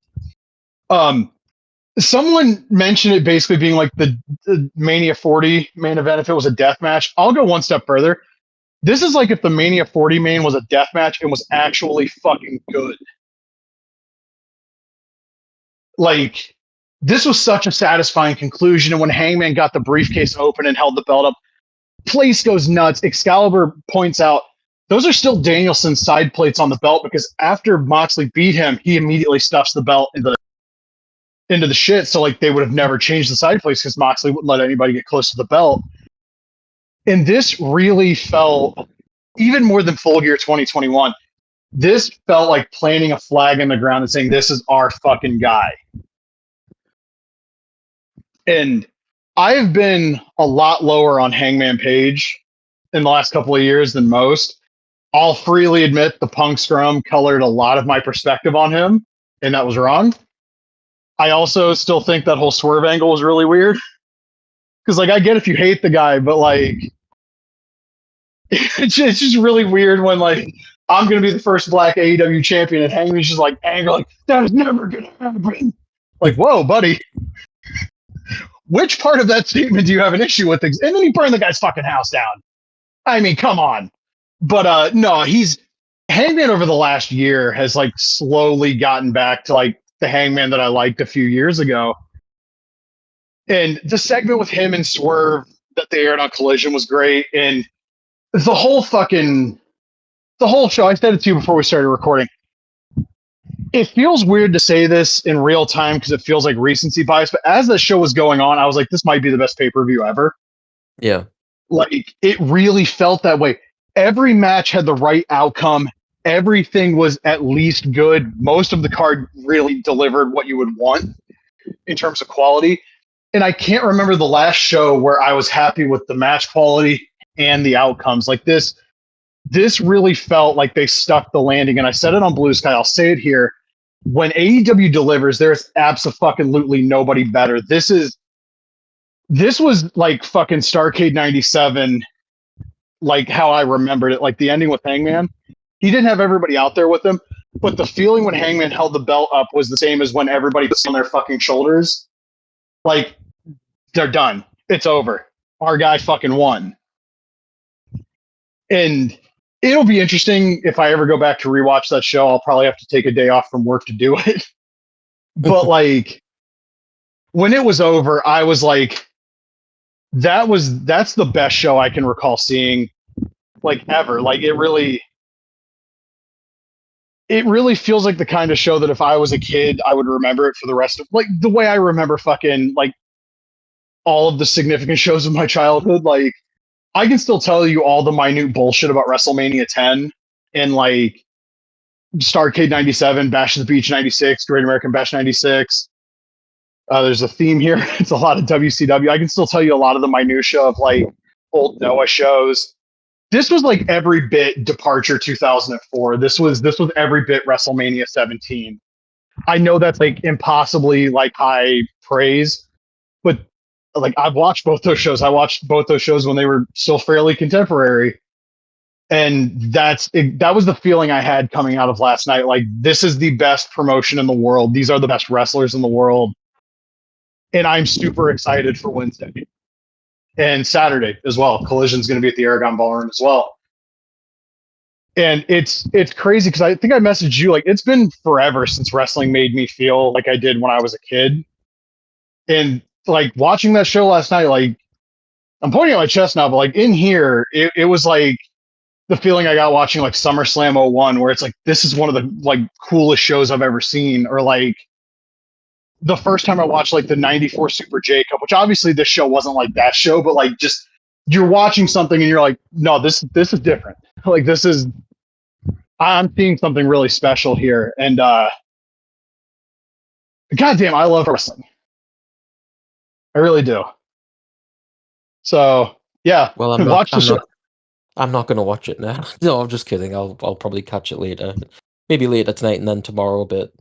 Someone mentioned it basically being like the Mania 40 main event if it was a death match. I'll go one step further. This is like if the Mania 40 main was a death match and was actually fucking good. Like, this was such a satisfying conclusion. And when Hangman got the briefcase open and held the belt up, place goes nuts. Excalibur points out those are still Danielson's side plates on the belt because after Moxley beat him, he immediately stuffs the belt into the shit. So like they would have never changed the side plates because Moxley wouldn't let anybody get close to the belt. And this really felt even more than Full Gear 2021. This felt like planting a flag in the ground and saying, this is our fucking guy. And I've been a lot lower on Hangman Page in the last couple of years than most. I'll freely admit the Punk Scrum colored a lot of my perspective on him, and that was wrong. I also still think that whole swerve angle was really weird. Because, like, I get if you hate the guy, but, like, it's just really weird when, like, I'm going to be the first black AEW champion, and Hangman's just, like, angry, like, that is never going to happen. Like, whoa, buddy. Which part of that statement do you have an issue with? And then he burned the guy's fucking house down. I mean, come on. But no, Hangman over the last year has like slowly gotten back to like the Hangman that I liked a few years ago. And the segment with him and Swerve that they aired on Collision was great. And the whole show, I said it to you before we started recording. It feels weird to say this in real time because it feels like recency bias. But as the show was going on, I was like, this might be the best pay-per-view ever. Yeah. Like, it really felt that way. Every match had the right outcome. Everything was at least good. Most of the card really delivered what you would want in terms of quality. And I can't remember the last show where I was happy with the match quality and the outcomes. Like this really felt like they stuck the landing. And I said it on Blue Sky. I'll say it here. When AEW delivers, there's absolutely nobody better. This was like fucking Starrcade 97, like how I remembered it, like the ending with Hangman. He didn't have everybody out there with him, but the feeling when Hangman held the belt up was the same as when everybody was on their fucking shoulders. Like, they're done. It's over. Our guy fucking won. And it'll be interesting if I ever go back to rewatch that show. I'll probably have to take a day off from work to do it. But like, when it was over, I was like, that's the best show I can recall seeing, like, ever. Like, it really feels like the kind of show that if I was a kid, I would remember it for the rest of, like, the way I remember fucking like all of the significant shows of my childhood. Like, I can still tell you all the minute bullshit about WrestleMania 10 and like Starrcade 97, Bash of the Beach 96, Great American Bash 96. There's a theme here. It's a lot of WCW. I can still tell you a lot of the minutia of like old Noah shows. This was like every bit Departure 2004. This was every bit WrestleMania 17. I know that's like impossibly like high praise, but like I've watched both those shows. I watched both those shows when they were still fairly contemporary. And that was the feeling I had coming out of last night. Like, this is the best promotion in the world. These are the best wrestlers in the world. And I'm super excited for Wednesday and Saturday as well. Collision's going to be at the Aragon Ballroom as well. And it's crazy because I think I messaged you, like, it's been forever since wrestling made me feel like I did when I was a kid. And like watching that show last night, like, I'm pointing at my chest now, but like in here, it was like the feeling I got watching like SummerSlam 01, where it's like, this is one of the like coolest shows I've ever seen. Or like the first time I watched like the 94 Super J Cup, which obviously this show wasn't like that show, but like just you're watching something and you're like, no, this is different. Like I'm seeing something really special here. And goddamn, I love wrestling. I really do. So Yeah, Well, watch the show. I'm not gonna watch it now. No, I'm just kidding. I'll probably catch it later, maybe later tonight and then tomorrow a bit.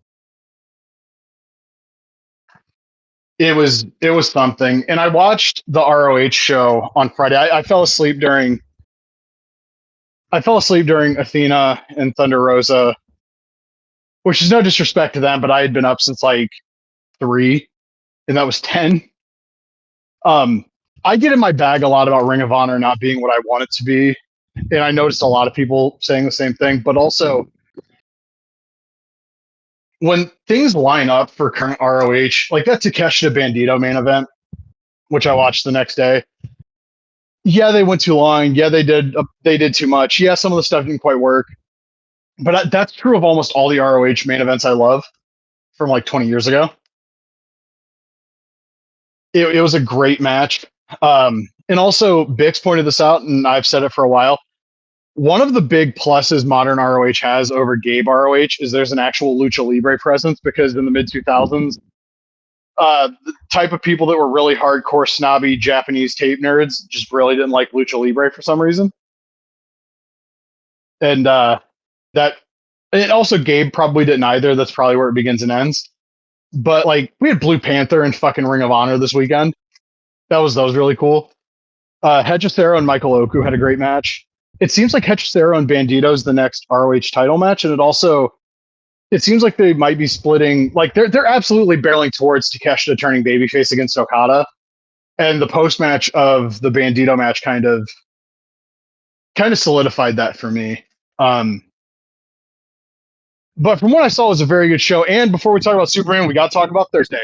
It was something, and I watched the ROH show on Friday. I fell asleep during Athena and Thunder Rosa, which is no disrespect to them, but I had been up since like 3, and that was 10. Um, I get in my bag a lot about Ring of Honor not being what I want it to be, and I noticed a lot of people saying the same thing. But also, when things line up for current ROH, like that Takeshita Bandito main event, which I watched the next day. Yeah, they went too long. Yeah, they did too much. Yeah, some of the stuff didn't quite work. But that's true of almost all the ROH main events I love from like 20 years ago. It was a great match. And also, Bix pointed this out, and I've said it for a while. One of the big pluses modern ROH has over Gabe ROH is there's an actual Lucha Libre presence, because in the mid 2000s, the type of people that were really hardcore snobby Japanese tape nerds just really didn't like Lucha Libre for some reason. And that, and also Gabe probably didn't either. That's probably where it begins and ends. But like, we had Blue Panther and fucking Ring of Honor this weekend. That was really cool. Hechicero and Michael Oku had a great match. It seems like Hechicero and Bandito is the next ROH title match, and it seems like they might be splitting. Like they're absolutely barreling towards Takeshita turning babyface against Okada, and the post match of the Bandito match kind of solidified that for me. But from what I saw, it was a very good show. And before we talk about Superman, we got to talk about Thursday.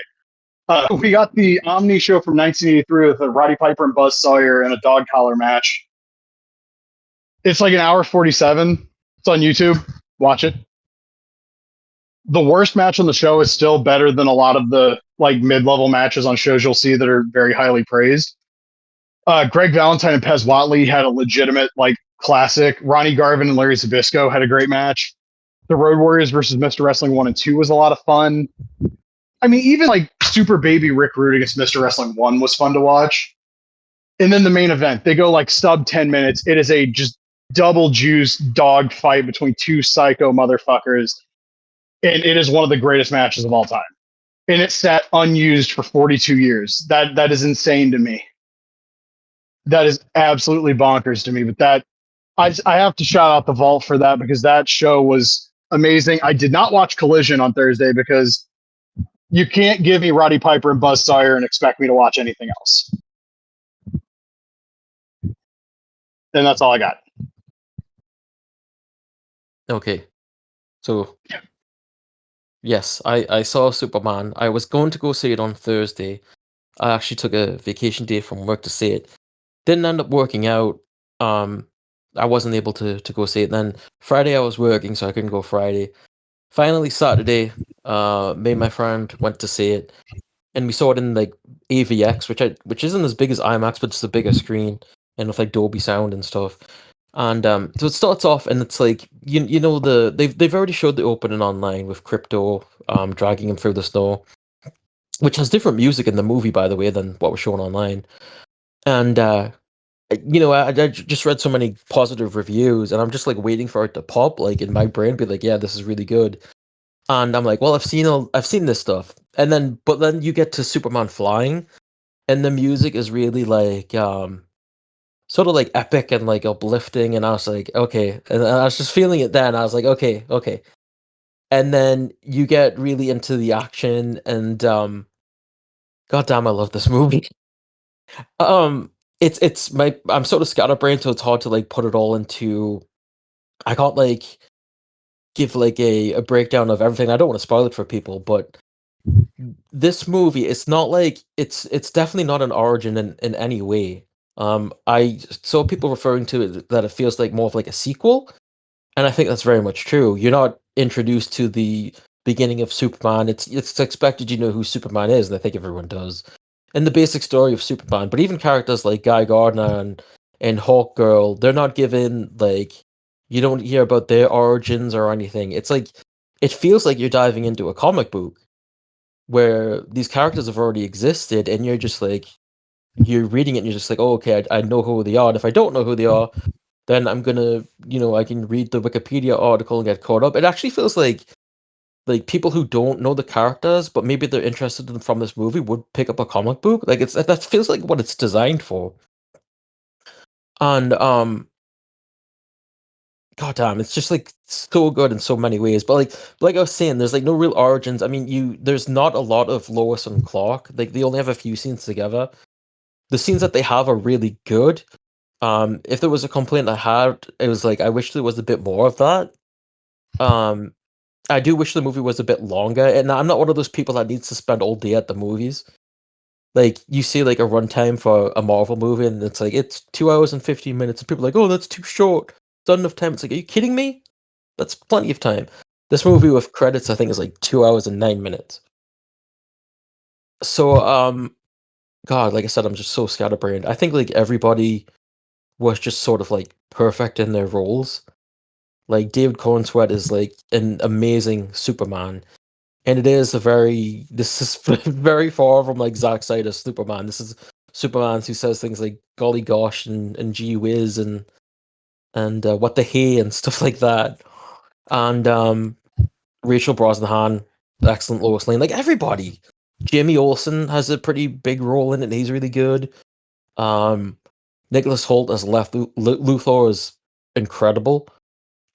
We got the Omni show from 1983 with Roddy Piper and Buzz Sawyer in a dog collar match. It's like an hour 47. It's on YouTube. Watch it. The worst match on the show is still better than a lot of the like mid-level matches on shows you'll see that are very highly praised. Greg Valentine and Pez Watley had a legitimate like classic. Ronnie Garvin and Larry Zbyszko had a great match. The Road Warriors versus Mr. Wrestling 1 and 2 was a lot of fun. I mean, even like Super Baby Rick Rude against Mr. Wrestling 1 was fun to watch. And then the main event, they go like sub 10 minutes. It is a just double juice dog fight between two psycho motherfuckers. And it is one of the greatest matches of all time. And it sat unused for 42 years. That is insane to me. That is absolutely bonkers to me. But that, I have to shout out the Vault for that, because that show was amazing. I did not watch Collision on Thursday because you can't give me Roddy Piper and Buzz Sawyer and expect me to watch anything else. And that's all I got. Okay. So, yes, I saw Superman. I was going to go see it on Thursday. I actually took a vacation day from work to see it. Didn't end up working out. I wasn't able to go see it. Then Friday I was working, so I couldn't go Friday. Finally Saturday, me and my friend went to see it, and we saw it in like AVX, which isn't as big as IMAX, but it's a bigger screen and with like Dolby sound and stuff. And so it starts off, and it's like you know they've already showed the opening online with Crypto dragging him through the snow, which has different music in the movie, by the way, than what was shown online. And I just read so many positive reviews, and I'm just like waiting for it to pop, like in my brain, be like, yeah, this is really good. And I'm like, well, I've seen this stuff, and but then you get to Superman flying, and the music is really like sort of like epic and like uplifting, and I was like, okay, and I was just feeling it then. I was like, okay, and then you get really into the action, and goddamn, I love this movie. I'm sort of scatterbrained, so it's hard to like put it all into. I can't like give like a breakdown of everything. I don't want to spoil it for people, but this movie, it's not like it's definitely not an origin in any way. I saw people referring to it that it feels like more of like a sequel, and I think that's very much true. You're not introduced to the beginning of Superman. It's expected you know who Superman is, and I think everyone does. And the basic story of Superman, but even characters like Guy Gardner and Hawk Girl, they're not given like you don't hear about their origins or anything. It's like it feels like you're diving into a comic book where these characters have already existed, and you're just like you're reading it and you're just like, oh, okay, I know who they are. And if I don't know who they are, then I'm gonna, I can read the Wikipedia article and get caught up. It actually feels like people who don't know the characters, but maybe they're interested in from this movie would pick up a comic book. Like that feels like what it's designed for. And God damn, it's just like so good in so many ways. But like I was saying, there's like no real origins. I mean, there's not a lot of Lois and Clark. Like they only have a few scenes together. The scenes that they have are really good. If there was a complaint I had, it was like I wish there was a bit more of that. Um, I do wish the movie was a bit longer, and I'm not one of those people that needs to spend all day at the movies. Like you see like a runtime for a Marvel movie, and it's like it's 2 hours and 15 minutes, and people are like, "Oh, that's too short. It's not enough time." It's like, are you kidding me? That's plenty of time. This movie with credits, I think, is like 2 hours and 9 minutes. So, God, like I said, I'm just so scatterbrained. I think like everybody was just sort of like perfect in their roles. Like David Cornsweet is like an amazing Superman, and it is this is very far from like Zack Snyder's Superman. This is Superman who says things like "golly gosh" and "gee whiz" and "what the hey" and stuff like that. And Rachel Brosnahan, excellent Lois Lane. Like everybody, Jamie Olsen has a pretty big role in it. And he's really good. Um, Nicholas Hoult as Luthor is incredible.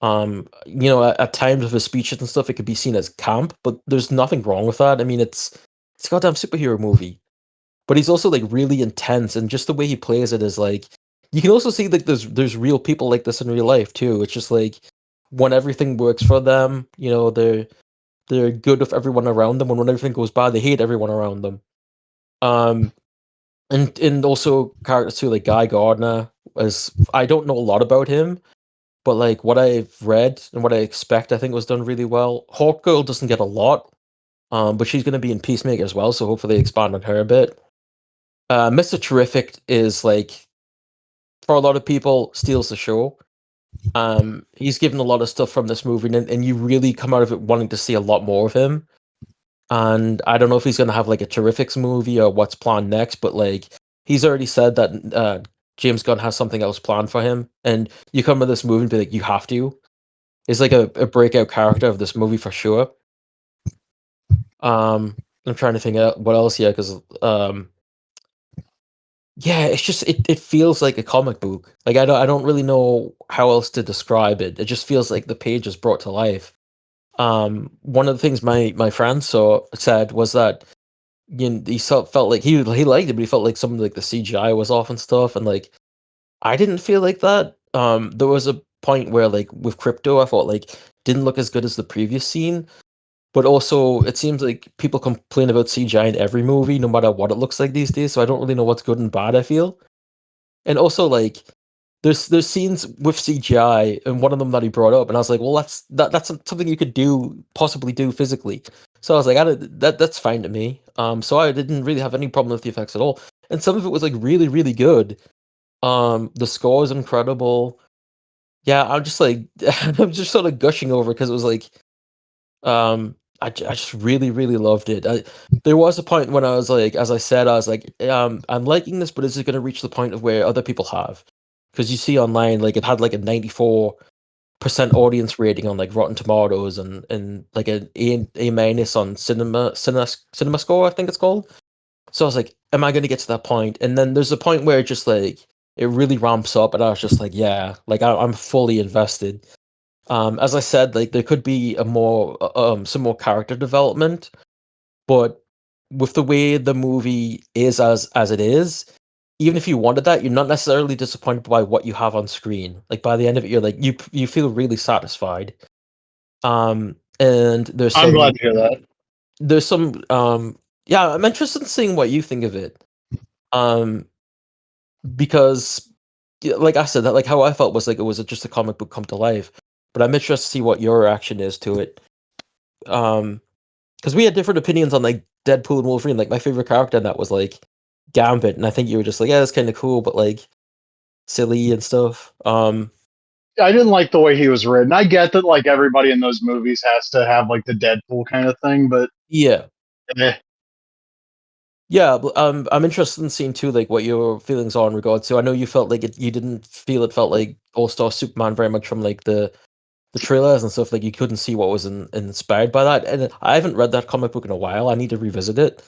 At times with his speeches and stuff, it could be seen as camp, but there's nothing wrong with that. I mean, it's a goddamn superhero movie, but he's also like really intense, and just the way he plays it is like you can also see like there's real people like this in real life too. It's just like when everything works for them, they're good with everyone around them, and when everything goes bad, they hate everyone around them. Um, and also characters too, like Guy Gardner, as I don't know a lot about him, but like what I've read and what I expect, I think was done really well. Hawkgirl doesn't get a lot, but she's going to be in Peacemaker as well, so hopefully they expand on her a bit. Mr. Terrific is like, for a lot of people, steals the show. He's given a lot of stuff from this movie, and you really come out of it wanting to see a lot more of him. And I don't know if he's going to have like a Terrifics movie or what's planned next, but like he's already said that James Gunn has something else planned for him, and you come to this movie and be like, you have to. Is like a breakout character of this movie for sure. I'm trying to think out what else here because yeah, it's just it feels like a comic book. Like I don't really know how else to describe it. It just feels like the page is brought to life. One of the things my friend said was that he felt like he liked it, but he felt like some of like the CGI was off and stuff, and like I didn't feel like that. There was a point where like with Crypto, I thought like didn't look as good as the previous scene, but also it seems like people complain about CGI in every movie, no matter what it looks like these days. So I don't really know what's good and bad. I feel, and also like there's scenes with CGI, and one of them that he brought up, and I was like, well, that's something you could possibly do physically. So I was like, that's fine to me. So I didn't really have any problem with the effects at all, and some of it was like really really good. The score is incredible. Yeah, I'm just like I'm just sort of gushing over because it was like I just really really loved it. There was a point when I was like, as I said, I was like, I'm liking this, but is it going to reach the point of where other people have? Because you see online, like it had like a 94% audience rating on like Rotten Tomatoes and like an A minus on Cinema Score, I think it's called. So I was like, am I going to get to that point? And then there's a point where it just like it really ramps up, and I was just like, yeah, like I'm fully invested. As I said, like there could be some more character development, but with the way the movie is as it is, even if you wanted that, you're not necessarily disappointed by what you have on screen. Like by the end of it, you're like you feel really satisfied. And I'm glad to hear that. there's some yeah, I'm interested in seeing what you think of it. Um, because yeah, like I said, that like how I felt was like it was just a comic book come to life. But I'm interested to see what your reaction is to it. Because we had different opinions on like Deadpool and Wolverine. Like my favorite character in that was like Gambit, and I think you were just like, yeah, that's kind of cool, but like silly and stuff. I didn't like the way he was written. I get that like everybody in those movies has to have like the Deadpool kind of thing, but Yeah, eh. Yeah, I'm interested in seeing too, like what your feelings are in regards to. I know you felt like you didn't feel it felt like All Star Superman very much from like the trailers and stuff. Like you couldn't see what was inspired by that. And I haven't read that comic book in a while. I need to revisit it.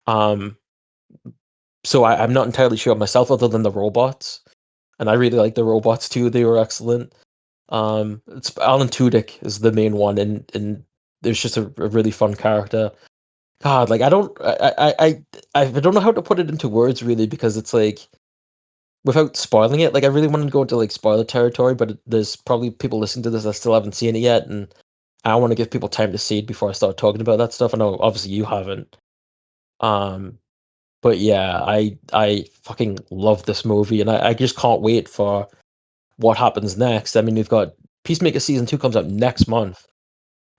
Um, so I'm not entirely sure myself, other than the robots, and I really like the robots too. They were excellent. It's Alan Tudyk is the main one, and there's just a really fun character. God, like I don't know how to put it into words really, because it's like without spoiling it. Like I really want to go into like spoiler territory, but there's probably people listening to this that still haven't seen it yet, and I want to give people time to see it before I start talking about that stuff. I know obviously you haven't. Um, but yeah, I fucking love this movie, and I just can't wait for what happens next. I mean, we've got Peacemaker season 2 comes out next month.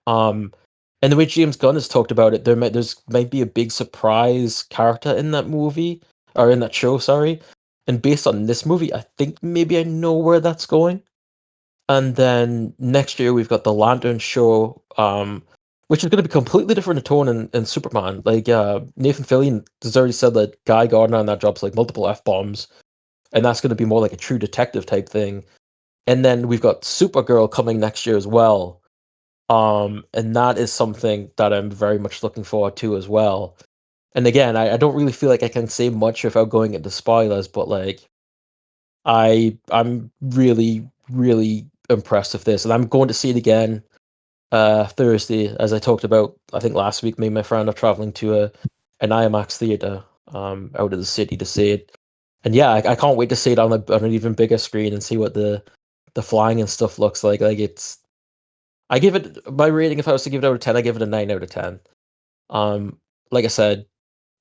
Um, and the way James Gunn has talked about it, there's might be a big surprise character in that movie, or in that show, sorry. And based on this movie, I think maybe I know where that's going. And then next year we've got the Lantern show, which is going to be completely different in tone in Superman. Like Nathan Fillion has already said that Guy Gardner on that job's like multiple F bombs, and that's going to be more like a true detective type thing. And then we've got Supergirl coming next year as well. And that is something that I'm very much looking forward to as well. And again, I don't really feel like I can say much without going into spoilers, but like I'm really, really impressed with this. And I'm going to see it again Thursday, as I talked about, I think last week. Me and my friend are traveling to an IMAX theater out of the city to see it. And yeah, I can't wait to see it on an even bigger screen and see what the flying and stuff looks like. Like it's I give it my rating. If I was to give it out of 10, I give it a 9 out of 10. Like I said,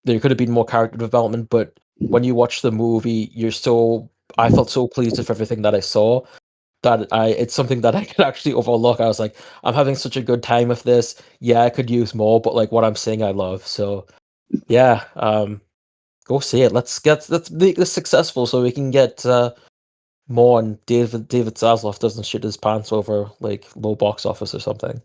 there could have been more character development, but when you watch the movie, I felt so pleased with everything that I saw that it's something that I could actually overlook. I was like, I'm having such a good time with this. Yeah, I could use more, but like what I'm seeing, I love. So yeah, go see it. Let's make this successful so we can get more, and David Zaslav doesn't shit his pants over like low box office or something.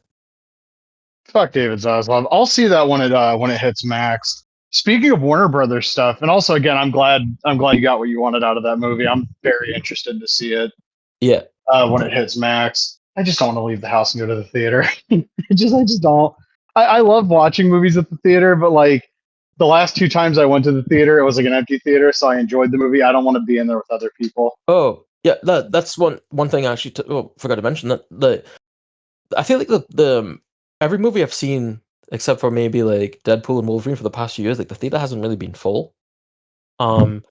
Fuck David Zaslav. I'll see that when it hits Max. Speaking of Warner Brothers stuff, and also again, I'm glad you got what you wanted out of that movie. I'm very interested to see it Yeah. when it hits Max. I just don't want to leave the house and go to the theater. I just don't. I love watching movies at the theater, but like the last two times I went to the theater, it was like an empty theater, so I enjoyed the movie. I don't want to be in there with other people. Oh, yeah. That's one thing I actually forgot to mention, that I feel like the every movie I've seen, except for maybe like Deadpool and Wolverine for the past few years, like the theater hasn't really been full. Um,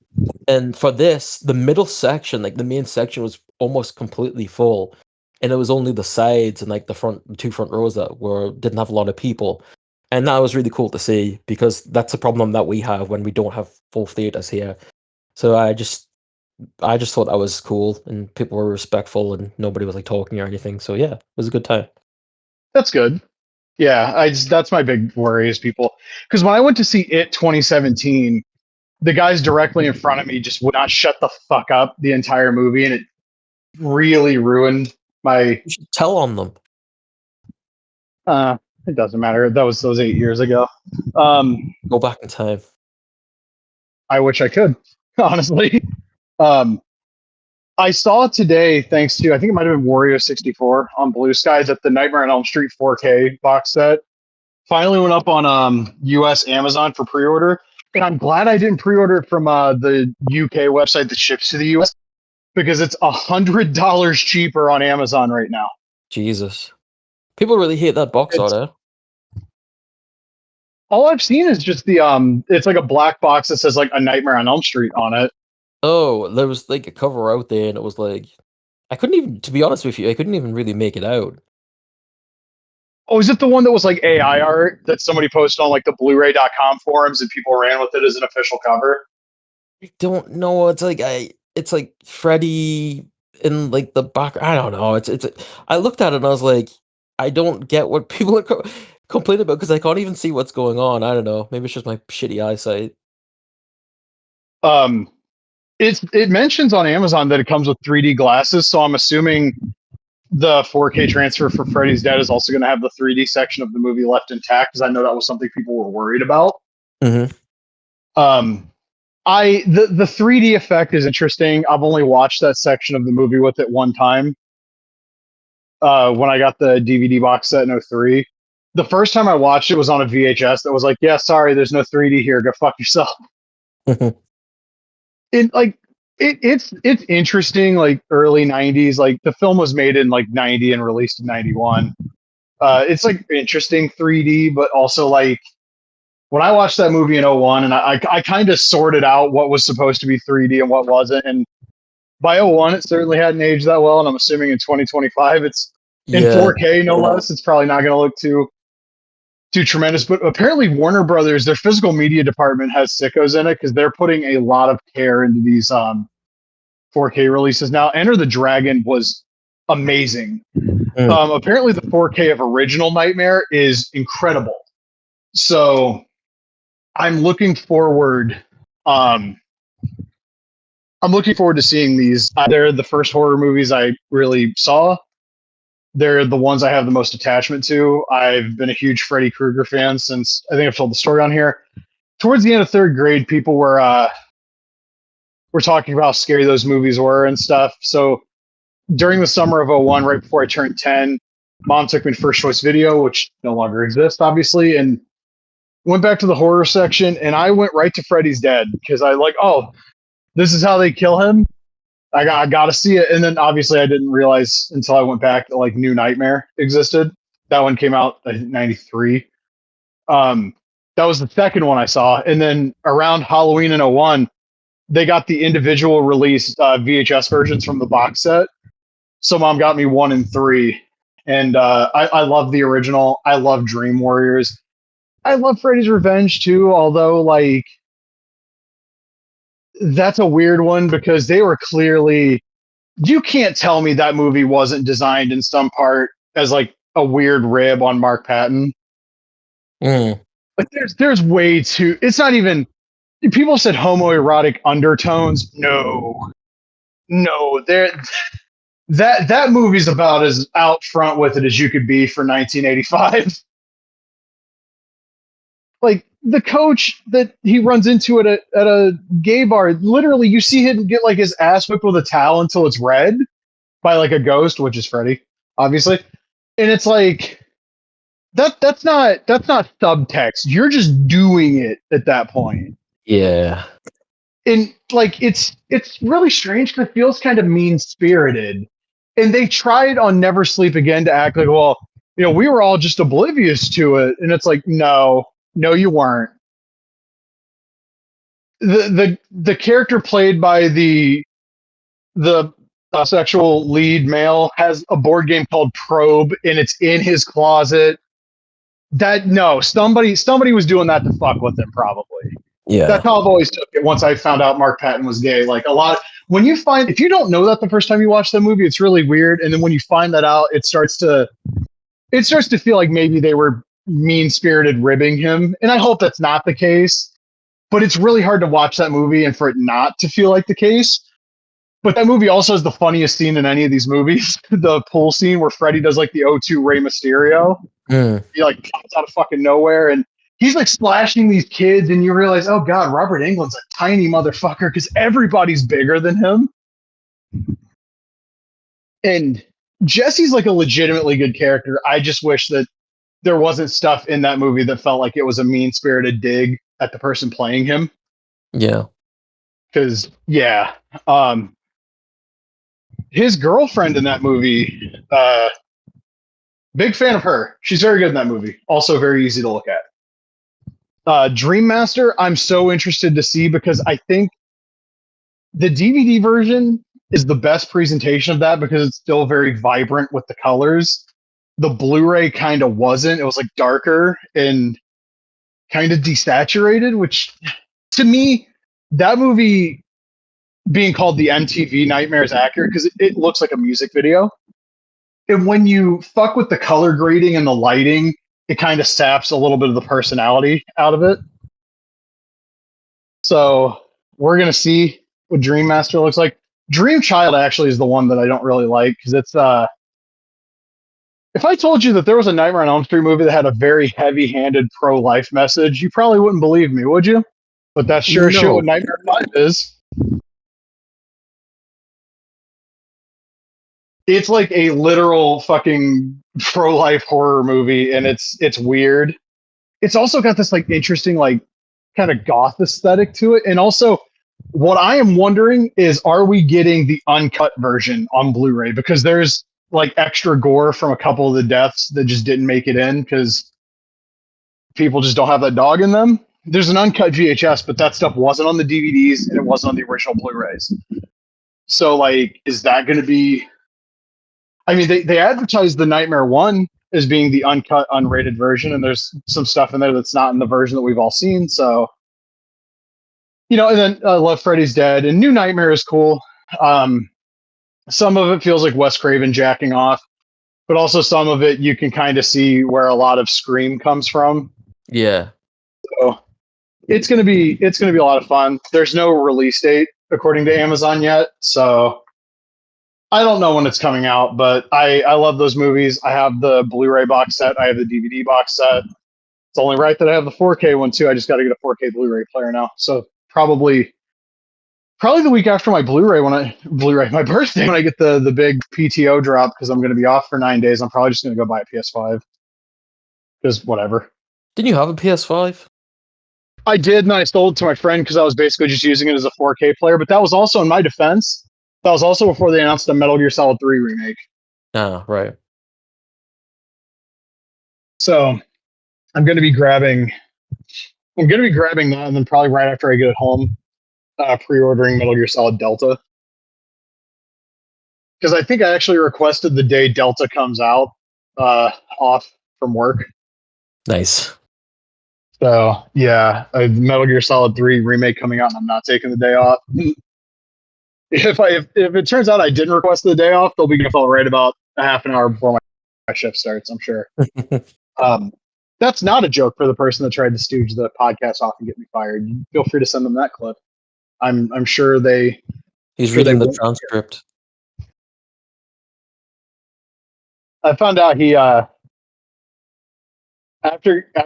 and for this, the middle section, like the main section, was almost completely full, and it was only the sides and like the two front rows that didn't have a lot of people, and that was really cool to see, because that's a problem that we have when we don't have full theaters here. So I just thought that was cool, and people were respectful, and nobody was like talking or anything. So yeah, it was a good time. That's good. Yeah, that's my big worry is people, because when I went to see it 2017, the guys directly in front of me just would not shut the fuck up the entire movie, and it really ruined my. You should tell on them. It doesn't matter. That was 8 years ago. Go back in time. I wish I could, honestly. Um, I saw today, thanks to I think it might have been Wario 64 on Blue Sky, that the Nightmare on Elm Street 4K box set finally went up on U.S. Amazon for pre-order, and I'm glad I didn't pre-order it from the UK website that ships to the U.S. because it's $100 cheaper on Amazon right now. Jesus, people really hate that box art, eh? All I've seen is just it's like a black box that says like A Nightmare on Elm Street on it. Oh, there was like a cover out there, and it was like I couldn't even, to be honest with you, I couldn't even really make it out. Oh, is it the one that was like AI art that somebody posted on like the Blu-ray.com forums and people ran with it as an official cover? I don't know. It's like Freddy in like the back. I don't know. I looked at it and I was like, I don't get what people are complaining about, because I can't even see what's going on. I don't know. Maybe it's just my shitty eyesight. Um, it mentions on Amazon that it comes with 3D glasses, so I'm assuming the 4K transfer for Freddy's Dead is also going to have the 3D section of the movie left intact, because I know that was something people were worried about. Mm-hmm. The 3D effect is interesting. I've only watched that section of the movie with it one time. When I got the DVD box set in 03. The first time I watched it was on a VHS that was like, yeah, sorry, there's no 3D here. Go fuck yourself. It's interesting, like early 90s. Like the film was made in like 90 and released in 91. It's like interesting 3D, but also like when I watched that movie in 01 and I kind of sorted out what was supposed to be 3D and what wasn't. And by 01, it certainly hadn't aged that well. And I'm assuming in 2025, it's in 4K, no less. It's probably not going to look too tremendous. But apparently Warner Brothers, their physical media department has sickos in it because they're putting a lot of care into these 4K releases now. Enter the Dragon was amazing. Apparently the 4K of original Nightmare is incredible. So I'm looking forward. I'm looking forward to seeing these. They're the first horror movies I really saw. They're the ones I have the most attachment to. I've been a huge Freddy Krueger fan since, I think I've told the story on here. Towards the end of third grade, people were talking about how scary those movies were and stuff. So during the summer of 01, right before I turned 10, Mom took me to First Choice Video, which no longer exists, obviously, and went back to the horror section, and I went right to Freddy's Dead because I like, oh, this is how they kill him. I got to see it. And then obviously I didn't realize until I went back that like New Nightmare existed. That one came out in 93. That was the second one I saw. And then around Halloween in 01, they got the individual release VHS versions from the box set. So Mom got me 1 and 3. And I love the original. I love Dream Warriors. I love Freddy's Revenge too, although like that's a weird one because they were clearly, you can't tell me that movie wasn't designed in some part as like a weird rib on Mark Patton. Like there's way too, it's not even, people said homoerotic undertones. No, that movie's about as out front with it as you could be for 1985. Like the coach that he runs into at a gay bar, literally you see him get like his ass whipped with a towel until it's red by like a ghost, which is Freddy, obviously. And it's like that's not subtext. You're just doing it at that point. Yeah. And like it's really strange because it feels kind of mean spirited. And they tried on Never Sleep Again to act like, well, you know, we were all just oblivious to it. And it's like, no, you weren't. The character played by the sexual lead male has a board game called Probe, and it's in his closet. Somebody was doing that to fuck with him, probably. Yeah. That's how I've always took it. Once I found out Mark Patton was gay, like if you don't know that the first time you watch that movie, it's really weird. And then when you find that out, it starts to feel like maybe they were mean-spirited ribbing him. And I hope that's not the case, but it's really hard to watch that movie and for it not to feel like the case. But that movie also has the funniest scene in any of these movies, the pool scene where Freddy does like the O2 Rey Mysterio. He like pops out of fucking nowhere and he's like splashing these kids and you realize, oh God, Robert Englund's a tiny motherfucker because everybody's bigger than him. And Jesse's like a legitimately good character. I just wish that there wasn't stuff in that movie that felt like it was a mean-spirited dig at the person playing him. Yeah. Because, yeah. His girlfriend in that movie, big fan of her. She's very good in that movie. Also very easy to look at. Dream Master, I'm so interested to see because I think the DVD version is the best presentation of that because it's still very vibrant with the colors. The Blu-ray kind of wasn't. It was like darker and kind of desaturated, which to me, that movie being called the MTV Nightmare is accurate because it looks like a music video. And when you fuck with the color grading and the lighting, it kind of saps a little bit of the personality out of it. So we're going to see what Dream Master looks like. Dream Child actually is the one that I don't really like because it's if I told you that there was a Nightmare on Elm Street movie that had a very heavy-handed pro-life message, you probably wouldn't believe me, would you? But that's sure shit No. what Nightmare 5 is. It's like a literal fucking pro-life horror movie, and it's weird. It's also got this like interesting like kind of goth aesthetic to it, and also what I am wondering is, are we getting the uncut version on Blu-ray? Because there's like extra gore from a couple of the deaths that just didn't make it in because people just don't have that dog in them. There's an uncut VHS, but that stuff wasn't on the DVDs and it wasn't on the original Blu-rays. So like, is that going to be? I mean, they advertised the Nightmare 1 as being the uncut, unrated version, and there's some stuff in there that's not in the version that we've all seen. So, and then Love Freddy's Dead, and New Nightmare is cool. Some of it feels like Wes Craven jacking off, but also some of it you can kind of see where a lot of Scream comes from. Yeah. So it's gonna be a lot of fun. There's no release date according to Amazon yet, so I don't know when it's coming out, but I love those movies. I have the Blu-ray box set. I have the DVD box set. It's only right that I have the 4K one too. I just got to get a 4K Blu-ray player now. So probably the week after my my birthday, when I get the big PTO drop, because I'm going to be off for 9 days. I'm probably just going to go buy a PS5 because whatever. Didn't you have a PS5? I did, and I sold it to my friend because I was basically just using it as a 4K player. But that was also, in my defense, that was also before they announced the Metal Gear Solid 3 remake. Ah, right. So I'm going to be grabbing that, and then probably right after I get it home, pre-ordering Metal Gear Solid Delta. Because I think I actually requested the day Delta comes out off from work. Nice. So yeah, Metal Gear Solid 3 remake coming out, and I'm not taking the day off. If it turns out I didn't request the day off, they'll be going to fall right about a half an hour before my shift starts, I'm sure. That's not a joke for the person that tried to stooge the podcast off and get me fired. Feel free to send them that clip. I'm sure they. He's reading the transcript. I found out he after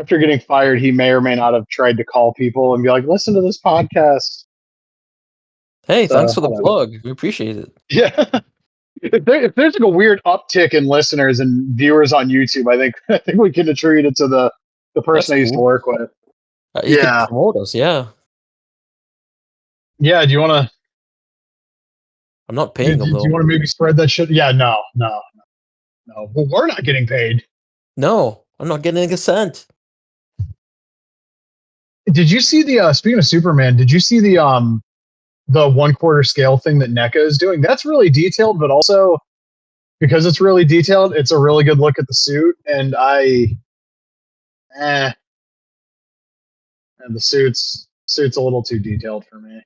getting fired, he may or may not have tried to call people and be like, "Listen to this podcast." Hey, thanks for the plug. We appreciate it. Yeah. If there's like a weird uptick in listeners and viewers on YouTube, I think we can attribute it to the person I used to work with. You could promote us, yeah. Yeah, do you want to? I'm not paying them, though. Do you want to maybe spread that shit? Yeah, no. Well, we're not getting paid. No, I'm not getting a cent. Did you see the speaking of Superman? Did you see the 1/4 scale thing that NECA is doing? That's really detailed, but also because it's really detailed, it's a really good look at the suit. And and the suit's a little too detailed for me.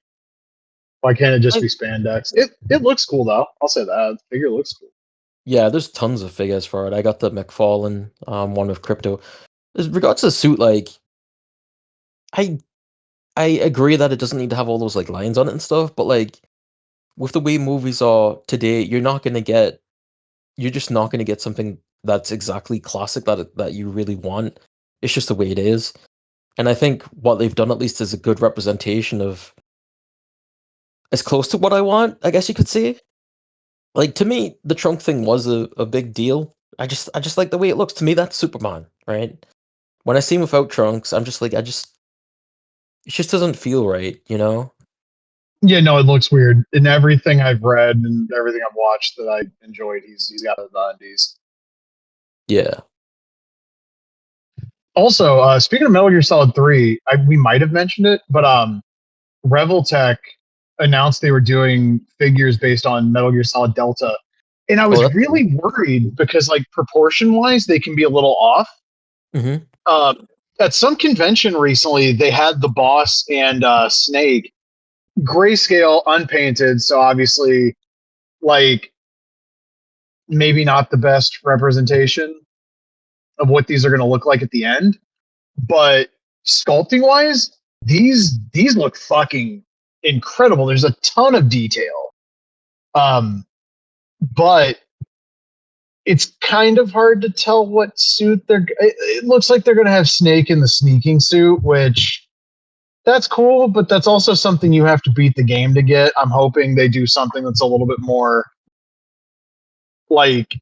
Why can't it just be spandex? It looks cool though. I'll say that. The figure looks cool. Yeah, there's tons of figures for it. I got the McFarlane one with Crypto. As regards to the suit, like I agree that it doesn't need to have all those like lines on it and stuff, but like with the way movies are today, you're just not gonna get something that's exactly classic that you really want. It's just the way it is. And I think what they've done at least is a good representation of as close to what I want, I guess you could say. Like to me, the trunk thing was a big deal. I just like the way it looks. To me, that's Superman, right? When I see him without trunks, I'm just like, it just doesn't feel right, you know? Yeah, no, it looks weird. In everything I've read and everything I've watched that I enjoyed, he's got the undies. Yeah. Also, speaking of Metal Gear Solid 3, we might have mentioned it, but Reveltech announced they were doing figures based on Metal Gear Solid Delta. And I was really worried because, like, proportion-wise, they can be a little off. Mm-hmm. At some convention recently, they had the boss and Snake grayscale, unpainted, so obviously, like, maybe not the best representation of what these are going to look like at the end. But sculpting-wise, these look fucking incredible. There's a ton of detail. But it's kind of hard to tell what suit it looks like they're going to have Snake in the sneaking suit, which that's cool, but that's also something you have to beat the game to get. I'm hoping they do something that's a little bit more like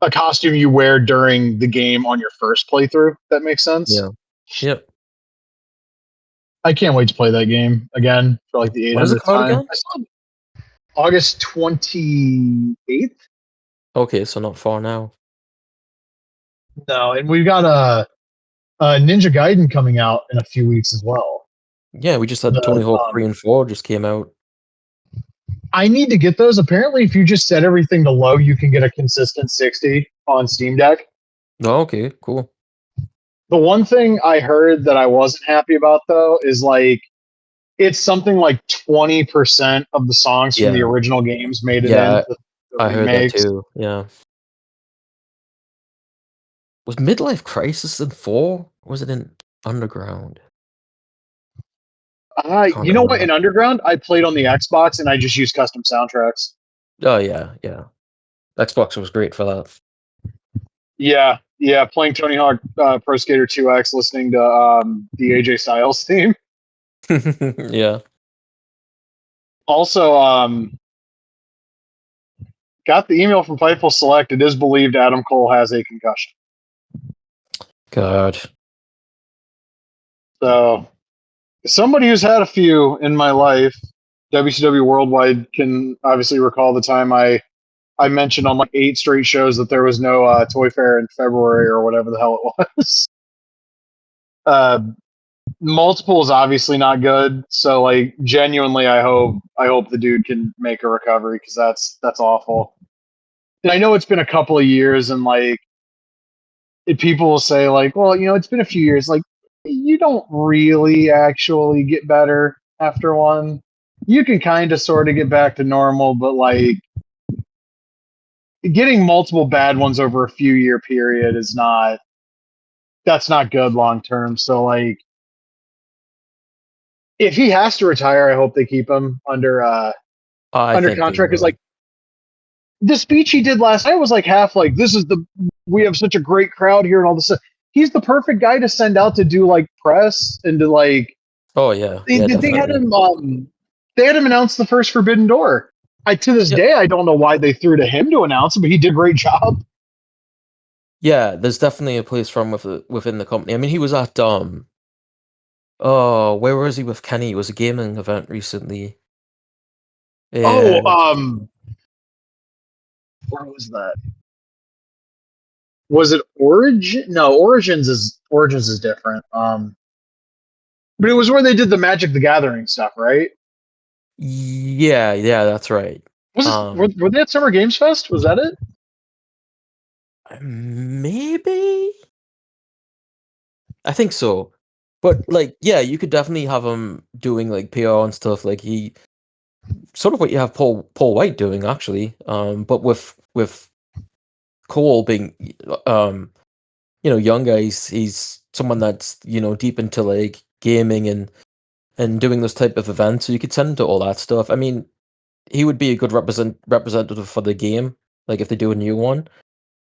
a costume you wear during the game on your first playthrough. That makes sense. Yeah. Yep. I can't wait to play that game again for like the When does it 800th come out time. again? I saw August 28th. Okay, so not far now. No, and we've got a Ninja Gaiden coming out in a few weeks as well. Yeah, we just had Tony Hawk 3 and 4 just came out. I need to get those. Apparently, if you just set everything to low, you can get a consistent 60 on Steam Deck. Oh, okay, cool. The one thing I heard that I wasn't happy about, though, is like it's something like 20% of the songs from the Yeah. original games made it Yeah, into the I heard that remakes. too. Yeah. Was Midlife Crisis in 4? Or was it in Underground? Can't You know what? remember. In Underground, I played on the Xbox and I just used custom soundtracks. Oh yeah, yeah. Xbox was great for that. Yeah, playing Tony Hawk Pro Skater 2X, listening to the AJ Styles theme. Yeah. Also, got the email from Fightful Select. It is believed Adam Cole has a concussion. God. So, somebody who's had a few in my life, WCW Worldwide can obviously recall the time I mentioned on like 8 straight shows that there was no Toy Fair in February or whatever the hell it was. Multiple is obviously not good, so like genuinely, I hope the dude can make a recovery because that's awful. And I know it's been a couple of years, and like people will say like, well, it's been a few years. Like, you don't really actually get better after one. You can kind of sort of get back to normal, but like getting multiple bad ones over a few year period is that's not good long term. So like if he has to retire, I hope they keep him under I think they contract. Because will. like the speech he did last night was like half like we have such a great crowd here and all this stuff. He's the perfect guy to send out to do like press and to like. Oh yeah, They had definitely. him. They had him announce the first Forbidden Door. To this day, I don't know why they threw to him to announce it, but he did a great job. Yeah, there's definitely a place for him within the company. I mean, he was at where was he with Kenny? It was a gaming event recently. Oh, And where was that? Was it Origin? No, Origins is different. But it was where they did the Magic the Gathering stuff, right? yeah, that's right. Were they at Summer Games Fest? Was that it? Maybe? I think so. But like, yeah, you could definitely have him doing like PR and stuff. Like he sort of what you have Paul White doing actually. But with Cole being younger, he's someone that's, deep into like gaming and doing this type of event. So you could send him to all that stuff. I mean, he would be a good representative for the game, like if they do a new one.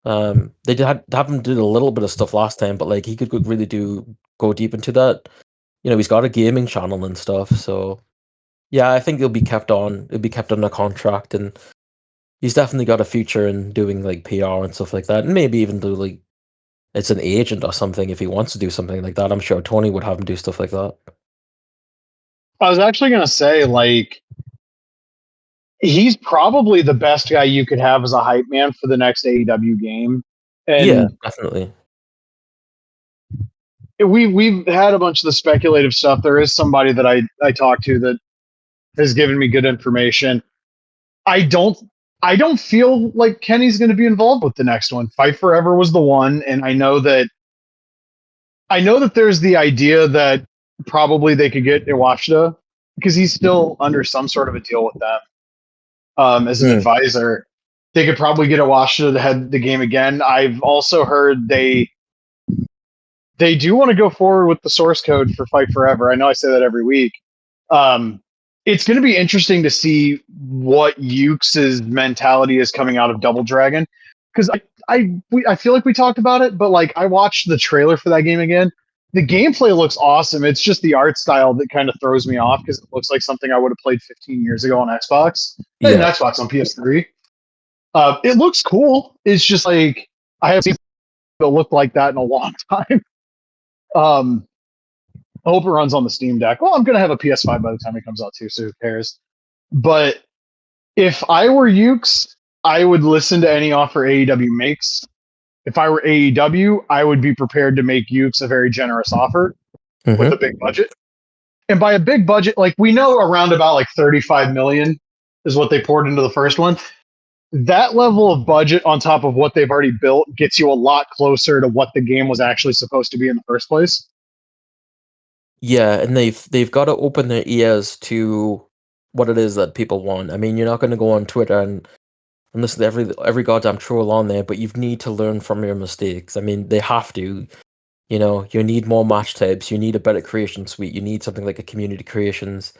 They did have him do a little bit of stuff last time, but like he could really go deep into that. He's got a gaming channel and stuff, so yeah, I think he'll be kept on. He'll be kept under contract, and he's definitely got a future in doing like PR and stuff like that, and maybe even do like it's an agent or something if he wants to do something like that. I'm sure Tony would have him do stuff like that. I was actually gonna say like he's probably the best guy you could have as a hype man for the next AEW game. Yeah, And definitely. we've had a bunch of the speculative stuff. There is somebody that I talked to that has given me good information. I don't feel like Kenny's going to be involved with the next one. Fight Forever was the one, and I know that there's the idea that probably they could get Iwashita because he's still under some sort of a deal with them as an advisor. They could probably get Iwashita to head the game again. I've also heard they do want to go forward with the source code for Fight Forever. I know I say that every week. It's going to be interesting to see what Ukes' mentality is coming out of Double Dragon, because I feel like we talked about it, but like I watched the trailer for that game again. the gameplay looks awesome. It's just the art style that kind of throws me off because it looks like something I would have played 15 years ago on Xbox. And Yeah. Xbox on PS3. It looks cool. It's just like I haven't seen it look like that in a long time. I hope it runs on the Steam Deck. Well, I'm gonna have a PS5 by the time it comes out too, so who cares? But if I were Ukes, I would listen to any offer AEW makes. If I were AEW, I would be prepared to make Ukes a very generous offer with a big budget. And by a big budget, like we know around about like 35 million is what they poured into the first one. That level of budget on top of what they've already built gets you a lot closer to what the game was actually supposed to be in the first place. Yeah, and they've got to open their ears to what it is that people want. I mean, you're not going to go on Twitter and listen to every goddamn troll on there, but you need to learn from your mistakes. I mean, they have to. You know, you need more match types. You need a better creation suite. You need something like a community creations.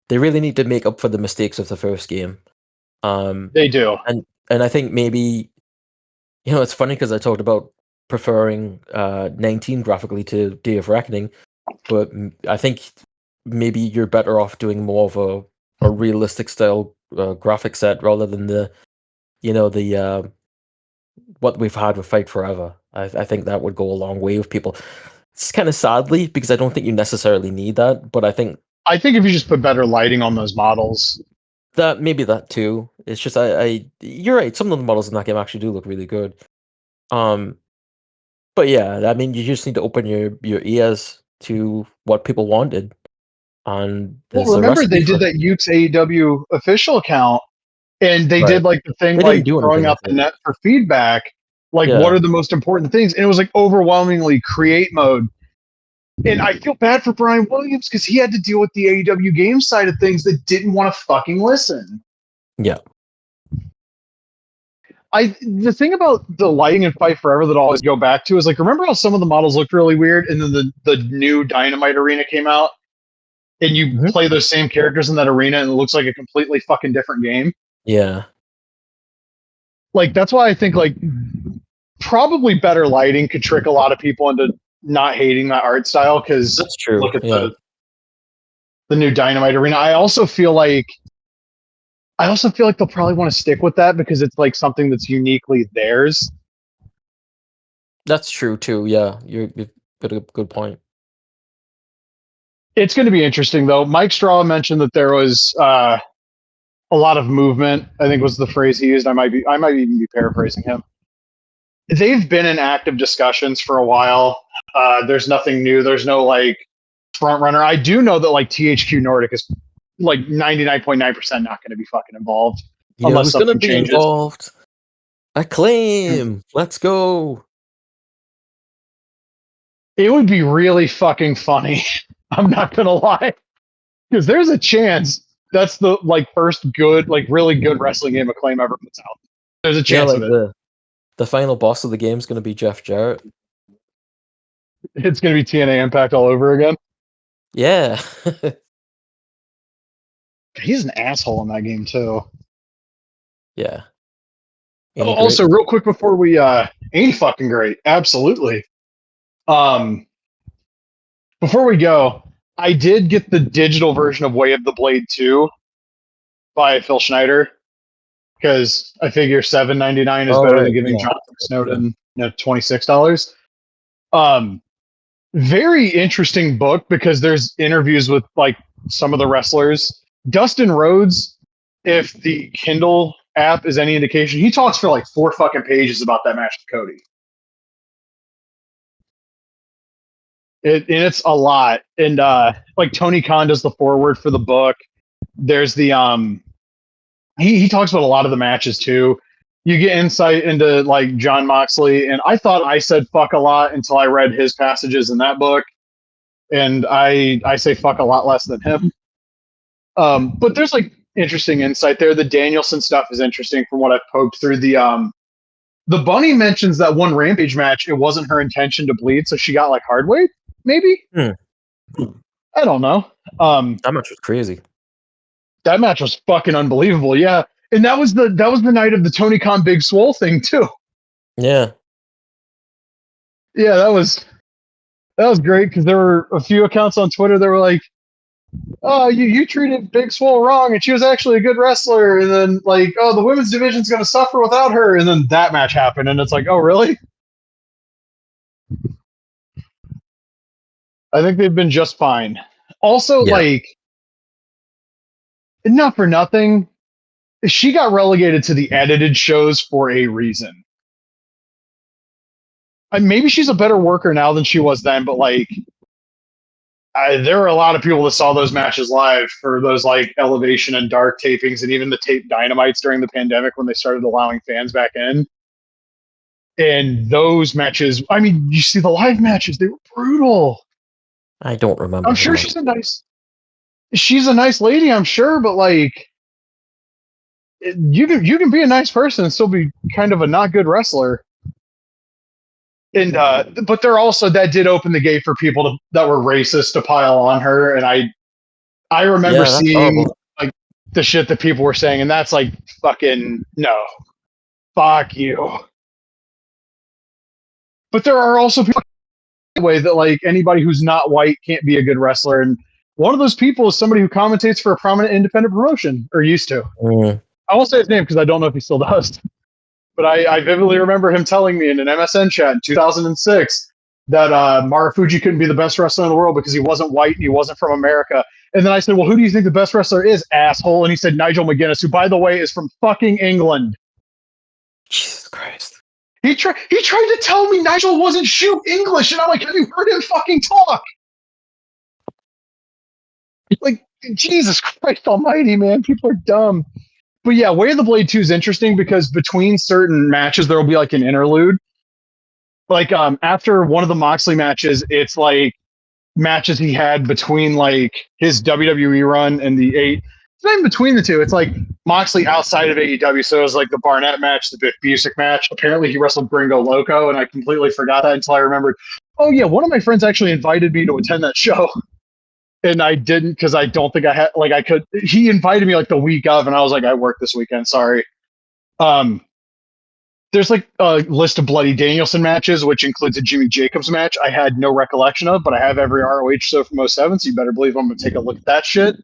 They really need to make up for the mistakes of the first game. They do. And I think maybe, you know, it's funny because I talked about preferring 19 graphically to Day of Reckoning, but I think maybe you're better off doing more of a realistic style graphic set rather than the what we've had with Fight Forever. I think that would go a long way with people. It's kind of sadly because I don't think you necessarily need that, but I think if you just put better lighting on those models, that maybe that too. It's just you're right. Some of the models in that game actually do look really good. But yeah, I mean, you just need to open your ears to what people wanted. And well, there's a remember they recipe did for. that Ukes AEW official account, and they Right. did like the thing They didn't like do throwing anything out with the it. net for feedback. Like, what Yeah. are the most important things? And it was like overwhelmingly create mode. And I feel bad for Brian Williams because he had to deal with the AEW game side of things that didn't want to fucking listen. Yeah. The thing about the lighting in Fight Forever that I always go back to is like, remember how some of the models looked really weird, and then the new Dynamite arena came out, and you Mhm. play those same characters in that arena, and it looks like a completely fucking different game. Yeah. Like that's why I think like probably better lighting could trick a lot of people into not hating that art style because That's true. look at Yeah. the new Dynamite arena. I also feel like they'll probably want to stick with that because it's like something that's uniquely theirs. That's true too. Yeah. You've got a good point. It's going to be interesting though. Mike Straw mentioned that there was a lot of movement. I think was the phrase he used. I might even be paraphrasing him. They've been in active discussions for a while. There's nothing new. There's no like front runner. I do know that like THQ Nordic is like 99.9% not going to be fucking involved You know unless who's gonna something be changes. involved? Acclaim. Let's go. It would be really fucking funny. I'm not going to lie. Because there's a chance that's the like first good, like really good wrestling game Acclaim ever puts out. There's a Yeah, chance like of it. the final boss of the game is gonna be Jeff Jarrett. It's going to be TNA Impact all over again. Yeah. He's an asshole in that game too. Yeah. Oh, Ain't he great? also, real quick before we ain't he fucking great. Absolutely. Um, before we go, I did get the digital version of Way of the Blade 2 by Phil Schneider because I figure $7.99 is All better than right. giving Yeah. Jonathan Snowden $26. Um, very interesting book because there's interviews with like some of the wrestlers. Dustin Rhodes, if the Kindle app is any indication, he talks for like 4 fucking pages about that match with Cody. And it's a lot. And like Tony Khan does the foreword for the book. There's the he talks about a lot of the matches too. You get insight into like John Moxley, and I thought I said fuck a lot until I read his passages in that book, and I say fuck a lot less than him. But there's like interesting insight there. The Danielson stuff is interesting from what I've poked through. The Bunny mentions that one Rampage match, it wasn't her intention to bleed, so she got like hard weight, maybe? Hmm. I don't know. That match was crazy. That match was fucking unbelievable, yeah. And that was the night of the Tony Khan Big Swole thing too. Yeah. Yeah, that was That was great because there were a few accounts on Twitter that were like, "Oh, you treated Big Swole wrong, and she was actually a good wrestler." And then like, "Oh, the women's division's going to suffer without her." And then that match happened, and it's like, "Oh, really?" I think they've been just fine. Also, Yeah. like, not for nothing, she got relegated to the edited shows for a reason. Maybe she's a better worker now than she was then, but like, there were a lot of people that saw those matches live for those like Elevation and Dark tapings, and even the tape Dynamites during the pandemic when they started allowing fans back in. And those matches, I mean, you see the live matches; they were brutal. I don't remember. I'm sure she's a nice lady, I'm sure, but like, you can be a nice person and still be kind of a not good wrestler. And but there also that did open the gate for people that were racist to pile on her, and I remember seeing like the shit that people were saying, and that's like fucking no, fuck you. But there are also people way that like anybody who's not white can't be a good wrestler, and one of those people is somebody who commentates for a prominent independent promotion or used to. I won't say his name because I don't know if he still does. But I vividly remember him telling me in an MSN chat in 2006 that Marufuji couldn't be the best wrestler in the world because he wasn't white and he wasn't from America. And then I said, well, who do you think the best wrestler is, asshole? And he said Nigel McGuinness, who, by the way, is from fucking England. Jesus Christ. He tried to tell me Nigel wasn't shoot English, and I'm like, have you heard him fucking talk? Like, Jesus Christ almighty, man. People are dumb. But yeah, Way of the Blade 2 is interesting because between certain matches, there will be like an interlude. Like after one of the Moxley matches, it's like matches he had between like his WWE run and the eight. It's not even between the two. It's like Moxley outside of AEW. So it was like the Barnett match, the Vic Busick match. Apparently he wrestled Gringo Loco, and I completely forgot that until I remembered, oh yeah, one of my friends actually invited me to attend that show. And I didn't because I don't think I had like I could. He invited me like the week of, and I was like, I work this weekend. Sorry. There's like a list of Bloody Danielson matches, which includes a Jimmy Jacobs match. I had no recollection of, but I have every ROH show from 07, so you better believe I'm going to take a look at that shit.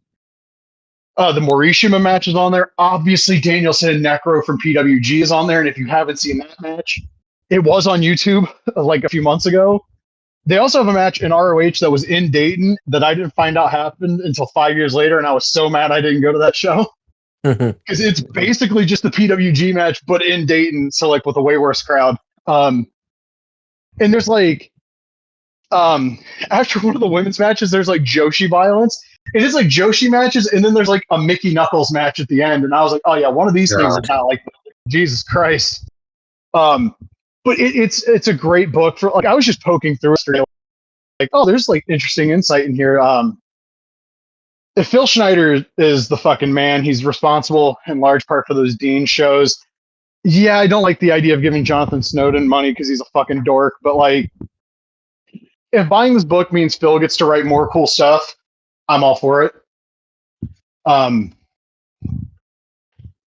The Morishima match is on there. Obviously, Danielson and Necro from PWG is on there, and if you haven't seen that match, it was on YouTube like a few months ago. They also have a match in ROH that was in Dayton that I didn't find out happened until 5 years later, and I was so mad I didn't go to that show. Because it's basically just the PWG match, but in Dayton, so like with a way worse crowd. And there's like, after one of the women's matches, there's like Joshi violence. It is like Joshi matches, and then there's like a Mickey Knuckles match at the end, and I was like, oh yeah, one of these things is not like Jesus Christ. But it's a great book for like I was just poking through it, like oh, there's like interesting insight in here. If Phil Schneider is the fucking man, he's responsible in large part for those Dean shows. Yeah, I don't like the idea of giving Jonathan Snowden money because he's a fucking dork, but like, if buying this book means Phil gets to write more cool stuff, I'm all for it.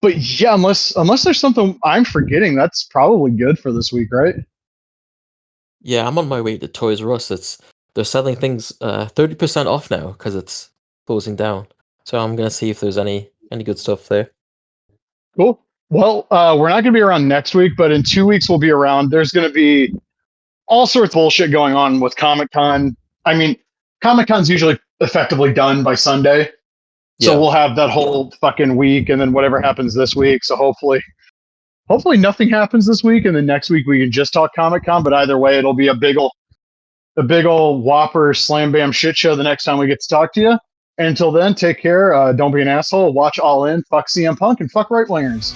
But yeah, unless there's something I'm forgetting, that's probably good for this week, right? Yeah, I'm on my way to Toys R Us. They're selling things 30% off now because it's closing down. So I'm gonna see if there's any good stuff there. Cool. Well, we're not gonna be around next week, but in 2 weeks we'll be around. There's gonna be all sorts of bullshit going on with Comic-Con. I mean, Comic-Con's usually effectively done by Sunday. So we'll have that whole fucking week and then whatever happens this week. So hopefully nothing happens this week, and then next week we can just talk Comic-Con, but either way it'll be a big ol' whopper slam bam shit show the next time we get to talk to you. And until then, take care. Don't be an asshole. Watch All In. Fuck CM Punk and fuck right wingers.